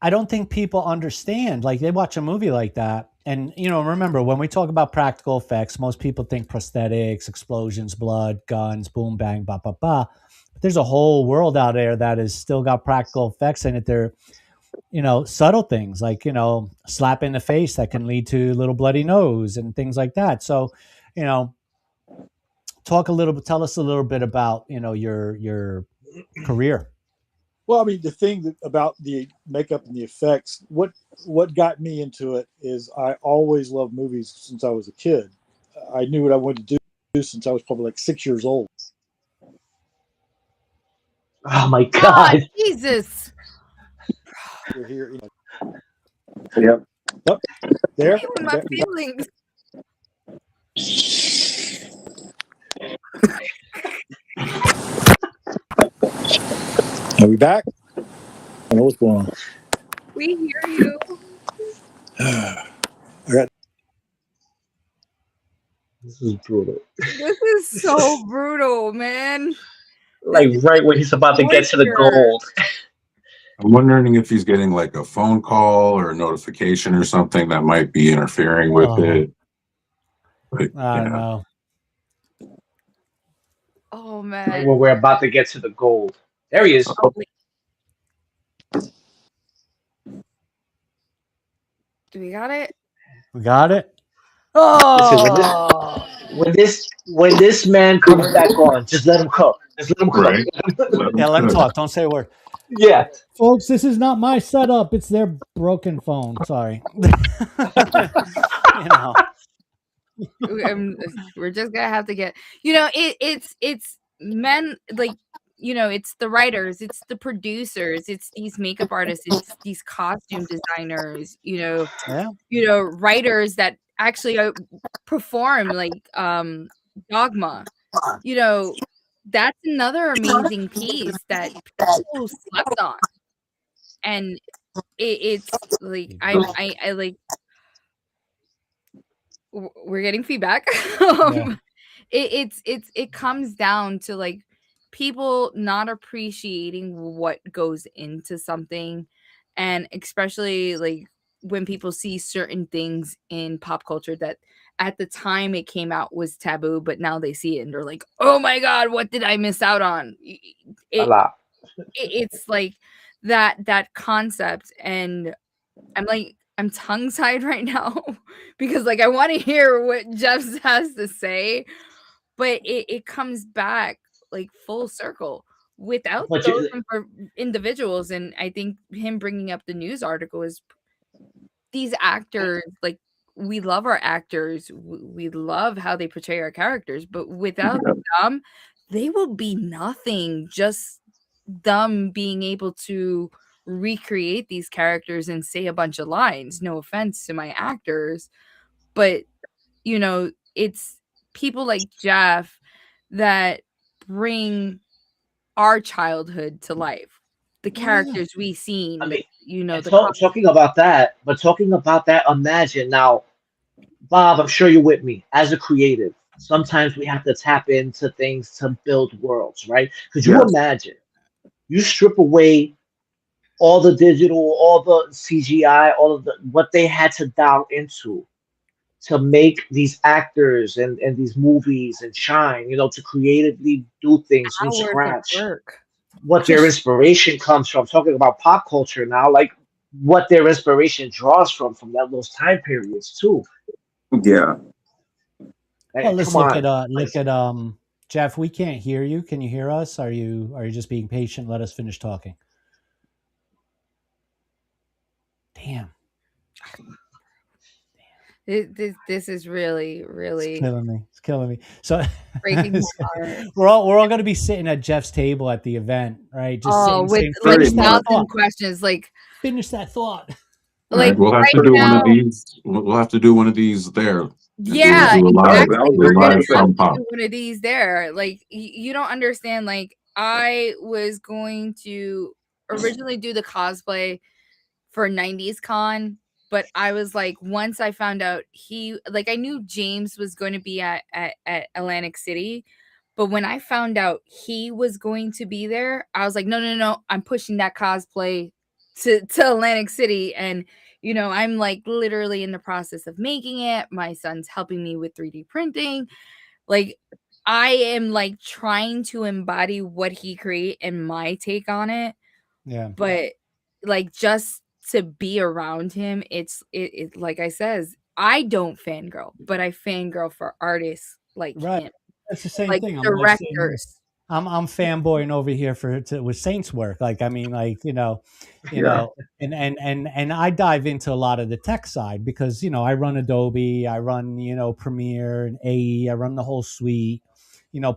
I don't think people understand. Like, they watch a movie like that, and remember, when we talk about practical effects, most people think prosthetics, explosions, blood, guns, boom, bang, ba ba ba. But there's a whole world out there that has still got practical effects in it. They're subtle things like slap in the face that can lead to a little bloody nose and things like that. So tell us a little bit about your career. Well, I mean, the thing about the makeup and the effects, what got me into it is I always loved movies since I was a kid. I knew what I wanted to do since I was probably like 6 years old. Oh my God! Jesus! You're here. Yep. Oh, there. With my feelings. Are we back? I don't know what's going on. We hear you. This is brutal. This is so brutal, man. Like right when he's about to get to the gold. I'm wondering if he's getting like a phone call or a notification or something that might be interfering with it. But, I don't know. Oh man. Right when we're about to get to the gold. There he is. Oh, do we got it? We got it. Oh, Listen, when this man comes back on, just let him cook. Just let him cook. Right. Yeah, let him talk. Don't say a word. Yeah. Folks, this is not my setup. It's their broken phone. Sorry. We're just gonna have to get. It's men, like, it's the writers, it's the producers, it's these makeup artists, it's these costume designers, writers that actually perform, like Dogma. That's another amazing piece that people slept on, and it's like I like. We're getting feedback. It comes down to like people not appreciating what goes into something, And especially like when people see certain things in pop culture that at the time it came out was taboo, but now they see it and they're like, oh my God, what did I miss out on? A lot. It's like that concept. And I'm tongue tied right now because like I want to hear what Jeff has to say, but it comes back like full circle without But those you, individuals. And I think him bringing up the news article is these actors, like we love our actors, we love how they portray our characters, but without them, they will be nothing. Just them being able to recreate these characters and say a bunch of lines. No offense to my actors, but it's people like Jeff that bring our childhood to life. The Oh, yeah. characters we seen, I mean, and the talking about that, imagine now, Bob, I'm sure you're with me. As a creative, sometimes we have to tap into things to build worlds, right? Could you Yes. imagine you strip away all the digital, all the CGI, all of the what they had to dial into to make these actors and these movies and shine, to creatively do things from hours of scratch. work. What their inspiration comes from. Talking about pop culture now, like what their inspiration draws from those time periods too. Yeah. Well, let's Come look on, at Jeff. We can't hear you. Can you hear us? Are you just being patient? Let us finish talking. Damn. This is really It's killing me. So breaking my heart. we're all going to be sitting at Jeff's table at the event, right? Just Oh, sitting, with saying, like finish that 1,000 thought. questions, like Finish that thought. All right, we'll have to right do one now. of these. We'll have to do one of these there. Yeah, do a live, exactly. do We're gonna live have from to Pop. do one of these there. Like you don't understand. Like I was going to originally do the cosplay for 90s con, but I was like, once I found out I knew James was going to be at Atlantic City, but when I found out he was going to be there, I was like, no, I'm pushing that cosplay to Atlantic City. And I'm like literally in the process of making it. My son's helping me with 3D printing. Like I am like trying to embody what he create and my take on it. Yeah. But like just to be around him, it like I says, I don't fangirl, but I fangirl for artists like him. That's the same Like thing. directors. I'm fanboying over here with Saints work. Like, I mean, like, Yeah. and I dive into a lot of the tech side because, I run Adobe, I run, Premiere and AE, I run the whole suite,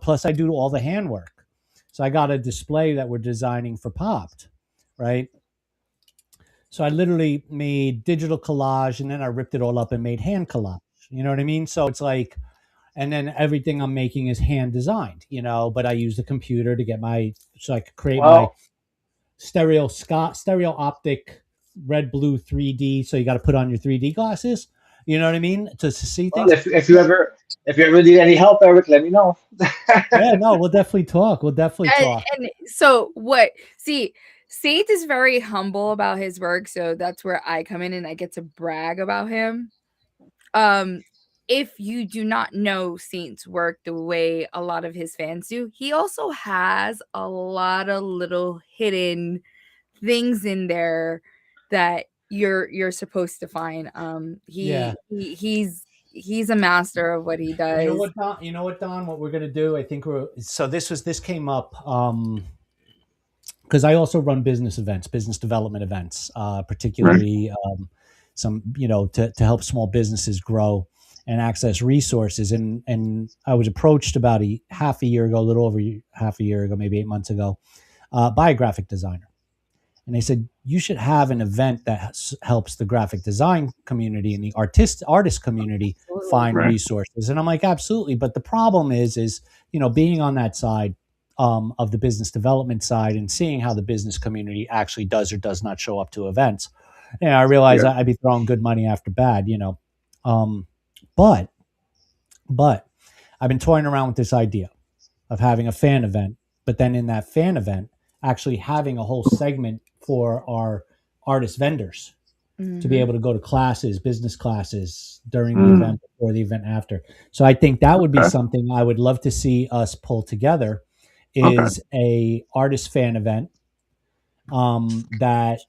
plus I do all the handwork. So I got a display that we're designing for Popped, right? So I literally made digital collage and then I ripped it all up and made hand collage. You know what I mean? So it's like, and then everything I'm making is hand designed, but I use the computer to get so I could create my stereo optic red blue 3D. So you got to put on your 3D glasses. You know what I mean? To see things. Well, if you ever need any help, Eric, let me know. Yeah, no, we'll definitely talk. And so Saint is very humble about his work, so that's where I come in and I get to brag about him. If you do not know Saint's work the way a lot of his fans do, he also has a lot of little hidden things in there that you're supposed to find. He's a master of what he does. You know what, Don? What we're gonna do? I think this came up because I also run business development events, particularly some to help small businesses grow and access resources. And I was approached about a little over half a year ago, maybe 8 months ago, by a graphic designer. And they said, you should have an event that helps the graphic design community and the artist community find resources. And I'm like, absolutely. But the problem is, being on that side of the business development side and seeing how the business community actually does or does not show up to events. And I realize I'd be throwing good money after bad, but I've been toying around with this idea of having a fan event, but then in that fan event, actually having a whole segment for our artist vendors to be Mhm. able to go to classes, business classes during the event, before the event, after. So I think that would be Okay. something I would love to see us pull together, Okay. is a artist fan event that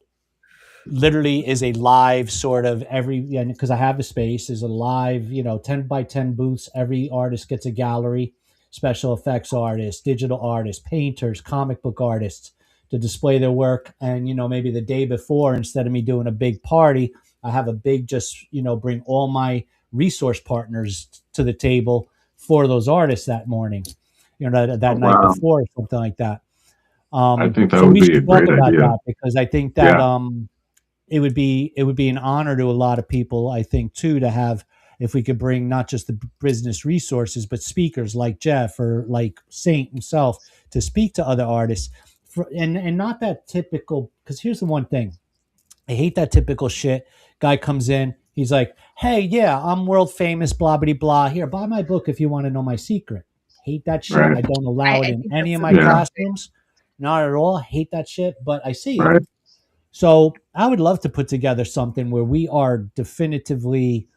literally is a live sort of every, because I have the space, is a live, 10 by 10 booths. Every artist gets a gallery, special effects artists, digital artists, painters, comic book artists, to display their work. And maybe the day before, instead of me doing a big party, I have a big, just bring all my resource partners to the table for those artists that morning, that Oh, night wow. before, or something like that. I think that So would we be a should talk great about idea. that, because I think that Yeah. it would be an honor to a lot of people, I think, too, to have, if we could bring not just the business resources, but speakers like Jeff or like Saint himself to speak to other artists, and not that typical. Because here's the one thing, I hate that typical shit. Guy comes in, he's like, "Hey, yeah, I'm world famous, blah blah blah. Here, buy my book if you want to know my secret." Hate that shit. Right. I don't allow it I in think any that's of the my Yeah. biggest thing. classrooms. Not at all. I hate that shit, but I see it. Right. So I would love to put together something where we are definitively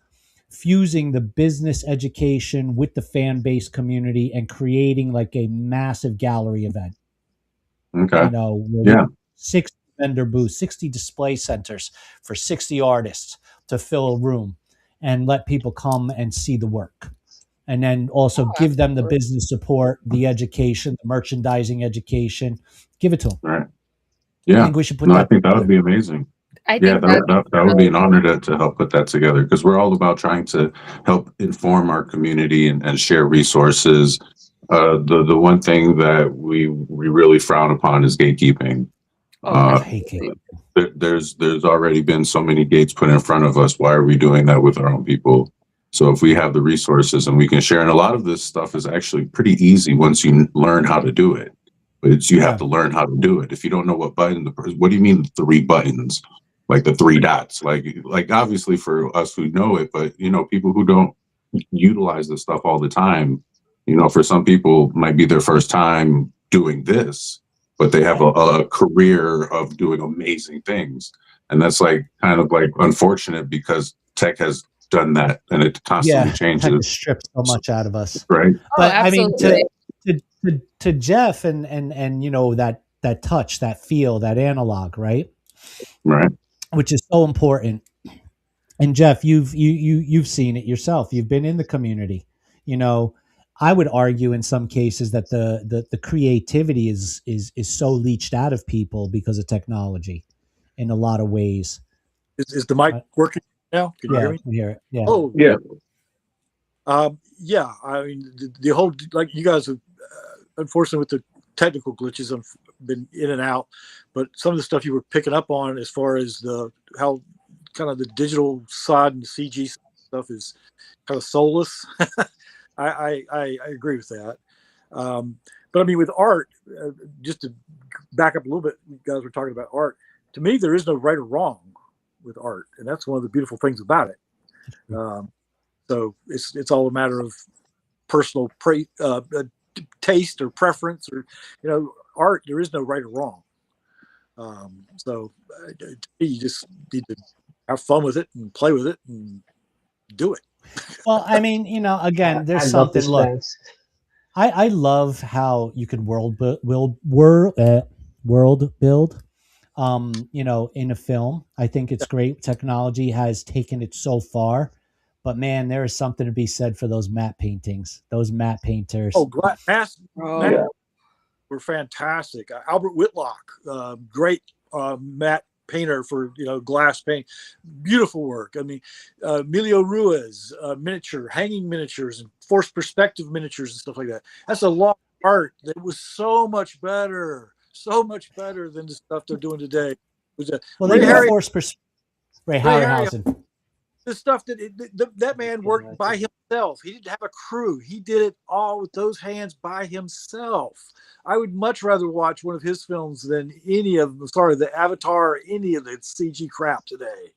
fusing the business education with the fan base community and creating like a massive gallery event. Okay. Where we Yeah. have 60 vendor booths, 60 display centers for 60 artists to fill a room, and let people come and see the work. And then also Oh, give them the absolutely. business support, the education, the merchandising education. Give it to them. Right. I Yeah. think we should put No, I that think that would together. be amazing. I Yeah, think that that'd would, be that would be really an cool. honor to help put that together, because we're all about trying to help inform our community and share resources. The one thing that we really frown upon is gatekeeping. Oh, I Uh, hate cake. there's already been so many gates put in front of us. Why are we doing that with our own people? So if we have the resources and we can share, and a lot of this stuff is actually pretty easy once you learn how to do it. But you have Yeah. to learn how to do it. If you don't know what button, what do you mean 3 buttons? Like the 3 dots? Like obviously for us who know it, but people who don't utilize this stuff all the time. For some people, might be their first time doing this, but they have a career of doing amazing things, and that's like kind of like unfortunate, because tech has done that, and it constantly Yeah, tech changes. has stripped so much out of us. Right. Oh, But I mean, absolutely. to Jeff and that touch, that feel, that analog, right? Right. Which is so important. And Jeff, you've seen it yourself. You've been in the community. You know, I would argue in some cases that the creativity is so leached out of people because of technology in a lot of ways. Is the mic Uh, working now? Can you Yeah, hear I me? can hear it. Yeah. Oh, Yeah. yeah. I mean, the whole, like, you guys have, unfortunately, with the technical glitches, I've been in and out. But some of the stuff you were picking up on, as far as how kind of the digital side and the CG stuff is kind of soulless. I agree with that. But I mean, with art, just to back up a little bit, you guys were talking about art. To me, there is no right or wrong with art, and that's one of the beautiful things about it. So it's all a matter of personal taste or preference, or art. There is no right or wrong. So you just need to have fun with it and play with it and do it. Well, I mean, again, there's I love something. this Look, man. I love how you can world build, in a film. I think it's great. Technology has taken it so far, but man, there is something to be said for those matte paintings, those matte painters. Oh, mass Yeah. were fantastic. Albert Whitlock, great matte painter for glass paint, beautiful work. I mean, Emilio Ruiz, hanging miniatures and forced perspective miniatures and stuff like that. That's a long art that was so much better than the stuff they're doing today. It was Well, they Ray do Harry, force Ray Ray Harry, Harryhausen. the stuff that man worked by himself. He didn't have a crew. He did it all with those hands by himself. I would much rather watch one of his films than any of the Avatar or any of the CG crap today.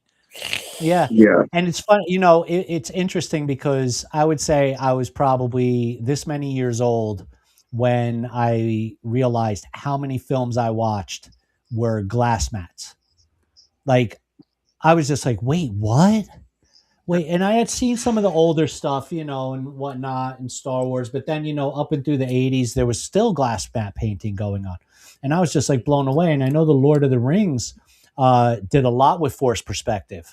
Yeah. Yeah. And it's fun, it's interesting because I would say I was probably this many years old when I realized how many films I watched were glass mats. like I was just like, wait, what? Wait, and I had seen some of the older stuff, you know, and whatnot in Star Wars, but then, you know, up and through the 80s, there was still glass matte painting going on. And I was just like blown away. And I know the Lord of the Rings did a lot with forced perspective.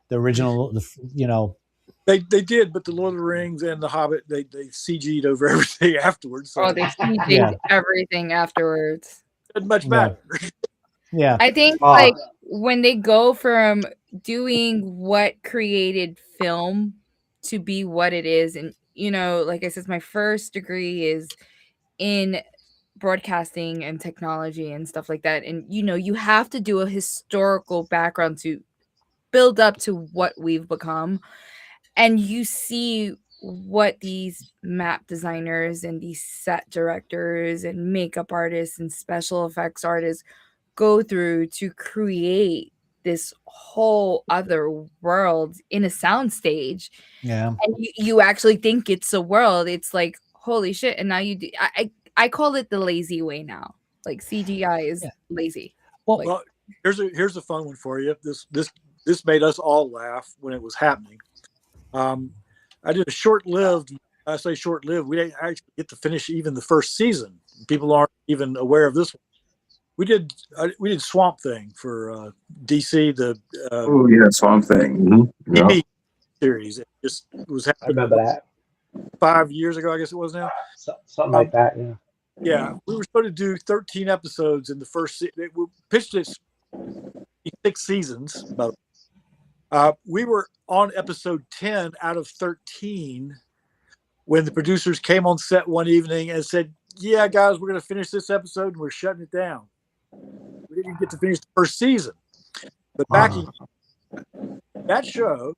The original, you know. They did, but the Lord of the Rings and the Hobbit, they CG'd over everything afterwards. So Oh, they CG'd Yeah. everything afterwards. it doesn't much matter. Yeah. I think like when they go from doing what created film to be what it is, and you know, like I said, my first degree is in broadcasting and technology and stuff like that. And you know, you have to do a historical background to build up to what we've become. And you see what these map designers and these set directors and makeup artists and special effects artists go through to create this whole other world in a soundstage. Yeah. And you actually think it's a world. It's like, holy shit. And now you do, I call it the lazy way now. Like CGI is lazy. Well, here's a fun one for you. This made us all laugh when it was happening. I did a short-lived. I say short-lived. We didn't actually get to finish even the first season. People aren't even aware of this one. We did Swamp Thing for DC. Oh yeah, Swamp Thing. TV series. It just was I happening. remember that. 5 years ago, I guess it was now. Something like that, yeah. Yeah, we were supposed to do 13 episodes in the first. We pitched it 6 seasons. But we were on episode 10 out of 13 when the producers came on set one evening and said, "Yeah, guys, we're going to finish this episode and we're shutting it down." We didn't get to finish the first season, but backing that show,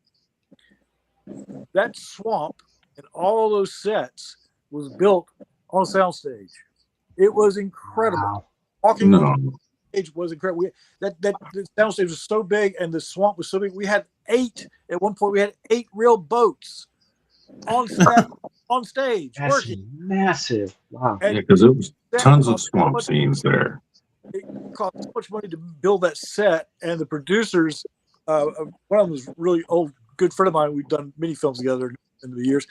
that swamp, and all those sets was built on a soundstage. It was incredible. Wow. Walking on the stage was incredible. The soundstage was so big and the swamp was so big. We had 8 at one point. We had 8 real boats on set, on stage. That's working. massive. Wow. Yeah, because it was tons of swamp scenes there. It cost so much money to build that set, and the producers, one of them was a really old, good friend of mine. We've done many films together in the years,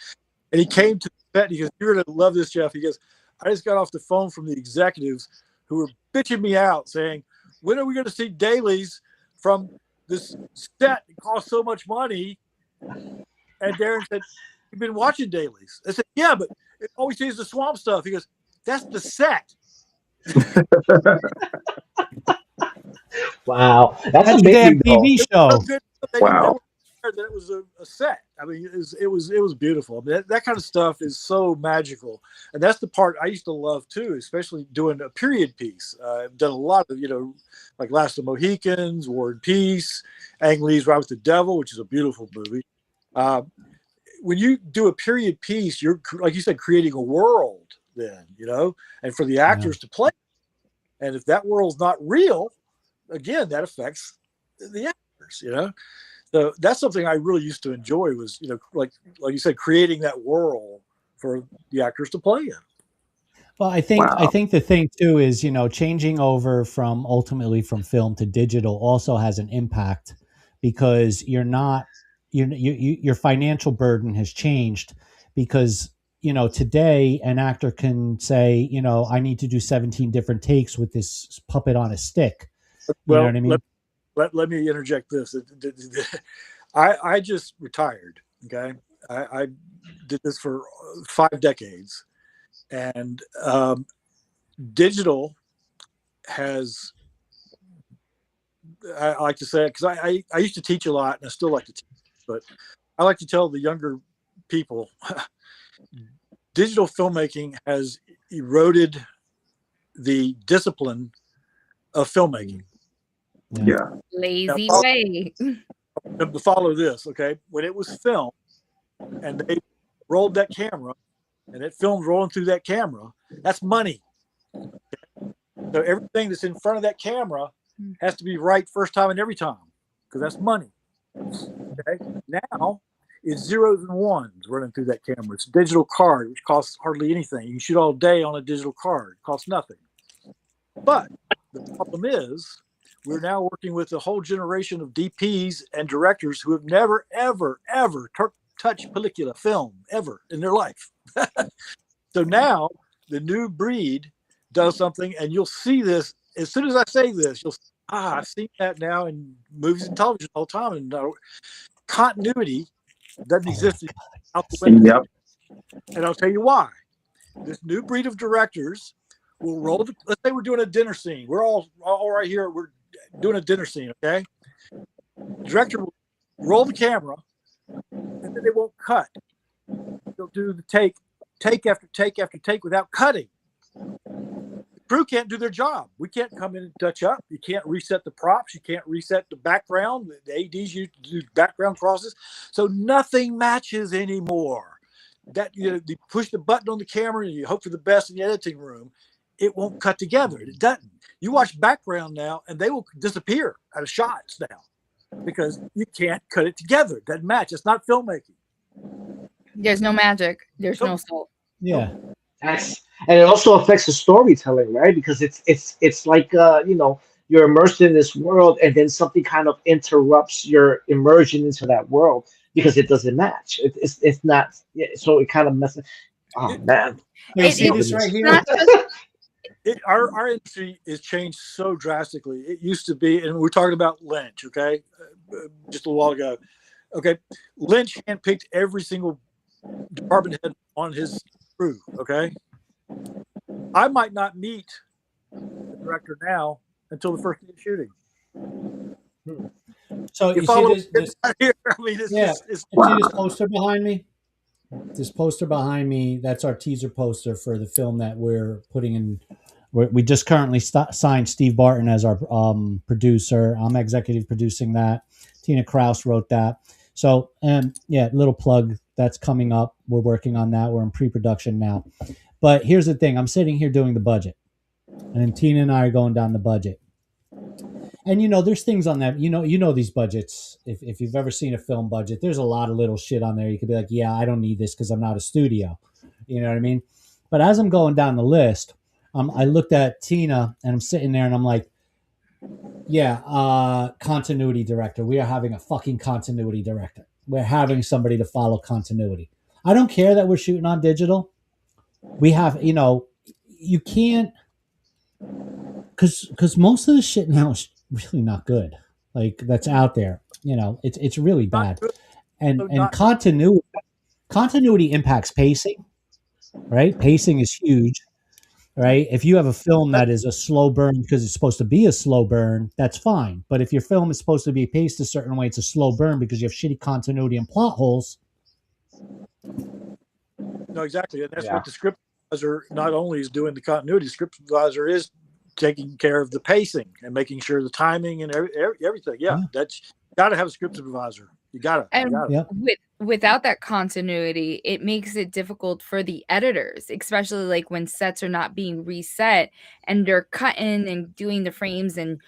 and he came to the set and he goes, "You're going to love this, Jeff." He goes, "I just got off the phone from the executives who were bitching me out saying, when are we going to see dailies from this set? It costs so much money." And Darren said, "You've been watching dailies." I said, "Yeah, but it always sees the swamp stuff." He goes, "That's the set." Wow, that's a damn amazing. TV show. Wow. That it was a set. I mean, it was beautiful. I mean, that kind of stuff is so magical, and that's the part I used to love too, especially doing a period piece. I've done a lot of, like Last of the Mohicans, War and Peace, Ang Lee's Ride with the Devil, which is a beautiful movie. When you do a period piece, you're, like you said, creating a world then, and for the actors to play. And if that world's not real, again, that affects the actors, So that's something I really used to enjoy was, like you said, creating that world for the actors to play in. Well, I think the thing too is, changing over ultimately from film to digital also has an impact because your financial burden has changed because, today an actor can say, I need to do 17 different takes with this puppet on a stick. You know what I mean? Let me interject this. I just retired. Okay. I did this for 5 decades, and digital has, I like to say, because I used to teach a lot and I still like to teach, but I like to tell the younger people digital filmmaking has eroded the discipline of filmmaking. Yeah. Lazy way. To follow this, okay, when it was filmed and they rolled that camera and it filmed rolling through that camera, that's money. Okay? So everything that's in front of that camera has to be right first time and every time because that's money. Okay, now it's zeros and ones running through that camera. It's a digital card, which costs hardly anything. You can shoot all day on a digital card, it costs nothing. But the problem is, we're now working with a whole generation of DPs and directors who have never, ever, ever touched pellicula film ever in their life. So now the new breed does something, and you'll see this as soon as I say this. You'll I've seen that now in movies and television all the time, and continuity doesn't exist out the window. Yep. And I'll tell you why. This new breed of directors will roll. Let's say we're doing a dinner scene. We're all right here. We're doing a dinner scene. Okay. Director will roll the camera, and then they won't cut. They'll do the take after take after take without cutting. The crew can't do their job. We can't come in and touch up. You can't reset the props. You can't reset the background. The ADs you do background crosses, so nothing matches anymore. That you push the button on the camera and you hope for the best in the editing room. It won't cut together. It doesn't. You watch background now, and they will disappear out of shots now because you can't cut it together. It doesn't match. It's not filmmaking. There's no magic. There's no soul. Yeah. And it also affects the storytelling, right? Because it's like you're immersed in this world, and then something kind of interrupts your immersion into that world because it doesn't match. It's not. So it kind of messes. Oh man! You see this right here? Our industry has changed so drastically. It used to be, and we're talking about Lynch, okay, just a while ago. Okay, Lynch handpicked every single department head on his crew. Okay, I might not meet the director now until the first day of shooting. So you see this here? I mean, see this poster behind me? This poster behind me, that's our teaser poster for the film that we're putting in. We just currently signed Steve Barton as our producer. I'm executive producing that. Tina Kraus wrote that. So, little plug, that's coming up. We're working on that. We're in pre-production now. But here's the thing. I'm sitting here doing the budget. And then Tina and I are going down the budget. And, there's things on that. You know these budgets. If you've ever seen a film budget, there's a lot of little shit on there. You could be like, yeah, I don't need this because I'm not a studio. You know what I mean? But as I'm going down the list, I looked at Tina and I'm sitting there and I'm like, continuity director. We are having a fucking continuity director. We're having somebody to follow continuity. I don't care that we're shooting on digital. We have, you can't, because most of the shit now is really not good. Like that's out there. It's really bad. And continuity impacts pacing, right? Pacing is huge. Right. If you have a film that is a slow burn because it's supposed to be a slow burn, that's fine. But if your film is supposed to be paced a certain way, it's a slow burn because you have shitty continuity and plot holes. No, exactly. And that's what the script supervisor not only is doing the continuity, the script supervisor is taking care of the pacing and making sure the timing and everything. Yeah. That's got to have a script supervisor. You got to. Without that continuity, it makes it difficult for the editors, especially like when sets are not being reset and they're cutting and doing the frames and,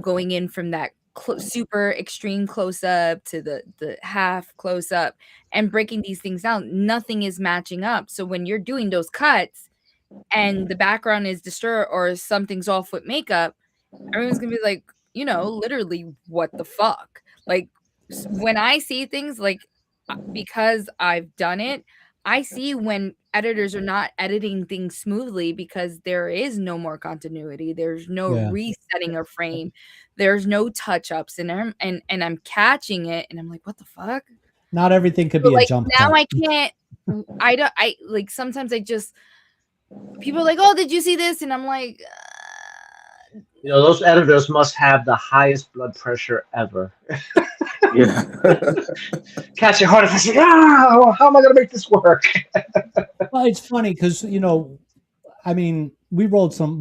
going in from that super extreme close up to the half close up and breaking these things down. Nothing is matching up. So when you're doing those cuts and the background is disturbed or something's off with makeup, everyone's going to be like, literally, what the fuck? Like, when I see things like, because I've done it, I see when editors are not editing things smoothly because there is no more continuity. There's no resetting a frame. There's no touch-ups and I'm catching it and I'm like, what the fuck? Not everything could be a jump now cut. I can't. I like sometimes I just people are like, oh, did you see this? And I'm like, those editors must have the highest blood pressure ever. Yeah. Catch your heart attack. How am I going to make this work? Well, it's funny because, we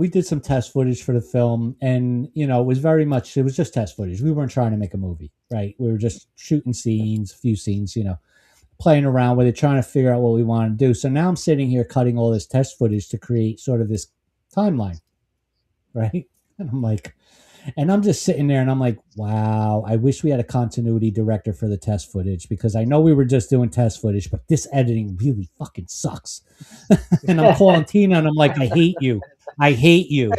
did some test footage for the film and, it was just test footage. We weren't trying to make a movie, right? We were just shooting scenes, a few scenes, playing around with it, trying to figure out what we want to do. So now I'm sitting here cutting all this test footage to create sort of this timeline, right? And I'm just sitting there and I'm like, wow, I wish we had a continuity director for the test footage because I know we were just doing test footage, but this editing really fucking sucks. And I'm calling Tina and I'm like, I hate you. I hate you.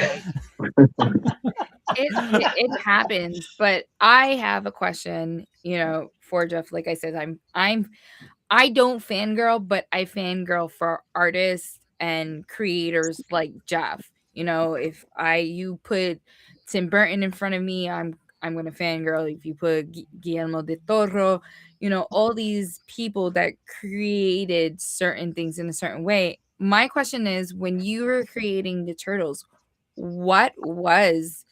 it happens, but I have a question, for Jeff. Like I said, I don't fangirl, but I fangirl for artists and creators like Jeff. If you put Tim Burton in front of me, I'm gonna fangirl. If you put Guillermo del Toro, all these people that created certain things in a certain way. My question is, when you were creating the turtles, what was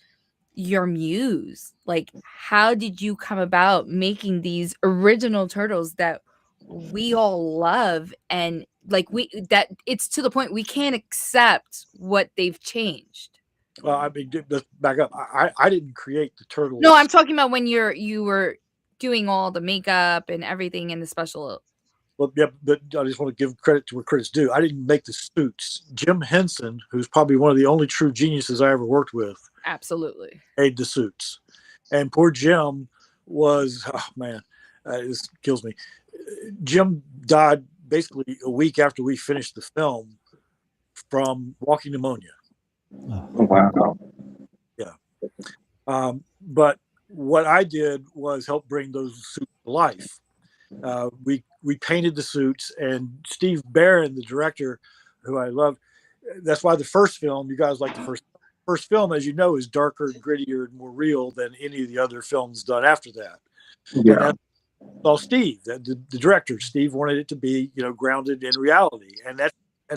your muse? Like, how did you come about making these original turtles that we all love, and like that it's to the point we can't accept what they've changed? Well, I mean, let's back up. I didn't create the turtles. No, I'm talking about when you were doing all the makeup and everything in the special. Well, yeah, but I just want to give credit to where credit's due. I didn't make the suits. Jim Henson, who's probably one of the only true geniuses I ever worked with, Absolutely made the suits. And poor Jim was, oh man, this kills me. Jim died basically a week after we finished the film from walking pneumonia. Oh, wow. Yeah. But what I did was help bring those suits to life. We painted the suits, and Steve Barron, the director, who I love, that's why the first film, you guys like the first film, as you know, is darker and grittier and more real than any of the other films done after that. Yeah. And that's all Steve, the director. Steve wanted it to be, grounded in reality, and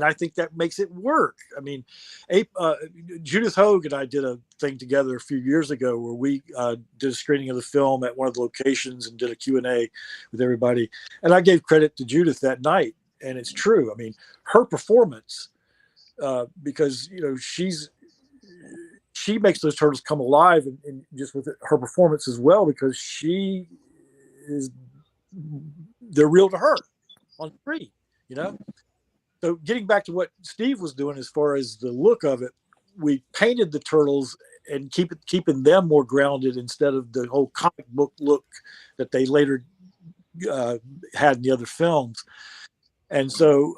I think that makes it work. I mean, Judith Hoag and I did a thing together a few years ago where we did a screening of the film at one of the locations and did a Q&A with everybody. And I gave credit to Judith that night, and it's true. I mean, her performance, because she makes those turtles come alive, and just with her performance as well, because they're real to her on screen, So getting back to what Steve was doing as far as the look of it, we painted the turtles and keeping them more grounded instead of the whole comic book look that they later had in the other films. And so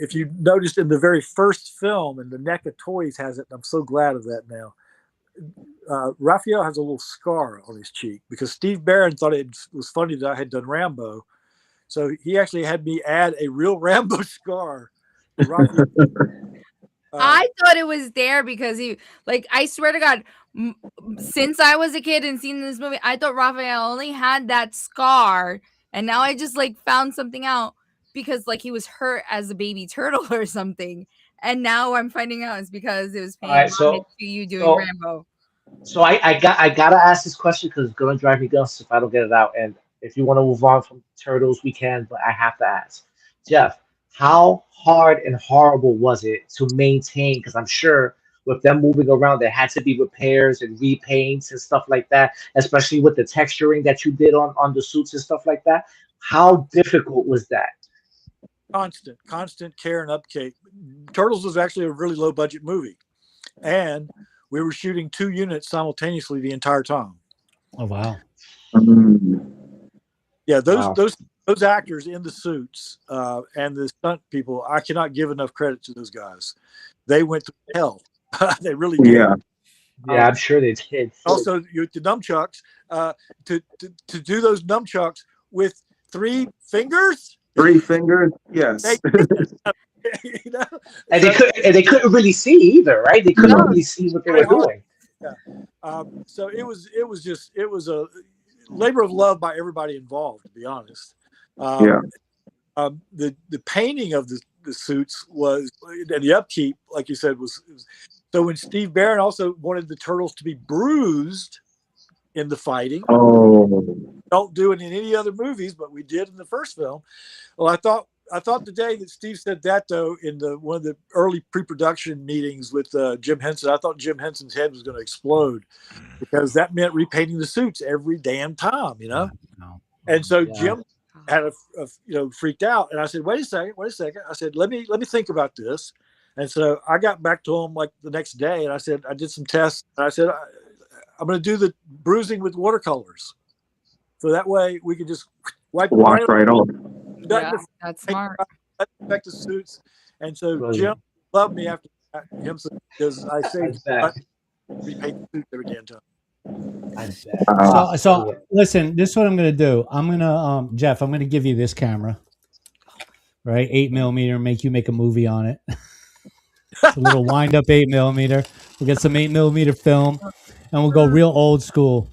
if you noticed in the very first film, and the NECA of Toys has it, and I'm so glad of that now, Raphael has a little scar on his cheek because Steve Barron thought it was funny that I had done Rambo. So he actually had me add a real Rambo scar. I thought it was there because I swear to God, since I was a kid and seen this movie, I thought Raphael only had that scar, and now I just found something out because he was hurt as a baby turtle or something, and now I'm finding out it's because it was paying homage to you doing Rambo. So I gotta ask this question because it's gonna drive me nuts if I don't get it out. And if you want to move on from turtles, we can, but I have to ask, Jeff, how hard and horrible was it to maintain? Because I'm sure with them moving around, there had to be repairs and repaints and stuff like that, especially with the texturing that you did on the suits and stuff like that. How difficult was that? Constant care and upkeep. Turtles was actually a really low budget movie, and we were shooting 2 units simultaneously the entire time. Oh wow! Yeah, those actors in the suits and the stunt people, I cannot give enough credit to those guys. They went through hell. They really did. Yeah, I'm sure they did. Also, the nunchucks to do those nunchucks with 3 fingers. 3 fingers, yes. And they couldn't really see either, right? They couldn't really see what they were doing. Yeah. So it was a labor of love by everybody involved, to be honest. The painting of the suits was, and the upkeep, like you said, was so when Steve Barron also wanted the turtles to be bruised in the fighting. Don't do it in any other movies, but we did in the first film. Well, I thought the day that Steve said that, though, in one of the early pre-production meetings with Jim Henson, I thought Jim Henson's head was going to explode because that meant repainting the suits every damn time, And so Jim had freaked out, and I said, "Wait a second." I said, "Let me think about this." And so I got back to him the next day, and I said, I did some tests, and I said, I'm going to do the bruising with watercolors, so that way we can just wash right off. Yeah, that's smart. Affect the suits, and so Jim loved me after that. Because I saved repaint the suit every damn time. I bet. So listen, this is what I'm gonna do. I'm gonna Jeff, I'm gonna give you this camera. Right, 8mm, make you make a movie on it. It's a little wind up 8mm. We'll get some 8mm film and we'll go real old school.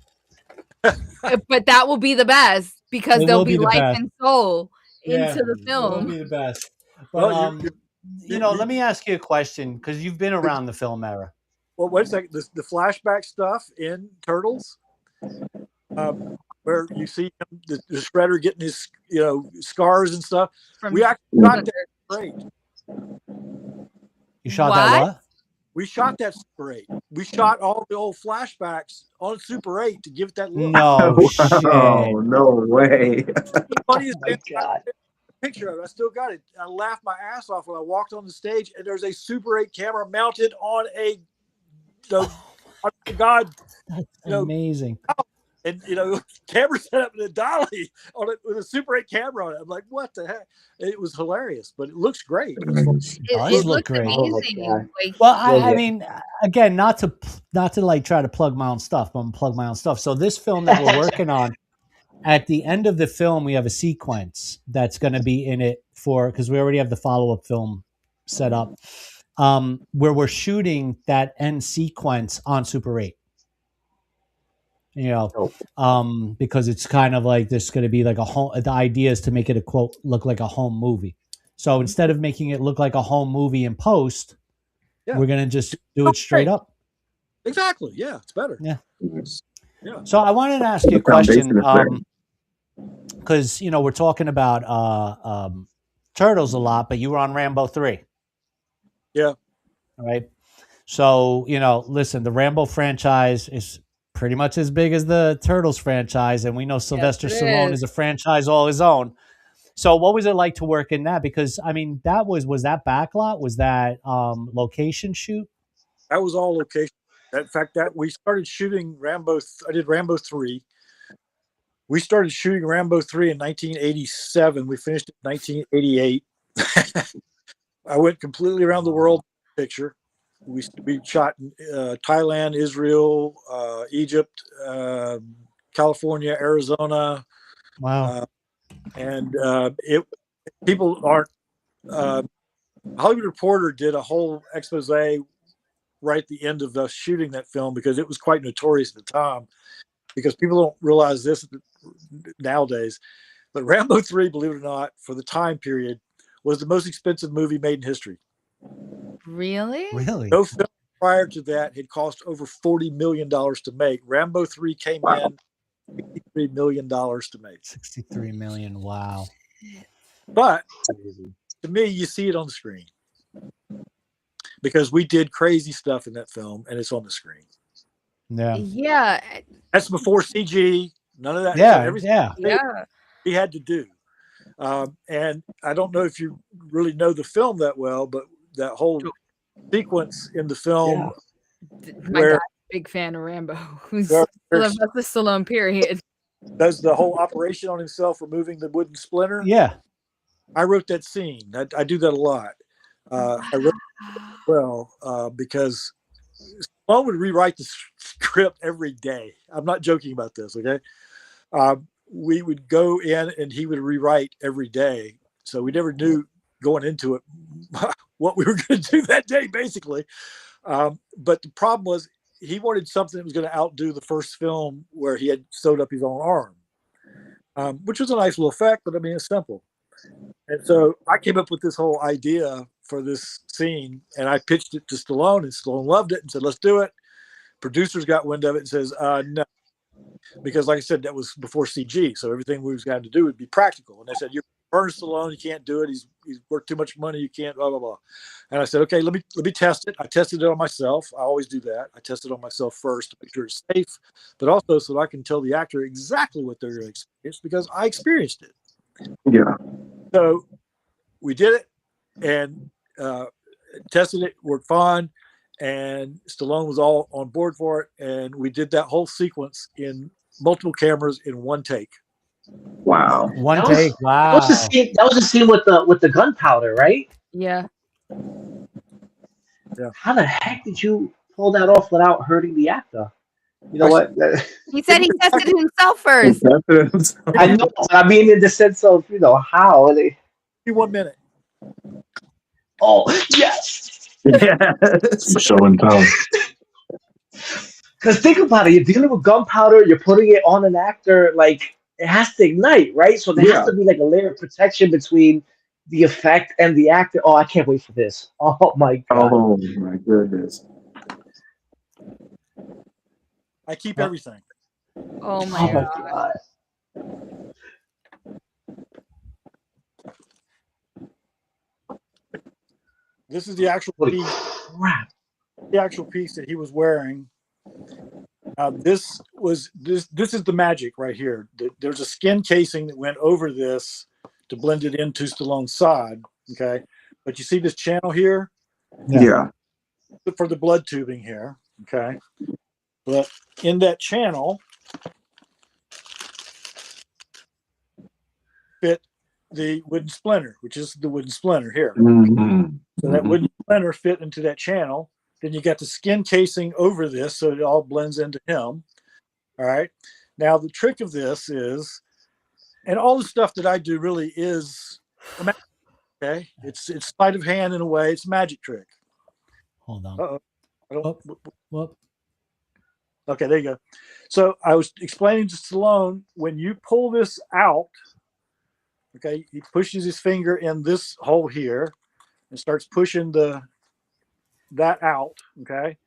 But that will be the best because It there'll will be be the life best. and soul Yeah, into the it will film. be the best. But Well, you know, let me ask you a question because you've been around the film era. well, wait a second. The flashback stuff in Turtles, where you see him, the Shredder getting his scars and stuff. We actually shot that great. You shot that what? We shot that Super 8. We shot all the old flashbacks on Super 8 to give it that look. No shit. No way. The funniest Oh my God. picture of it. I still got it. I laughed my ass off when I walked on the stage, and there's a Super 8 camera mounted on a God, That's amazing. and camera set up in a dolly on it with a Super 8 camera on it. I'm like, what the heck? It was hilarious, but it looks great. It does look great. amazing. Well, I mean, again, not to like try to plug my own stuff, but I'm gonna plug my own stuff. So this film that we're working on, at the end of the film, we have a sequence that's going to be in it because we already have the follow-up film set up, where we're shooting that end sequence on Super 8. Because it's kind of like there's going to be like a home. The idea is to make it look like a home movie. So instead of making it look like a home movie in post, we're going to just do it straight up. Exactly. Yeah, it's better. Yeah. Yeah. So I wanted to ask you a question because we're talking about Turtles a lot, but you were on Rambo 3. Yeah. Right. So listen, the Rambo franchise is pretty much as big as the Turtles franchise, and we know Sylvester Stallone is a franchise all his own. So what was it like to work in that? Because I mean, was that backlot? Was that location shoot? That was all location. In fact, that we started shooting Rambo. I did Rambo 3. We started shooting Rambo 3 in 1987. We finished in 1988. I went completely around the world picture. We shot in Thailand, Israel, Egypt, California, Arizona. Wow. And people aren't. Hollywood Reporter did a whole expose right at the end of us shooting that film because it was quite notorious at the time. Because people don't realize this nowadays, but Rambo 3, believe it or not, for the time period, was the most expensive movie made in history. Really? Really? No film prior to that had cost over $40 million to make. Rambo 3 came in $63 million to make. 63 million. Wow. But to me, you see it on the screen because we did crazy stuff in that film, and it's on the screen. Yeah. Yeah. That's before CG. None of that. Yeah. Everything Yeah. we had to do. And I don't know if you really know the film that well, but that whole sequence in the film My dad's a big fan of Rambo. Who's Sylvester Stallone, period. Does the whole operation on himself, removing the wooden splinter. Yeah. I wrote that scene. I do that a lot. I wrote it because Stallone would rewrite the script every day. I'm not joking about this, okay? We would go in and he would rewrite every day. So we never knew going into it what we were going to do that day, basically. But the problem was he wanted something that was going to outdo the first film where he had sewed up his own arm, which was a nice little effect, but I mean, it's simple. And so I came up with this whole idea for this scene, and I pitched it to Stallone, and Stallone loved it and said, let's do it. Producers got wind of it and says, no. Because like I said, that was before CG. So everything we was going to do would be practical. And they said, you're Ernest Stallone, you can't do it. He's worth too much money. You can't, blah, blah, blah. And I said, okay, let me test it. I tested it on myself. I always do that. I tested it on myself first to make sure it's safe, but also so that I can tell the actor exactly what they're going to experience because I experienced it. Yeah. So we did it and tested it, worked fine. And Stallone was all on board for it. And we did that whole sequence in multiple cameras in one take. Wow. One take. Wow. That was the scene with the gunpowder, right? Yeah. Yeah. How the heck did you pull that off without hurting the actor? You know what? He said he tested himself first. I know. I mean, in the sense of how they. 1 minute. Oh yes. Yes. Show and tell. Because think about it, you're dealing with gunpowder, you're putting it on an actor, like it has to ignite, right? So there has to be like a layer of protection between the effect and the actor. Oh, I can't wait for this. Oh my god. Oh my goodness. I keep everything. Oh my god. God. This is the actual Holy piece. crap. The actual piece that he was wearing. This is the magic right here. There's a skin casing that went over this to blend it into Stallone's side. Okay, but you see this channel here? Yeah. For the blood tubing here. Okay, but in that channel fit the wooden splinter, which is the wooden splinter here. Mm-hmm. So that wooden splinter fit into that channel. Then you got the skin casing over this, so it all blends into him. All right. Now the trick of this is, and all the stuff that I do really is a magic, okay. It's sleight of hand in a way. It's a magic trick. Hold on. Uh-oh. I don't. Whoop. Okay, there you go. So I was explaining to Stallone, when you pull this out, okay, he pushes his finger in this hole here and starts pushing that out. Okay.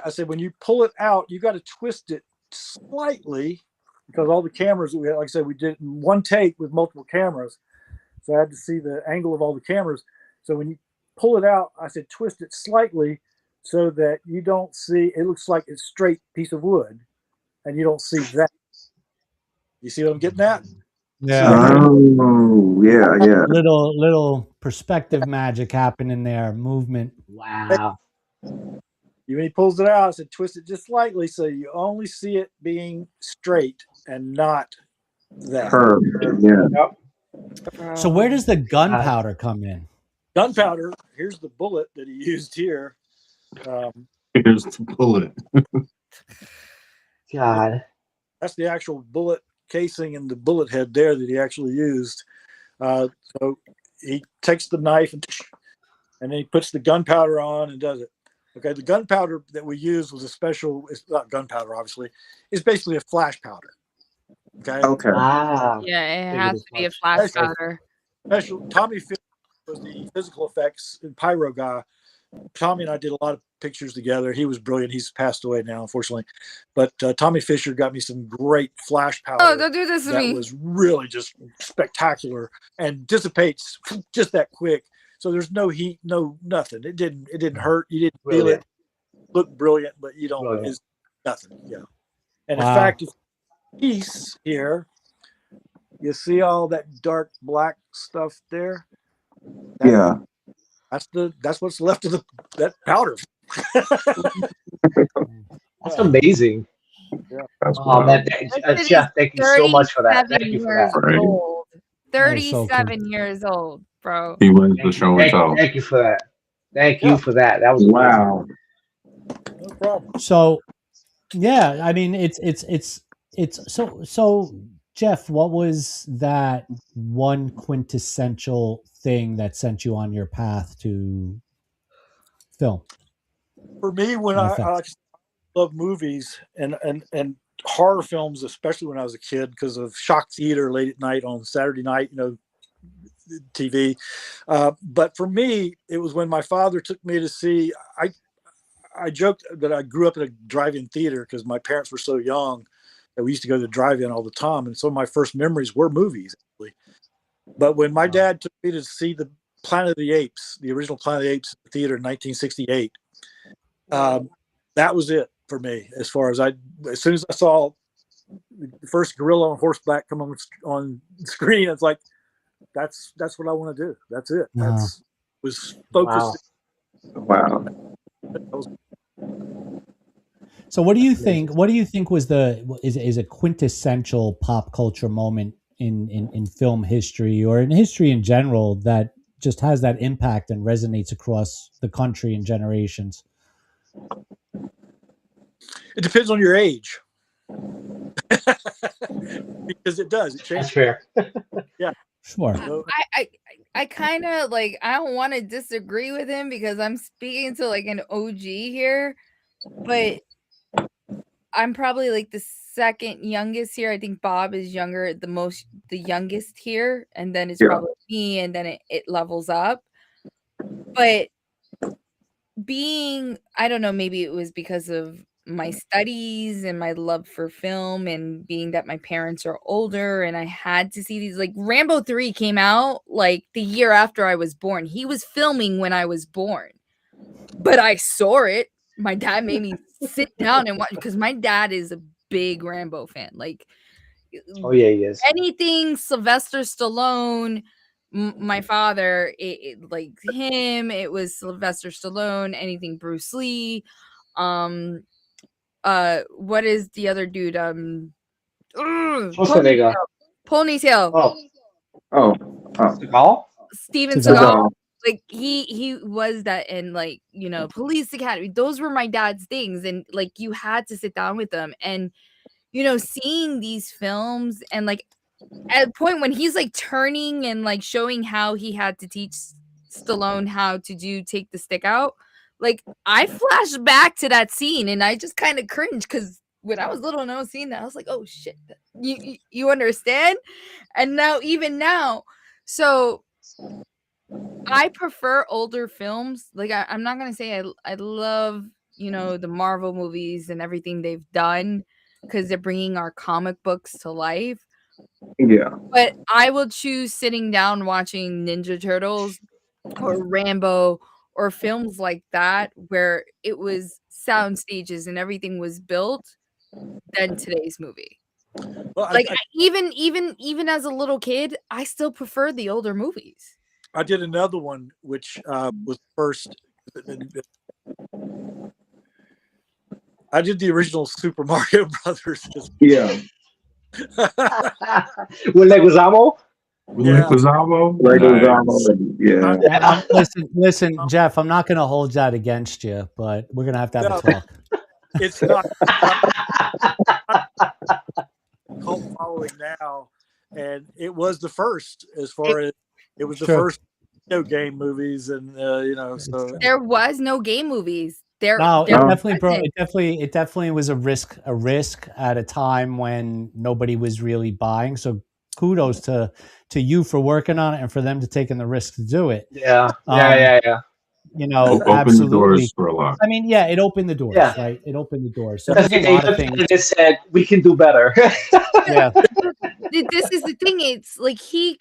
I said, when you pull it out, you got to twist it slightly, because all the cameras, like I said, we did it in one take with multiple cameras. So I had to see the angle of all the cameras. So when you pull it out, I said, twist it slightly so that you don't see, it looks like it's straight piece of wood and you don't see that. You see what I'm getting at? Yeah. Oh, yeah. Little perspective magic happening there. Movement. Wow. When he pulls it out, I said, twist it just slightly so you only see it being straight and not that. Curved. Yeah. So where does the gunpowder come in? Gunpowder, here's the bullet that he used here. Here's the bullet. God. That's the actual bullet casing and the bullet head there that he actually used. So he takes the knife and then he puts the gunpowder on and does it. Okay, the gunpowder that we used was a special, it's not gunpowder, obviously. It's basically a flash powder. Okay. Wow. Yeah, it has to be a flash powder. Special. Tommy Fisher was the physical effects and pyro guy. Tommy and I did a lot of pictures together. He was brilliant. He's passed away now, unfortunately. But Tommy Fisher got me some great flash powder. Oh, don't do this to me. That was really just spectacular and dissipates just that quick. So there's no heat, no nothing. It didn't hurt. You didn't feel it. Looked brilliant, but you don't. It's nothing. Yeah. And in fact, this piece here, you see all that dark black stuff there. That's what's left of that powder. That's amazing. Yeah. Oh man, Jeff, thank you so much for that. Thank you for that. Old. 37 years old, bro. He wins the show and tell. Thank you for that. Thank you for that. That was wow. No problem. So, yeah, I mean, it's so. Jeff, what was that one quintessential thing that sent you on your path to film? For me, when I love movies and horror films, especially when I was a kid, because of shock theater late at night on Saturday night, TV. But for me, it was when my father took me to see. I joked that I grew up in a drive-in theater because my parents were so young that we used to go to the drive-in all the time, and some of my first memories were movies, actually. But when my dad took me to see the Planet of the Apes, the original Planet of the Apes theater in 1968, that was it for me. As far as as soon as I saw the first gorilla on horseback come on screen, it's like, that's what I want to do. That's it. That's was focused. Wow. So what do you think? What do you think was is a quintessential pop culture moment in film history or in history in general that just has that impact and resonates across the country and generations? It depends on your age. Because it does. It That's changes. fair. Yeah. Sure. So, I kind of like, I don't want to disagree with him because I'm speaking to like an OG here, but I'm probably like the second youngest here. I think Bob is younger, the youngest here, and then it's Yeah. probably me, and then it levels up. But I don't know, maybe it was because of my studies and my love for film, and being that my parents are older and I had to see these, like Rambo 3 came out like the year after I was born. He was filming when I was born, but I saw it. My dad made me sit down and watch, because my dad is a big Rambo fan. Like Oh yeah, he is. anything Sylvester Stallone, my father, like him, it was Sylvester Stallone. Anything Bruce Lee, what is the other dude? Schwarzenegger. Ponytail. Oh. Seagal? Steven Seagal. Seagal. Like he was that, and like, Police Academy. Those were my dad's things, and like you had to sit down with them, and seeing these films, and like at a point when he's like turning and like showing how he had to teach Stallone how to take the stick out, like I flashed back to that scene and I just kind of cringed, because when I was little and I was seeing that, I was like, oh shit, you understand? And even now, so I prefer older films. Like I'm not gonna say I love the Marvel movies and everything they've done, because they're bringing our comic books to life. Yeah. But I will choose sitting down watching Ninja Turtles or Rambo or films like that, where it was sound stages and everything was built, than today's movie. well, Like even as a little kid, I still prefer the older movies. I did another one, which was first. I did the original Super Mario Brothers. Yeah. With Leguizamo? Yeah. Leguizamo? Leguizamo. Yeah. Listen, Jeff, I'm not going to hold that against you, but we're going to have a talk. It's not cult following now, and it was the first, as far as it was the Sure. first video game movies, and so There was no game movies. No, there it definitely was a risk at a time when nobody was really buying. So kudos to you for working on it and for them to taking the risk to do it. Yeah. Opened absolutely. the doors for a lot. I mean, yeah, it opened the doors, Yeah. right? It opened the doors. So there's a They lot of looked at things. it and said, we can do better. Yeah. This is the thing. It's like he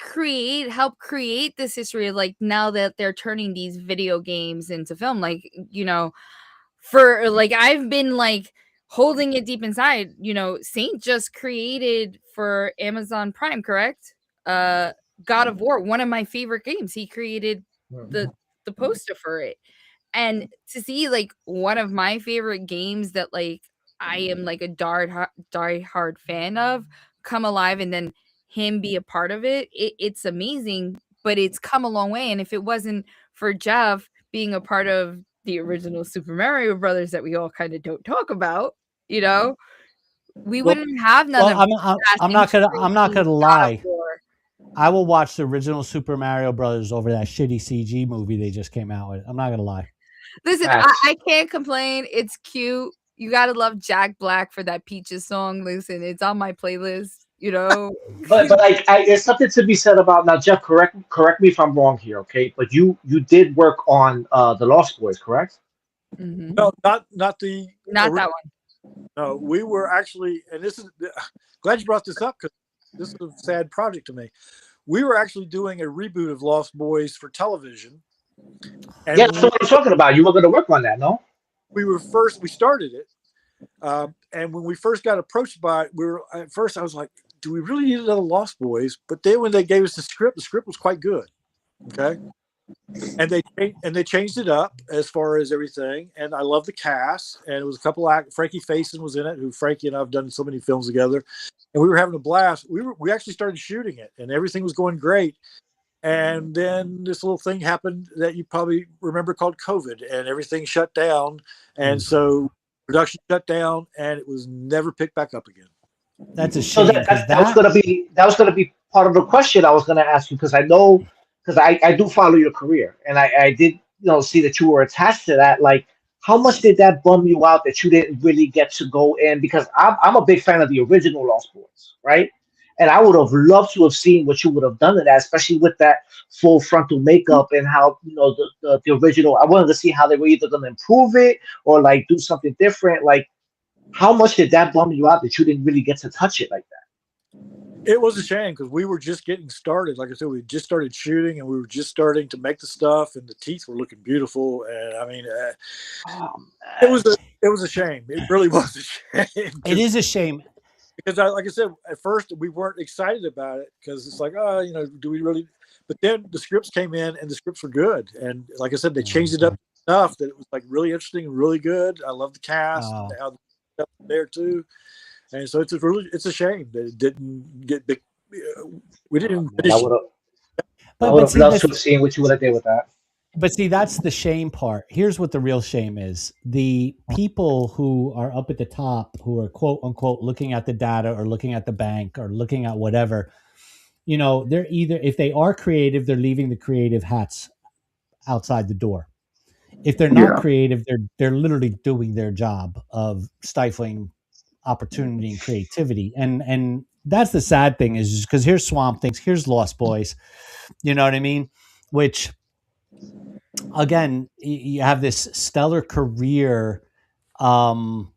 helped create this history of, like, now that they're turning these video games into film, like, for like I've been like holding it deep inside. Saint just created for Amazon Prime, correct? God of War, one of my favorite games. He created the poster for it. And to see like one of my favorite games that like I am like a die-hard fan of come alive, and then him be a part of it's amazing. But it's come a long way, and if it wasn't for Jeff being a part of the original Super Mario Brothers that we all kind of don't talk about, we wouldn't have none of I'm not gonna God lie. of War. I will watch the original Super Mario Brothers over that shitty CG movie they just came out with. I'm not gonna lie. Listen, I can't complain. It's cute. You gotta love Jack Black for that Peaches song. Listen, it's on my playlist. But like, there's something to be said about now. Jeff, correct me if I'm wrong here, okay? But you did work on the Lost Boys, correct? Mhm. no, not Not that one. No, we were actually, and this is glad you brought this up, because this is a sad project to me. We were actually doing a reboot of Lost Boys for television. And Yeah, that's what I'm talking about. You were going to work on that, no? we started it. And when we first got approached by it, at first I was like, do we really need another Lost Boys? But then when they gave us the script was quite good. Okay. And they changed it up as far as everything. And I love the cast. And it was a couple Frankie Faison was in it, who Frankie and I have done so many films together. And we were having a blast. We actually started shooting it, and everything was going great. And then this little thing happened that you probably remember called COVID, and everything shut down. And so production shut down, and it was never picked back up again. That's a So shame because that was gonna be part of the question I was gonna ask you, because I know, because I do follow your career, and I did see that you were attached to that. Like, how much did that bum you out that you didn't really get to go in? Because I'm a big fan of the original Lost Boys, right? And I would have loved to have seen what you would have done to that, especially with that full frontal makeup and how the original. I wanted to see how they were either going to improve it or like do something different. Like, how much did that bum you out that you didn't really get to touch it like that? It was a shame because we were just getting started. Like I said, we just started shooting and we were just starting to make the stuff, and the teeth were looking beautiful. And I mean, it was a shame. It really was a shame. it is a shame. Because like I said, at first we weren't excited about it because it's like, do we really? But then the scripts came in and the scripts were good. And like I said, they changed it up enough that it was like really interesting and really good. I love the cast and how the stuff was there too. And so it's a shame that it didn't get big. We didn't finish. I would have loved to have seen what you would have did with that. But see, that's the shame part. Here's what the real shame is. The people who are up at the top, who are quote unquote looking at the data or looking at the bank or looking at whatever, they're either, if they are creative, they're leaving the creative hats outside the door. If they're not creative, they're literally doing their job of stifling opportunity and creativity. And that's the sad thing, is because here's Swamp Things, here's Lost Boys, you know what I mean? Which, again, you have this stellar career. Quite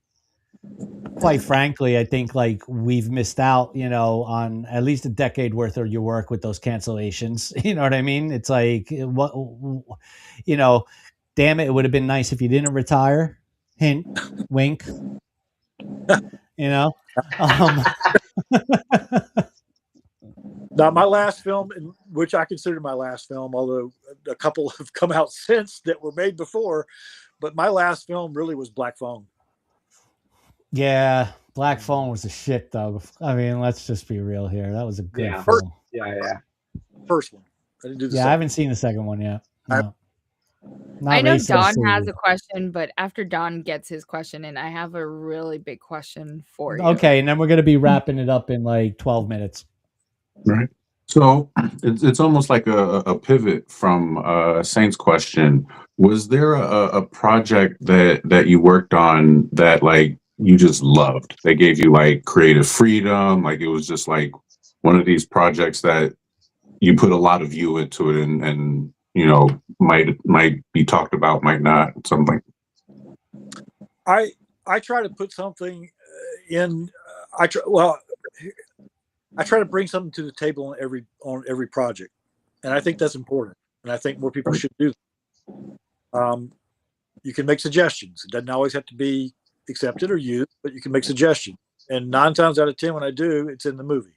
frankly, I think like we've missed out, on at least a decade worth of your work with those cancellations. You know what I mean? It's like, what, damn it would have been nice if you didn't retire. Hint, wink. Now, my last film, which I consider my last film, although a couple have come out since that were made before, but my last film really was Black Phone. Yeah, Black Phone was a shit, though. I mean, let's just be real here. That was a good film. First one. I didn't do the second. I haven't seen the second one yet. No. I know Don has a question, but after Don gets his question in, I have a really big question for you. Okay, and then we're going to be wrapping it up in like 12 minutes. Right. So it's almost like a pivot from Saint's question. Was there a project that you worked on that like you just loved? They gave you like creative freedom, like it was just like one of these projects that you put a lot of you into it, and might be talked about, might not, something. I try to put something in. I try to bring something to the table on every project, and I think that's important. And I think more people should do that. You can make suggestions. It doesn't always have to be accepted or used, but you can make suggestions. And 9 times out of 10, when I do, it's in the movie.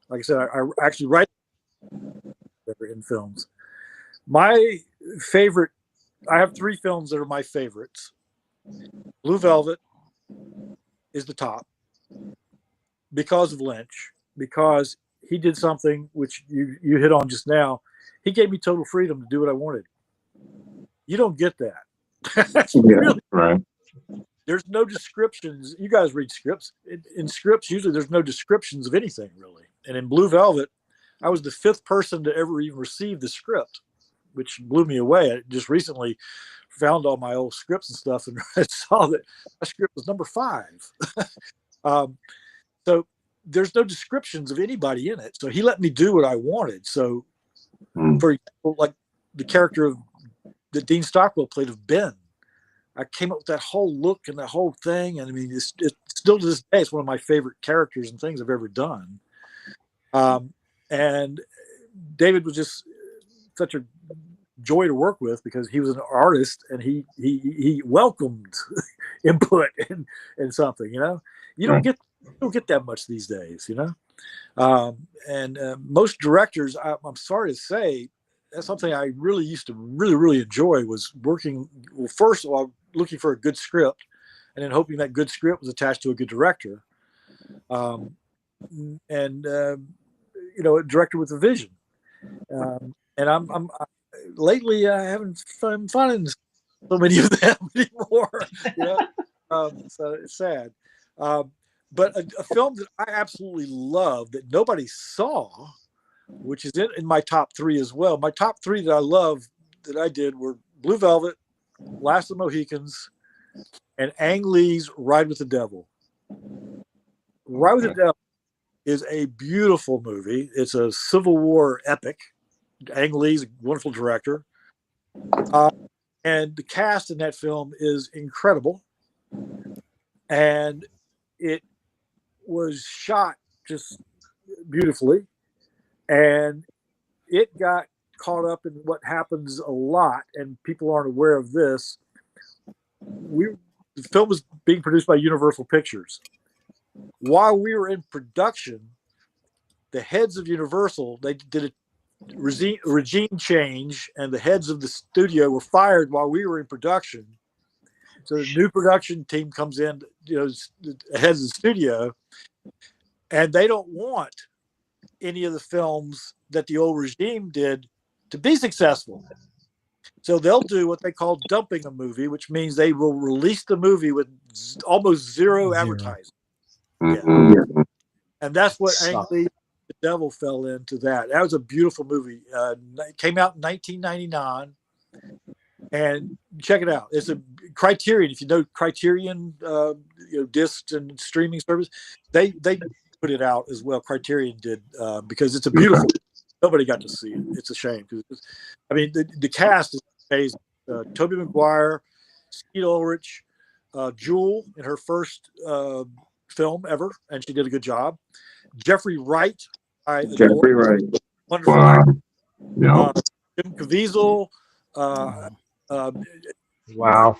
Like I said, I actually write in films. My favorite, I have 3 films that are my favorites. Blue Velvet is the top because of Lynch, because he did something which you hit on just now. He gave me total freedom to do what I wanted. You don't get that. That's really right. There's no descriptions. You guys read scripts. In scripts, usually there's no descriptions of anything really. And in Blue Velvet, I was the 5th person to ever even receive the script, which blew me away. I just recently found all my old scripts and stuff, and I saw that my script was number 5. So there's no descriptions of anybody in it. So he let me do what I wanted. So, for example, like the character that Dean Stockwell played of Ben, I came up with that whole look and that whole thing. And I mean, it's still to this day, it's one of my favorite characters and things I've ever done. And David was just such a joy to work with because he was an artist and he welcomed input in something, you don't get that much these days, and most directors, I'm sorry to say, that's something I really used to really enjoy, was working, well, first of all, looking for a good script and then hoping that good script was attached to a good director, a director with a vision. And lately I haven't I'm finding so many of them anymore. You know, so it's sad. But a film that I absolutely love that nobody saw, which is in my top 3 as well. My top 3 that I love that I did were Blue Velvet, Last of the Mohicans, and Ang Lee's Ride with the Devil. Ride with the Devil is a beautiful movie. It's a Civil War epic. Ang Lee's a wonderful director. And the cast in that film is incredible. And it was shot just beautifully. And it got caught up in what happens a lot, and people aren't aware of this. The film was being produced by Universal Pictures. While we were in production, the heads of Universal, they did a regime change, and the heads of the studio were fired while we were in production. So the new production team comes in, the heads of the studio, and they don't want any of the films that the old regime did to be successful. So they'll do what they call dumping a movie, which means they will release the movie with almost zero advertising. Mm-hmm. Yeah. And that's what Ang Lee, The Devil fell into that. That was a beautiful movie. It came out in 1999. And check it out. It's a Criterion. If you know Criterion, discs and streaming service, they put it out as well. Criterion did because it's a beautiful. Nobody got to see it. It's a shame because the cast is amazing. Tobey Maguire, Skeet Ulrich, Jewel in her first film ever, and she did a good job. Jeffrey Wright, Jeffrey Wright, wonderful Wow. actor. Yeah. Jim Caviezel. Wow.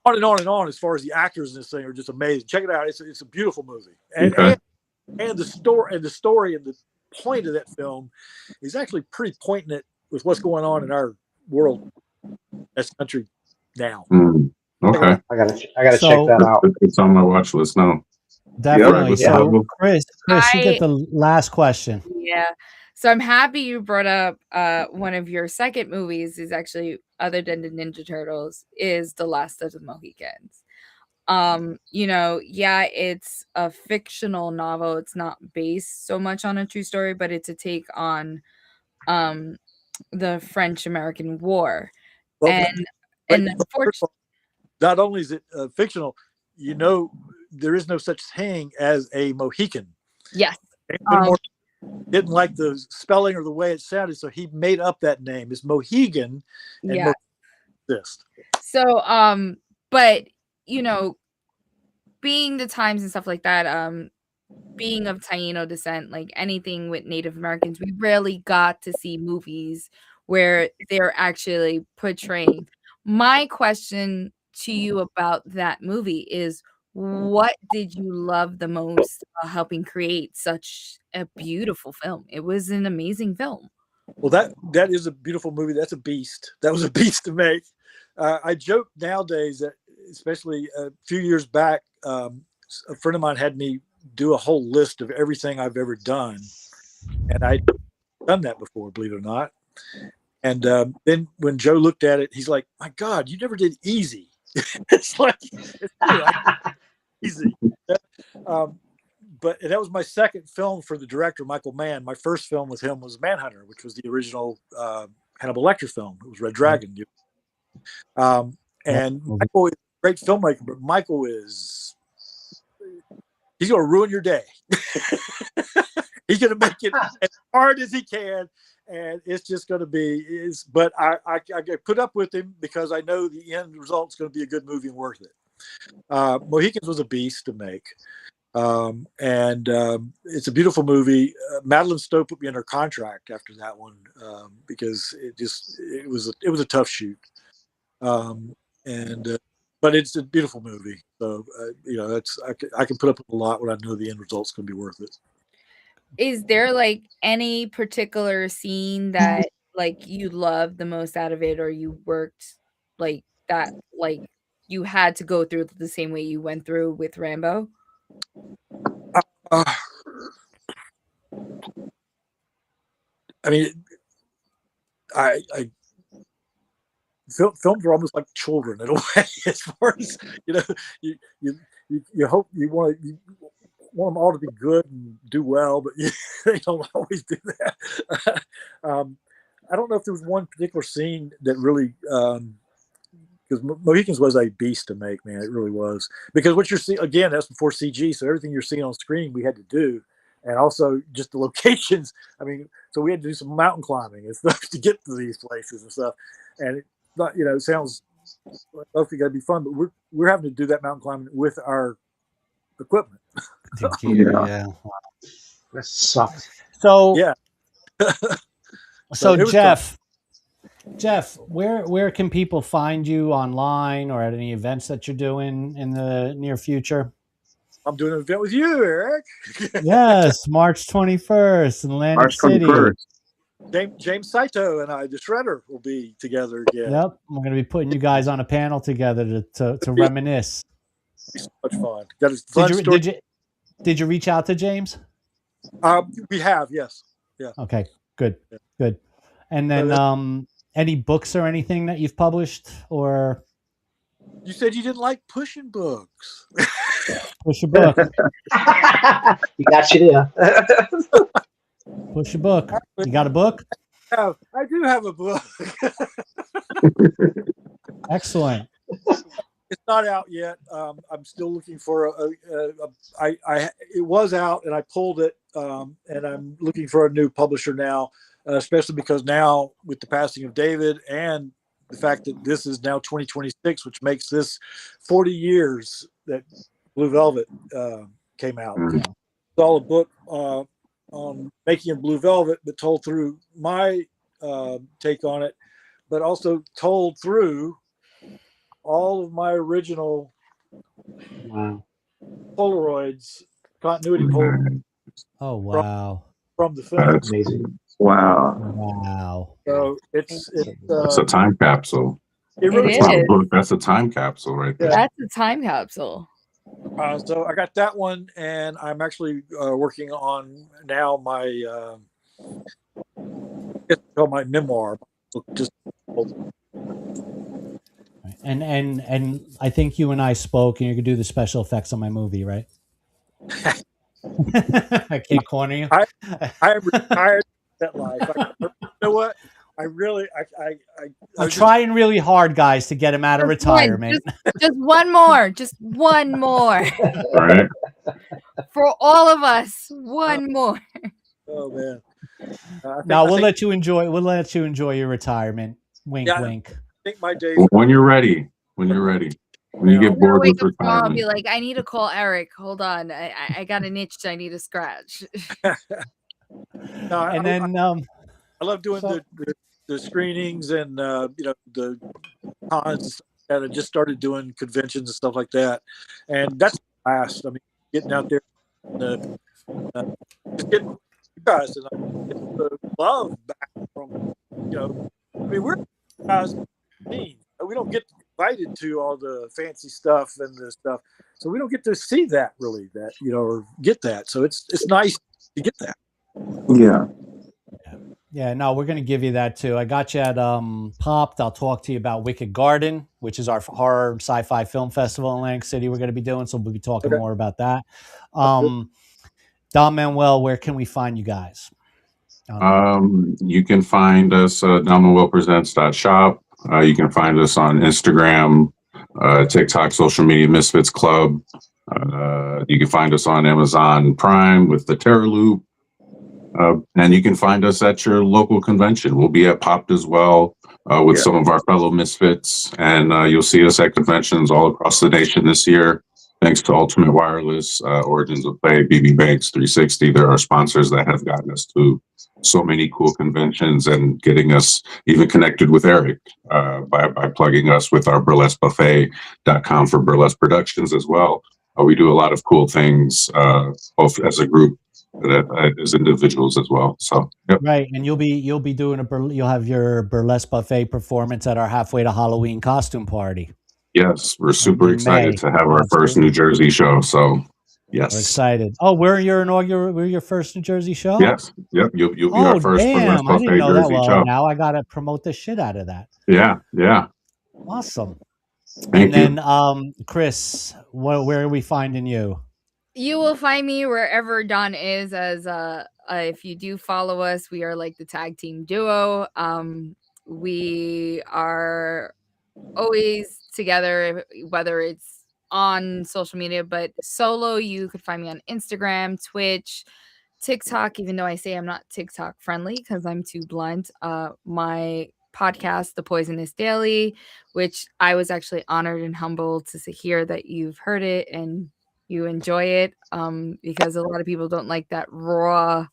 On and on and on as far as the actors in this thing are just amazing. Check it out. It's a beautiful movie. And the story and the point of that film is actually pretty poignant with what's going on in our world, this country now. Okay. I gotta check that out. It's on my watch list now. Definitely. Yeah. So, Chris, you get the last question. Yeah. So I'm happy you brought up one of your second movies is actually, other than the Ninja Turtles, is The Last of the Mohicans. It's a fictional novel. It's not based so much on a true story, but it's a take on the French-American War. Well, and not only is it fictional, there is no such thing as a Mohican. Yes. Didn't like the spelling or the way it sounded, so he made up that name. It's Mohegan, and exist. So, but being the times and stuff like that, being of Taino descent, like anything with Native Americans, we rarely got to see movies where they're actually portraying. My question to you about that movie is, what did you love the most helping create such a beautiful film? It was an amazing film. Well, that is a beautiful movie. That's a beast. That was a beast to make. I joke nowadays that, especially a few years back, a friend of mine had me do a whole list of everything I've ever done. And I'd done that before, believe it or not. And then when Joe looked at it, he's like, "My God, you never did Easy." It's like easy. But that was my second film for the director, Michael Mann. My first film with him was Manhunter, which was the original Hannibal Lecter film. It was Red Dragon. And Michael is a great filmmaker, but Michael he's going to ruin your day. He's going to make it as hard as he can. And it's just going to be, but I put up with him because I know the end result is going to be a good movie and worth it. Mohicans was a beast to make. And it's a beautiful movie. Madeline Stowe put me under contract after that one because it was a tough shoot. But it's a beautiful movie. So I can put up with a lot when I know the end result's going to be worth it. Is there like any particular scene that like you loved the most out of it, or you worked like that, like you had to go through the same way you went through with Rambo? films are almost like children in a way, as far as you hope you want them all to be good and do well, but they don't always do that. I don't know if there was one particular scene that really, because Mohicans was a beast to make, man. It really was, because what you're seeing again, that's before CG, so everything you're seeing on screen we had to do, and also just the locations. I mean, so we had to do some mountain climbing and stuff to get to these places and stuff, and it sounds hopefully got to be fun, but we're having to do that mountain climbing with our equipment. Yeah. That sucks. So yeah. So it was Jeff, where can people find you online or at any events that you're doing in the near future? I'm doing an event with you, Eric. Yes, March 21st in Atlantic March City. 21st. James Saito and I, the Shredder, will be together again. Yep, I'm going to be putting you guys on a panel together to reminisce. It's so much fun. Got a fun story. Did you reach out to James? We have, yes. Yeah. Okay, good. And then any books or anything that you've published, or? You said you didn't like pushing books. Push a book. You got you there. Push a book. You got a book? I do have a book. Excellent. It's not out yet. I'm still looking for it was out and I pulled it, and I'm looking for a new publisher now, especially because now with the passing of David and the fact that this is now 2026, which makes this 40 years that Blue Velvet came out. It's all a book on making of Blue Velvet, but told through my take on it, but also told through all of my original Polaroids, continuity Polaroids. Oh wow! From the film. That's amazing. Wow! So it's a time capsule. It really It's not a book. That's a time capsule right there. That's a time capsule. So I got that one, and I'm actually working on now my it's called my memoir. Just and I think you and I spoke, and you're gonna do the special effects on my movie, right? I can't corner you. I am retired from that life. You know what? I'm trying really hard, guys, to get him out of retirement. Just one more. Just one more. All right. For all of us, one more. Oh man. Now we'll let you enjoy. We'll let you enjoy your retirement. Wink, wink. I think my days. When you're ready. When you're ready. When you get bored with retirement. I'll be like, I need to call Eric. Hold on. I got an itch I need to scratch. I love doing the screenings and the cons, and I just started doing conventions and stuff like that, and that's fast. I mean, getting out there, just getting you guys and getting the love back from I mean, we're guys. We don't get invited to all the fancy stuff and the stuff, so we don't get to see that really. Or get that. So it's nice to get that. Yeah. Yeah, no, we're going to give you that too. I got you at Popped. I'll talk to you about Wicked Garden, which is our horror sci-fi film festival in Atlantic City we're going to be doing. So we'll be talking more about that. Don Manuel, where can we find you guys? You can find us at donmanuelpresents.shop. You can find us on Instagram, TikTok, Social Media Misfits Club. You can find us on Amazon Prime with the Terror Loop. And you can find us at your local convention. We'll be at Popped as well with some of our fellow Misfits. And you'll see us at conventions all across the nation this year. Thanks to Ultimate Wireless, Origins of Play, BB Banks 360. There are sponsors that have gotten us to so many cool conventions and getting us even connected with Eric by plugging us with our burlesquebuffet.com for burlesque productions as well. We do a lot of cool things, both as a group as individuals as well. So right, and you'll be doing you'll have your burlesque buffet performance at our halfway to Halloween costume party. Yes, we're super excited to have our first New Jersey show. So Yes. We're excited. Oh, we're your first New Jersey show? Yes. Yep. You'll be our Oh, first for West damn. I Coast didn't Bay know that. Jersey Well, show. now I got to promote the shit out of that. Yeah. Yeah. Awesome. Thank you. And then, Chris, where are we finding you? You will find me wherever Don is. As if you do follow us, we are like the tag team duo. We are always together, whether it's on social media, but solo, you could find me on Instagram, Twitch, TikTok, even though I say I'm not TikTok friendly because I'm too blunt. My podcast, The Poisonous Daily, which I was actually honored and humbled to hear that you've heard it and you enjoy it, because a lot of people don't like that raw,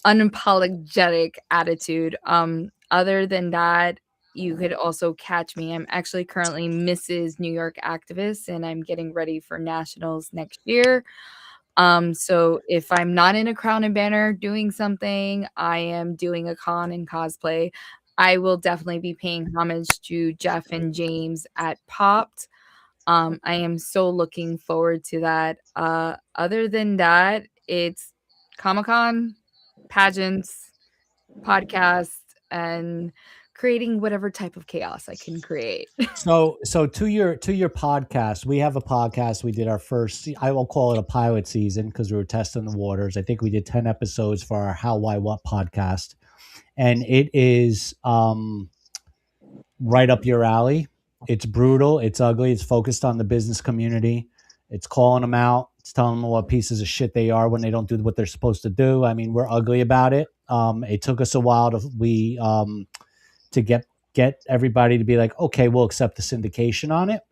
unapologetic attitude. Other than that, you could also catch me. I'm actually currently Mrs. New York activist, and I'm getting ready for nationals next year. So if I'm not in a crown and banner doing something, I am doing a con and cosplay. I will definitely be paying homage to Jeff and James at Popped. I am so looking forward to that. Other than that, it's Comic-Con, pageants, podcast, and creating whatever type of chaos I can create. So to your podcast, we have a podcast. We did our first, I will call it a pilot season because we were testing the waters. I think we did 10 episodes for our How, Why, What podcast. And it is right up your alley. It's brutal. It's ugly. It's focused on the business community. It's calling them out. It's telling them what pieces of shit they are when they don't do what they're supposed to do. I mean, we're ugly about it. It took us a while to get everybody to be like, okay, we'll accept the syndication on it.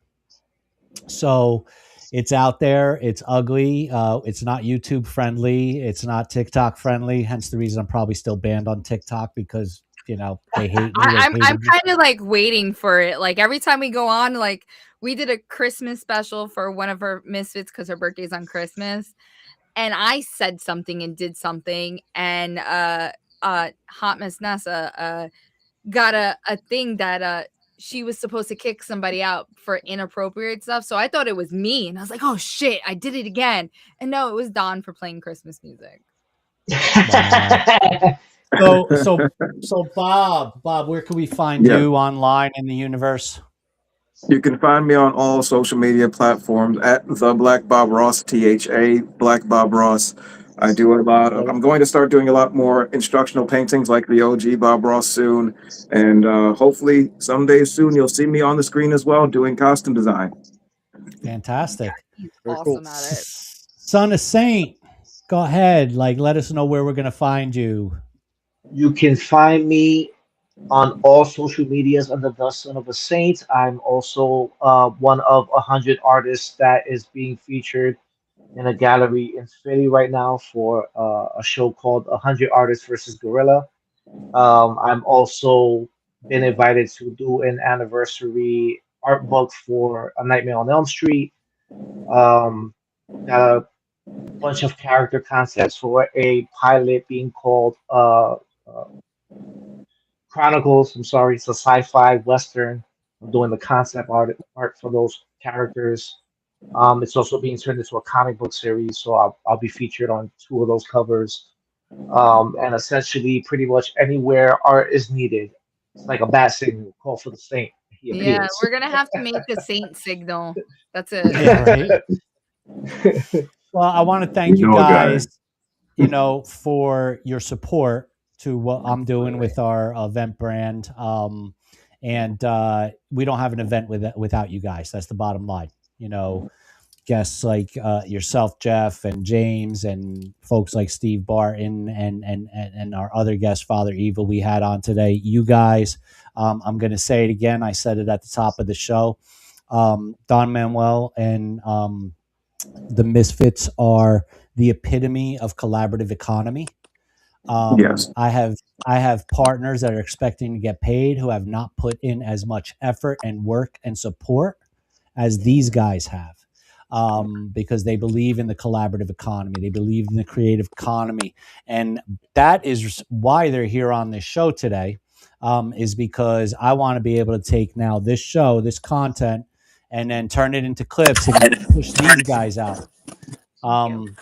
So it's out there. It's ugly. It's not YouTube friendly. It's not TikTok friendly. Hence the reason I'm probably still banned on TikTok because, they hate me. I'm kind of like waiting for it. Like every time we go on, like we did a Christmas special for one of her misfits because her birthday's on Christmas. And I said something and did something. And Hot Miss Nessa got a thing that she was supposed to kick somebody out for inappropriate stuff. So I thought it was me. And I was like, oh shit, I did it again. And no, it was Don for playing Christmas music. Wow. So Bob, where can we find you online in the universe? You can find me on all social media platforms at the Black Bob Ross, THA Black Bob Ross. I do a lot of, I'm going to start doing a lot more instructional paintings like the OG Bob Ross soon. And hopefully someday soon you'll see me on the screen as well doing costume design. Fantastic. He's awesome at it. Son of Saint, go ahead. Like, let us know where we're going to find you. You can find me on all social medias under the Son of a Saint. I'm also one of 100 artists that is being featured in a gallery in Philly right now for a show called 100 Artists versus Gorilla. I'm also been invited to do an anniversary art book for A Nightmare on Elm Street. Got a bunch of character concepts for a pilot being called Chronicles. I'm sorry, it's a sci-fi western. I'm doing the concept art for those characters. It's also being turned into a comic book series, so I'll be featured on 2 of those covers. And essentially, pretty much anywhere art is needed, it's like a bat signal. Call for the saint. He Yeah, appears. we're gonna have to make the saint signal. That's it. Yeah, right. Well, I want to thank you guys, for your support to what I'm doing with our event brand. And we don't have an event without you guys. That's the bottom line. Guests like yourself, Jeff, and James, and folks like Steve Barton, and our other guest, Father Evil, we had on today. You guys, I'm going to say it again. I said it at the top of the show. Don Manuel and the Misfits are the epitome of collaborative economy. Yes. I have partners that are expecting to get paid who have not put in as much effort and work and support as these guys have, because they believe in the collaborative economy. They believe in the creative economy. And that is why they're here on this show today, is because I want to be able to take now this show, this content, and then turn it into clips and push these guys out.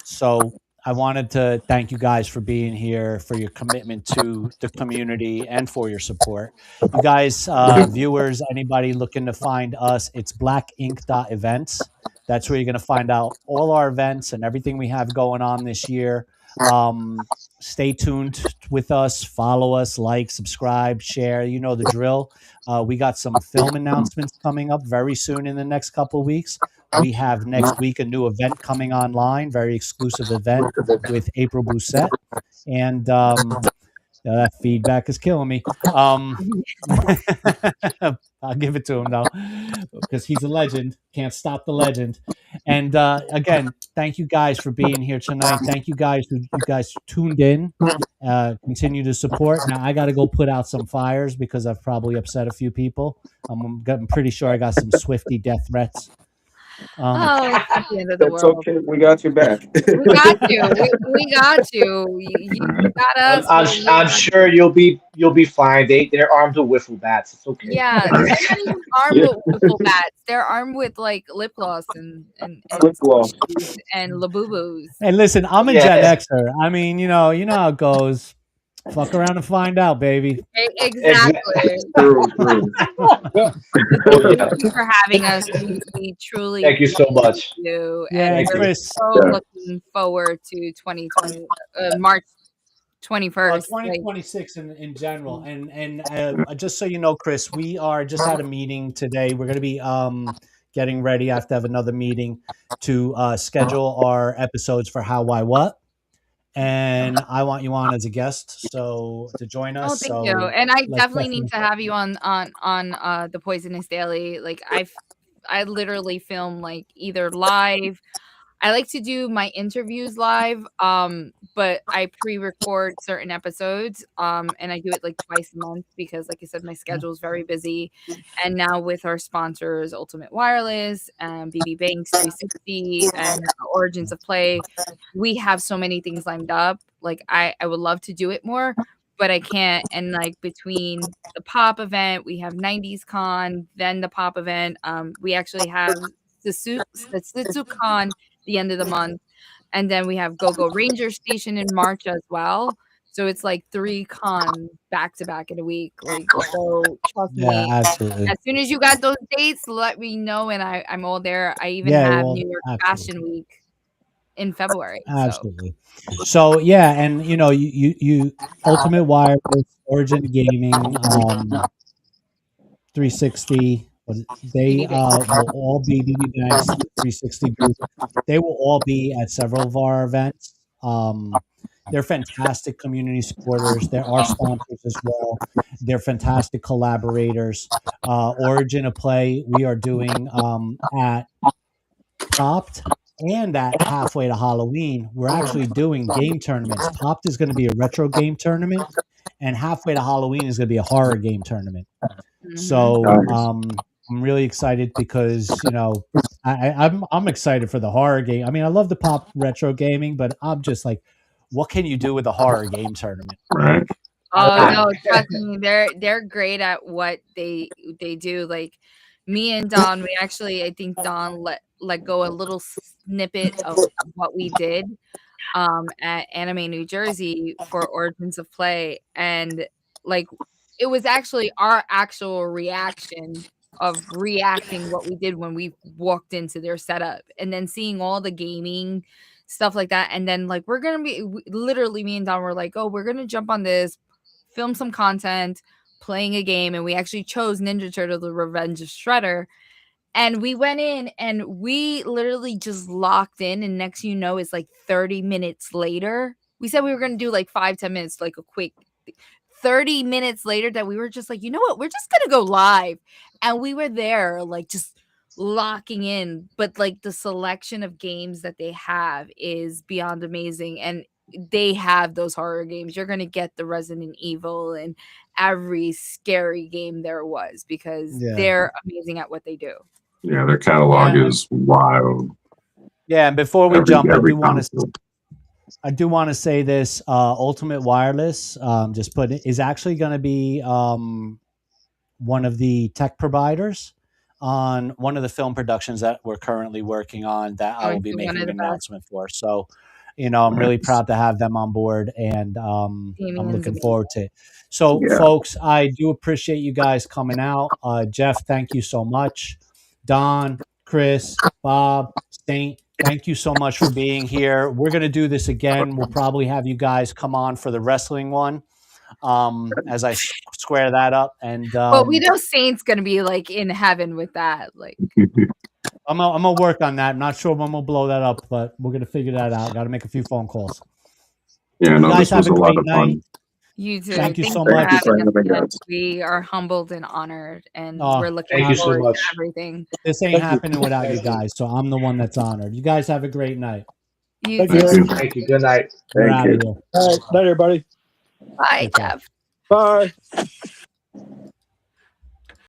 So I wanted to thank you guys for being here, for your commitment to the community, and for your support. You guys, viewers, anybody looking to find us, it's blackink.events. That's where you're going to find out all our events and everything we have going on this year. Stay tuned with us, follow us, like, subscribe, share. You know the drill. We got some film announcements coming up very soon in the next couple of weeks. We have next week a new event coming online, very exclusive event with April Bousset. And that feedback is killing me. I'll give it to him now because he's a legend. Can't stop the legend. And again, thank you guys for being here tonight. Thank you guys who you guys tuned in. Continue to support. Now I got to go put out some fires because I've probably upset a few people. I'm pretty sure I got some Swifty death threats. It's not the end of the That's world. okay. We got your back. We got you. We got you. You got us. I'm sure you'll be fine. They're armed with wiffle bats. It's okay. Yeah, they're not even armed with wiffle bats. They're armed with like lip gloss and Lip gloss. squishies and labubus. Hey, listen, I'm a Yeah. Gen Xer. I mean, you know how it goes. Fuck around and find out, baby. Exactly. True, true. Thank you for having us. We truly Thank you so much. you. Yeah, And we're Chris. so looking forward to 2020, March 21st. 2026 in general. And just so you know, Chris, we are just had a meeting today. We're going to be getting ready. I have to have another meeting to schedule our episodes for How, Why, What. And I want you on as a guest, so to join us. Oh, thank you. And I definitely need to have you on the Poisonous Daily. Like I literally film like either live. I like to do my interviews live, but I pre-record certain episodes, and I do it like twice a month because, like I said, my schedule is very busy. And now with our sponsors, Ultimate Wireless, BB Banks 360, and Origins of Play, we have so many things lined up. Like I would love to do it more, but I can't. And like between the pop event, we have 90s Con, then the pop event. We actually have the Sitsucon the end of the month, and then we have Go Ranger Station in March as well. So it's like 3 cons back to back in a week. Like, so trust me. Absolutely. As soon as you got those dates, let me know, and I'm all there. I even have New York Fashion Week in February. Absolutely. So yeah, and you Ultimate Wireless, Origin Gaming, 360. They will all be BB Banks 360 group. They will all be at several of our events. They're fantastic community supporters. They're our sponsors as well. They're fantastic collaborators. Origin of Play, we are doing at Popped and at Halfway to Halloween. We're actually doing game tournaments. Popped is going to be a retro game tournament, and Halfway to Halloween is going to be a horror game tournament. So I'm really excited because I'm excited for the horror game. I mean, I love the pop retro gaming, but I'm just like, what can you do with a horror game tournament? Right. Oh no, trust me, they're great at what they do. Like me and Don, we actually, I think Don let go a little snippet of what we did at Anime New Jersey for Origins of Play, and like it was actually our actual reaction of reacting what we did when we walked into their setup, and then seeing all the gaming stuff like that, and then like we're gonna be literally, me and Don were like, oh, we're gonna jump on this, film some content, playing a game, and we actually chose Ninja Turtle: The Revenge of Shredder. And we went in and we literally just locked in. And next, it's like 30 minutes later. We said we were going to do like 5-10 minutes, like a quick 30 minutes later that we were just like, you know what? We're just going to go live. And we were there like just locking in. But like the selection of games that they have is beyond amazing. And they have those horror games. You're going to get the Resident Evil and every scary game there was because they're amazing at what they do. Yeah, their catalog is wild. Yeah, and before we jump, I do want to say this: Ultimate Wireless, is actually going to be one of the tech providers on one of the film productions that we're currently working on that I will be One making of an the best. announcement for. So, I'm really proud to have them on board, and I'm Damien's looking amazing. forward to it. So, Yeah. folks, I do appreciate you guys coming out. Jeff, thank you so much. Don, Chris, Bob, Saint, thank you so much for being here. We're going to do this again. We'll probably have you guys come on for the wrestling one as I square that up. And But we know Saint's gonna be like in heaven with that. Like, I'm gonna work on that. I'm not sure when we'll blow that up, but we're gonna figure that out. Got to make a few phone calls. Yeah, You no, guys this was have a a lot great of night. fun. you too. Thank you so for much. Thank you for having us, having and us. we are humbled and honored, and Oh, we're looking Thank you so forward much. to everything. This ain't Thank you. happening without you Thank you. guys, so I'm the one that's honored. You guys have a great night. You Thank too. you. Thank you. Thank you. Good night. We're Thank out you. of here. All right. Night, everybody. Bye, Take care. Jeff. Bye.